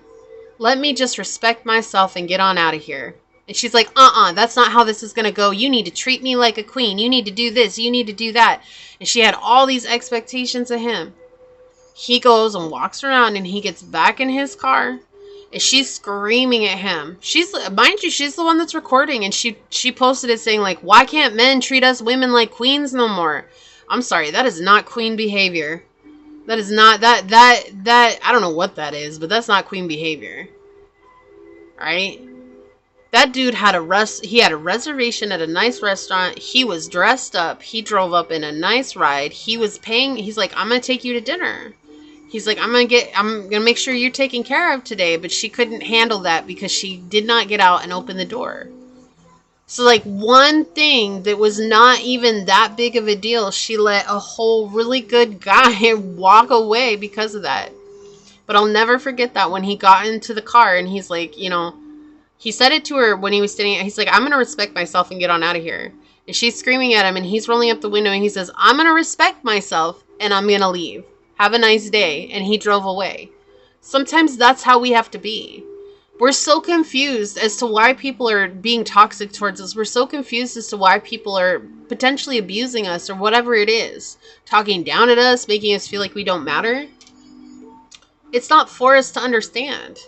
Let me just respect myself and get on out of here. And she's like, that's not how this is going to go. You need to treat me like a queen. You need to do this. You need to do that. And she had all these expectations of him. He goes and walks around and he gets back in his car. And she's screaming at him. Mind you, she's the one that's recording. And she posted it saying, like, why can't men treat us women like queens no more? I'm sorry, that is not queen behavior. That is not, that, I don't know what that is, but that's not queen behavior. Right? That dude had he had a reservation at a nice restaurant. He was dressed up. He drove up in a nice ride. He was paying. He's like, I'm going to take you to dinner. He's like, I'm going to make sure you're taken care of today. But she couldn't handle that because she did not get out and open the door. So like one thing that was not even that big of a deal, she let a whole really good guy walk away because of that. But I'll never forget that when he got into the car and he's like, you know, he said it to her when he was standing. He's like, I'm going to respect myself and get on out of here. And she's screaming at him and he's rolling up the window and he says, I'm going to respect myself and I'm going to leave. Have a nice day. And he drove away. Sometimes that's how we have to be. We're so confused as to why people are being toxic towards us. We're so confused as to why people are potentially abusing us or whatever it is. Talking down at us, making us feel like we don't matter. It's not for us to understand.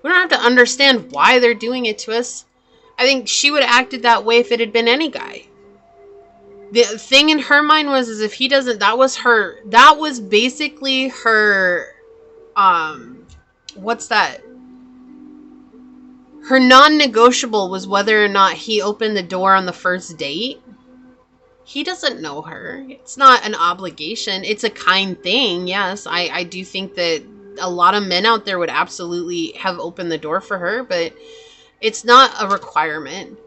We don't have to understand why they're doing it to us. I think she would have acted that way if it had been any guy. The thing in her mind was, is if he doesn't, that was basically her, what's that? Her non-negotiable was whether or not he opened the door on the first date. He doesn't know her. It's not an obligation. It's a kind thing. Yes, I do think that a lot of men out there would absolutely have opened the door for her, but it's not a requirement.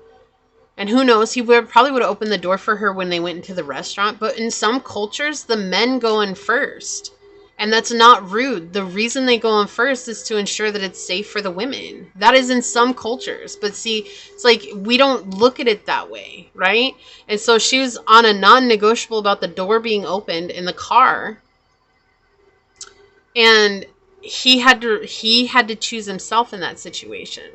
And who knows, he probably would have opened the door for her when they went into the restaurant. But in some cultures, the men go in first. And that's not rude. The reason they go in first is to ensure that it's safe for the women. That is in some cultures. But see, it's like we don't look at it that way, right? And so she was on a non-negotiable about the door being opened in the car. And he had to choose himself in that situation.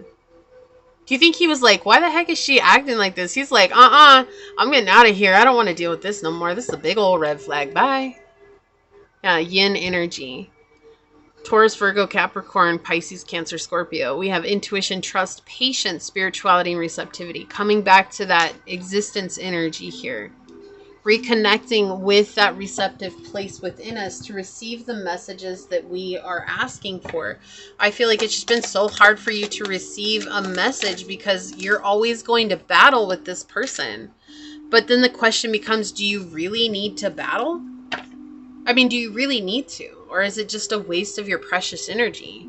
Do you think he was like, why the heck is she acting like this? He's like, I'm getting out of here. I don't want to deal with this no more. This is a big old red flag. Bye. Yeah, yin energy. Taurus, Virgo, Capricorn, Pisces, Cancer, Scorpio. We have intuition, trust, patience, spirituality, and receptivity. Coming back to that existence energy here. Reconnecting with that receptive place within us to receive the messages that we are asking for. I feel like it's just been so hard for you to receive a message because you're always going to battle with this person. But then the question becomes, do you really need to battle? I mean, do you really need to? Or is it just a waste of your precious energy?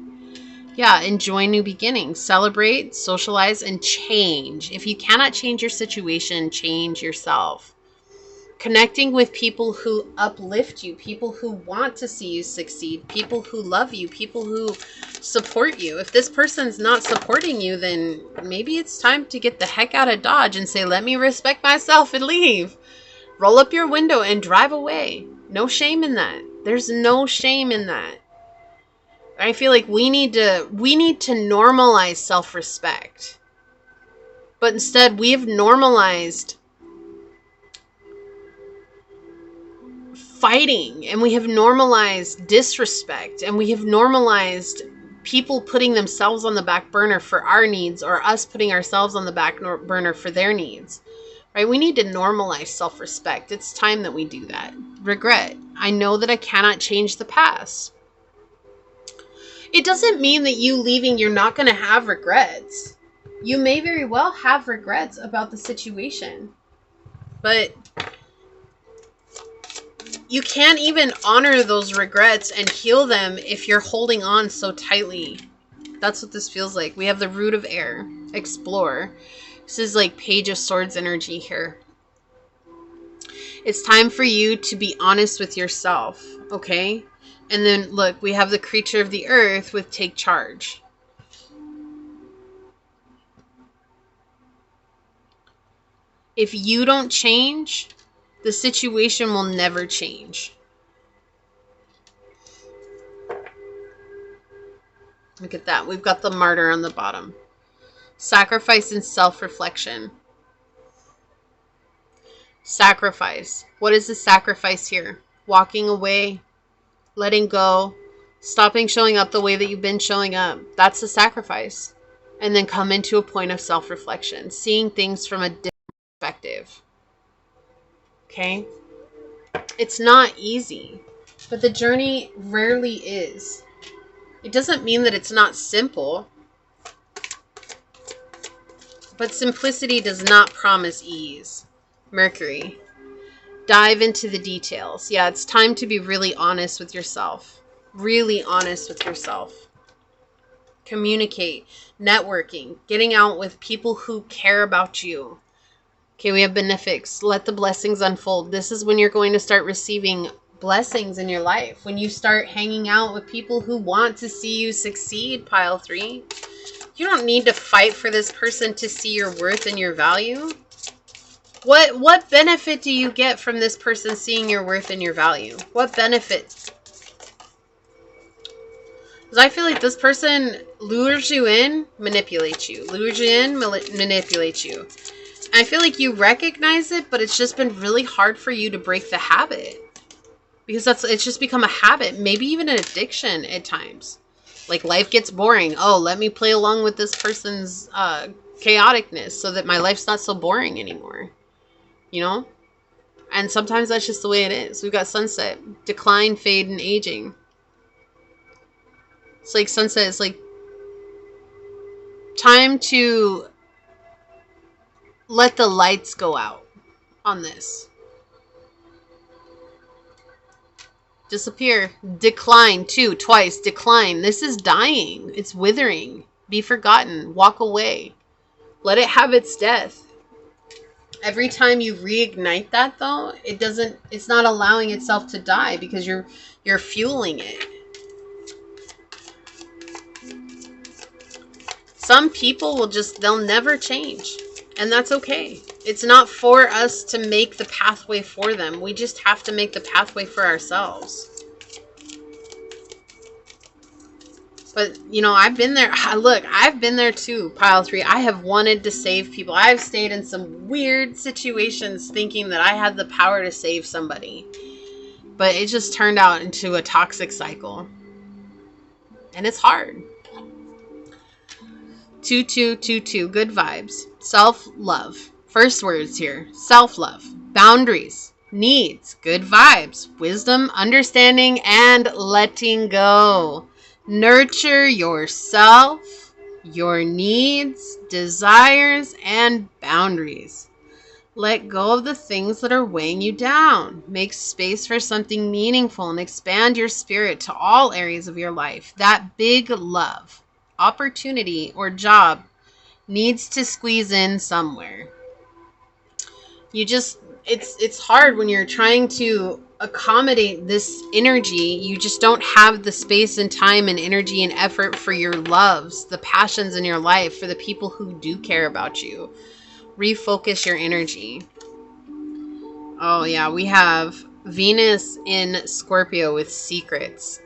Yeah, enjoy new beginnings. Celebrate, socialize, and change. If you cannot change your situation, change yourself. Connecting with people who uplift you, people who want to see you succeed, people who love you, people who support you. If this person's not supporting you, then maybe it's time to get the heck out of Dodge and say, let me respect myself and leave. Roll up your window and drive away. No shame in that. There's no shame in that. I feel like we need to normalize self-respect. But instead, we have normalized fighting, and we have normalized disrespect, and we have normalized people putting themselves on the back burner for our needs, or us putting ourselves on the back burner for their needs. Right? We need to normalize self-respect. It's time that we do that. Regret. I know that I cannot change the past. It doesn't mean that you leaving, you're not going to have regrets. You may very well have regrets about the situation. But you can't even honor those regrets and heal them if you're holding on so tightly. That's what this feels like. We have the root of air. Explore. This is like Page of Swords energy here. It's time for you to be honest with yourself, okay? And then look, we have the creature of the earth with take charge. If you don't change, the situation will never change. Look at that. We've got the martyr on the bottom. Sacrifice and self-reflection. Sacrifice. What is the sacrifice here? Walking away, letting go, stopping showing up the way that you've been showing up. That's the sacrifice. And then come into a point of self-reflection, seeing things from a different perspective. Okay? It's not easy, but the journey rarely is. It doesn't mean that it's not simple, but simplicity does not promise ease. Mercury. Dive into the details. Yeah, it's time to be really honest with yourself. Really honest with yourself. Communicate, networking, getting out with people who care about you. Okay, we have benefics. Let the blessings unfold. This is when you're going to start receiving blessings in your life. When you start hanging out with people who want to see you succeed, pile 3. You don't need to fight for this person to see your worth and your value. What benefit do you get from this person seeing your worth and your value? What benefit? Because I feel like this person lures you in, manipulates you. Lures you in, manipulates you. And I feel like you recognize it, but it's just been really hard for you to break the habit. Because it's just become a habit, maybe even an addiction at times. Like life gets boring. Oh, let me play along with this person's chaoticness so that my life's not so boring anymore. You know? And sometimes that's just the way it is. We've got sunset, decline, fade, and aging. It's like sunset is like time to let the lights go out on this. Disappear. Decline, too. Twice. Decline. This is dying. It's withering. Be forgotten. Walk away. Let it have its death. Every time you reignite that, though, it's not allowing itself to die because you're fueling it. Some people they'll never change. And that's okay. It's not for us to make the pathway for them. We just have to make the pathway for ourselves. But, you know, I've been there. Look, I've been there too, pile 3. I have wanted to save people. I've stayed in some weird situations thinking that I had the power to save somebody. But it just turned out into a toxic cycle. And it's hard. 2222. Good vibes. Self-love. First words here. Self-love. Boundaries. Needs. Good vibes. Wisdom, understanding, and letting go. Nurture yourself, your needs, desires, and boundaries. Let go of the things that are weighing you down. Make space for something meaningful and expand your spirit to all areas of your life. That big love, opportunity, or job needs to squeeze in somewhere. It's hard when you're trying to accommodate this energy. You just don't have the space and time and energy and effort for your loves, the passions in your life, for the people who do care about you. Refocus your energy. Oh yeah, we have Venus in Scorpio with secrets.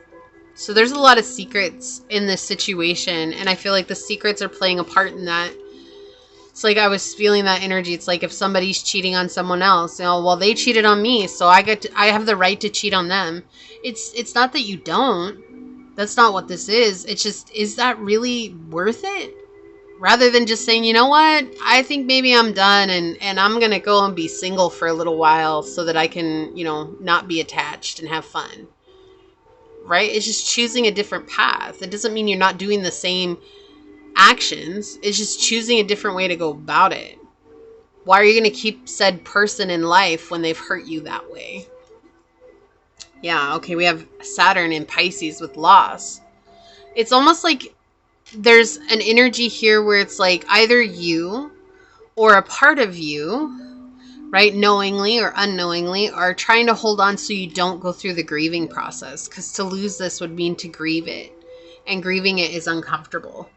So there's a lot of secrets in this situation, and I feel like the secrets are playing a part in that. It's like I was feeling that energy. It's like if somebody's cheating on someone else, you know, well, they cheated on me, so I have the right to cheat on them. It's not that you don't. That's not what this is. It's just, is that really worth it? Rather than just saying, you know what, I think maybe I'm done and I'm going to go and be single for a little while so that I can, you know, not be attached and have fun. Right? It's just choosing a different path. It doesn't mean you're not doing the same actions. It's just choosing a different way to go about it. Why are you going to keep said person in life when they've hurt you that way? Yeah, okay, we have Saturn in Pisces with loss. It's almost like there's an energy here where it's like either you or a part of you, right, knowingly or unknowingly, are trying to hold on so you don't go through the grieving process. Because to lose this would mean to grieve it. And grieving it is uncomfortable.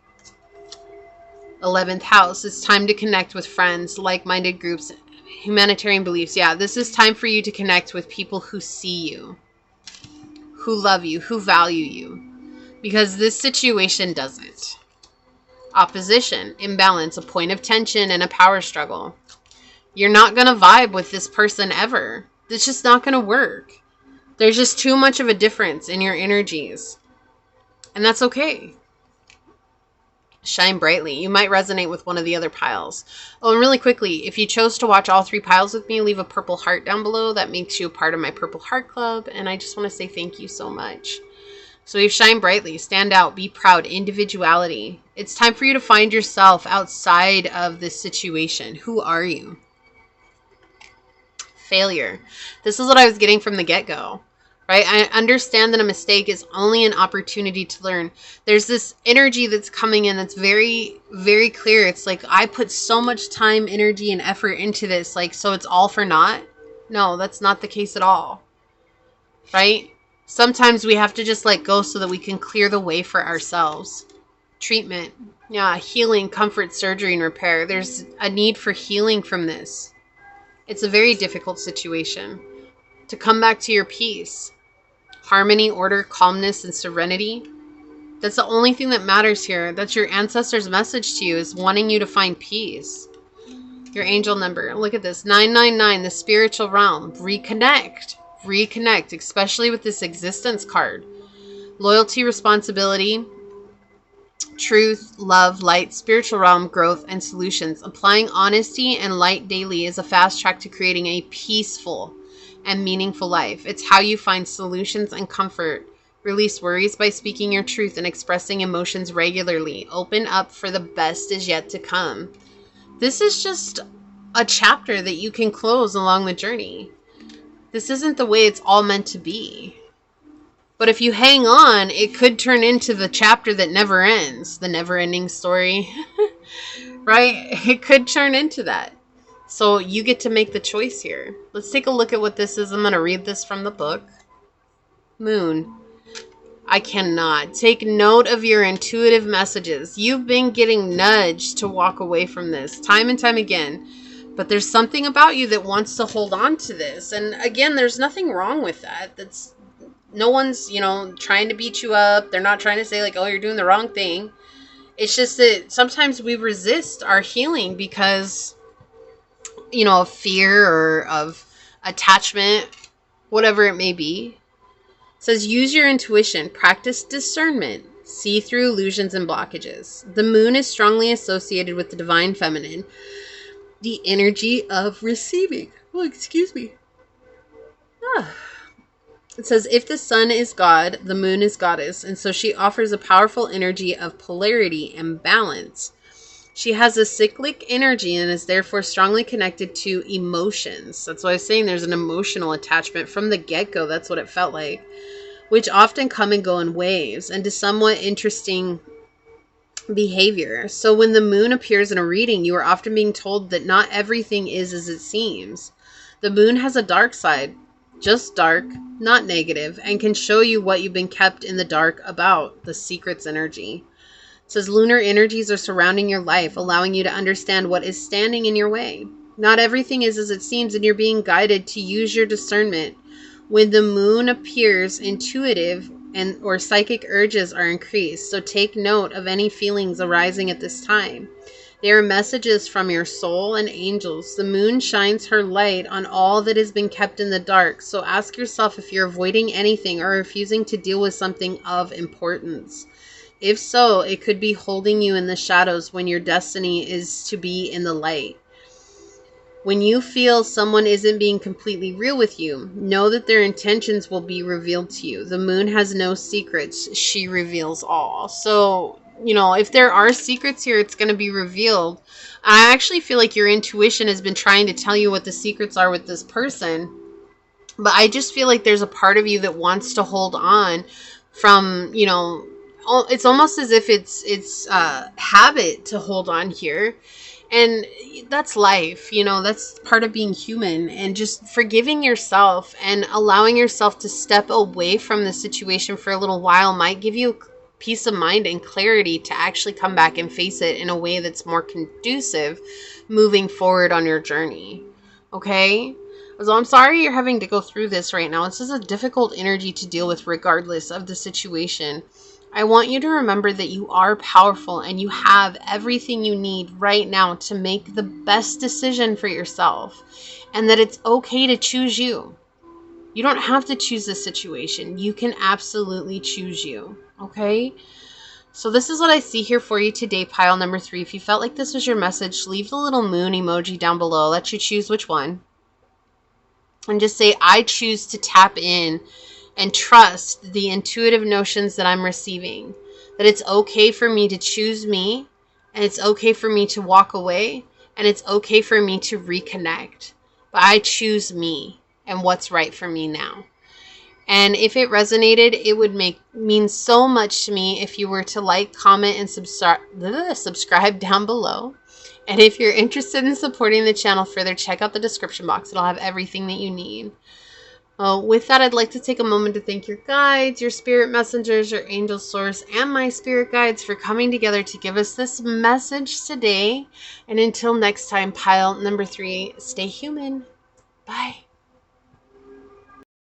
11th house, it's time to connect with friends, like-minded groups, humanitarian beliefs. Yeah, this is time for you to connect with people who see you, who love you, who value you, because this situation doesn't. Opposition, imbalance, a point of tension, and a power struggle. You're not going to vibe with this person ever. It's just not going to work. There's just too much of a difference in your energies. And that's okay. Shine brightly. You might resonate with one of the other piles. Oh, and really quickly, if you chose to watch all 3 piles with me, leave a purple heart down below. That makes you a part of my Purple Heart Club. And I just want to say thank you so much. So we have shine brightly, stand out, be proud, individuality. It's time for you to find yourself outside of this situation. Who are you? Failure. This is what I was getting from the get-go. Right? I understand that a mistake is only an opportunity to learn. There's this energy that's coming in that's very, very clear. It's like, I put so much time, energy, and effort into this. Like, so it's all for naught? No, that's not the case at all. Right? Sometimes we have to just let go so that we can clear the way for ourselves. Treatment. Yeah, healing, comfort, surgery, and repair. There's a need for healing from this. It's a very difficult situation. To come back to your peace. Harmony, order, calmness, and serenity. That's the only thing that matters here. That's your ancestors' message to you, is wanting you to find peace. Your angel number. Look at this. 999, the spiritual realm. Reconnect. Reconnect, especially with this existence card. Loyalty, responsibility, truth, love, light, spiritual realm, growth, and solutions. Applying honesty and light daily is a fast track to creating a peaceful and meaningful life. It's how you find solutions and comfort. Release worries by speaking your truth and expressing emotions regularly. Open up for the best is yet to come. This is just a chapter that you can close along the journey. This isn't the way it's all meant to be. But if you hang on, it could turn into the chapter that never ends. The never-ending story. Right? It could turn into that. So you get to make the choice here. Let's take a look at what this is. I'm going to read this from the book. Moon. I cannot. Take note of your intuitive messages. You've been getting nudged to walk away from this time and time again. But there's something about you that wants to hold on to this. And again, there's nothing wrong with that. That's no one's, trying to beat you up. They're not trying to say like, oh, you're doing the wrong thing. It's just that sometimes we resist our healing because, of fear or of attachment, whatever it may be. It says, use your intuition, practice discernment, see through illusions and blockages. The moon is strongly associated with the divine feminine. The energy of receiving. Oh, excuse me. It says, if the sun is God, the moon is goddess. And so she offers a powerful energy of polarity and balance. She has a cyclic energy and is therefore strongly connected to emotions. That's why I was saying there's an emotional attachment from the get-go. That's what it felt like. Which often come and go in waves and to somewhat interesting behavior. So when the moon appears in a reading, you are often being told that not everything is as it seems. The moon has a dark side, just dark, not negative, and can show you what you've been kept in the dark about, the secrets energy. It says lunar energies are surrounding your life, allowing you to understand what is standing in your way. Not everything is as it seems, and you're being guided to use your discernment. When the moon appears, intuitive or psychic urges are increased, so take note of any feelings arising at this time. They are messages from your soul and angels. The moon shines her light on all that has been kept in the dark, so ask yourself if you're avoiding anything or refusing to deal with something of importance. If so, it could be holding you in the shadows when your destiny is to be in the light. When you feel someone isn't being completely real with you, know that their intentions will be revealed to you. The moon has no secrets. She reveals all. So, if there are secrets here, it's going to be revealed. I actually feel like your intuition has been trying to tell you what the secrets are with this person. But I just feel like there's a part of you that wants to hold on from, it's almost as if it's habit to hold on here. And that's life, that's part of being human, and just forgiving yourself and allowing yourself to step away from the situation for a little while might give you peace of mind and clarity to actually come back and face it in a way that's more conducive moving forward on your journey. Okay? So I'm sorry you're having to go through this right now. This is a difficult energy to deal with regardless of the situation. I want you to remember that you are powerful and you have everything you need right now to make the best decision for yourself, and that it's okay to choose you. You don't have to choose the situation. You can absolutely choose you. Okay? So this is what I see here for you today, pile number 3. If you felt like this was your message, leave the little moon emoji down below. Let you choose which one. And just say, I choose to tap in and trust the intuitive notions that I'm receiving. That it's okay for me to choose me, and it's okay for me to walk away, and it's okay for me to reconnect. But I choose me and what's right for me now. And if it resonated, it would mean so much to me if you were to like, comment, and subscribe down below. And if you're interested in supporting the channel further, check out the description box. It'll have everything that you need. With that, I'd like to take a moment to thank your guides, your spirit messengers, your angel source, and my spirit guides for coming together to give us this message today. And until next time, pile number 3, stay human. Bye.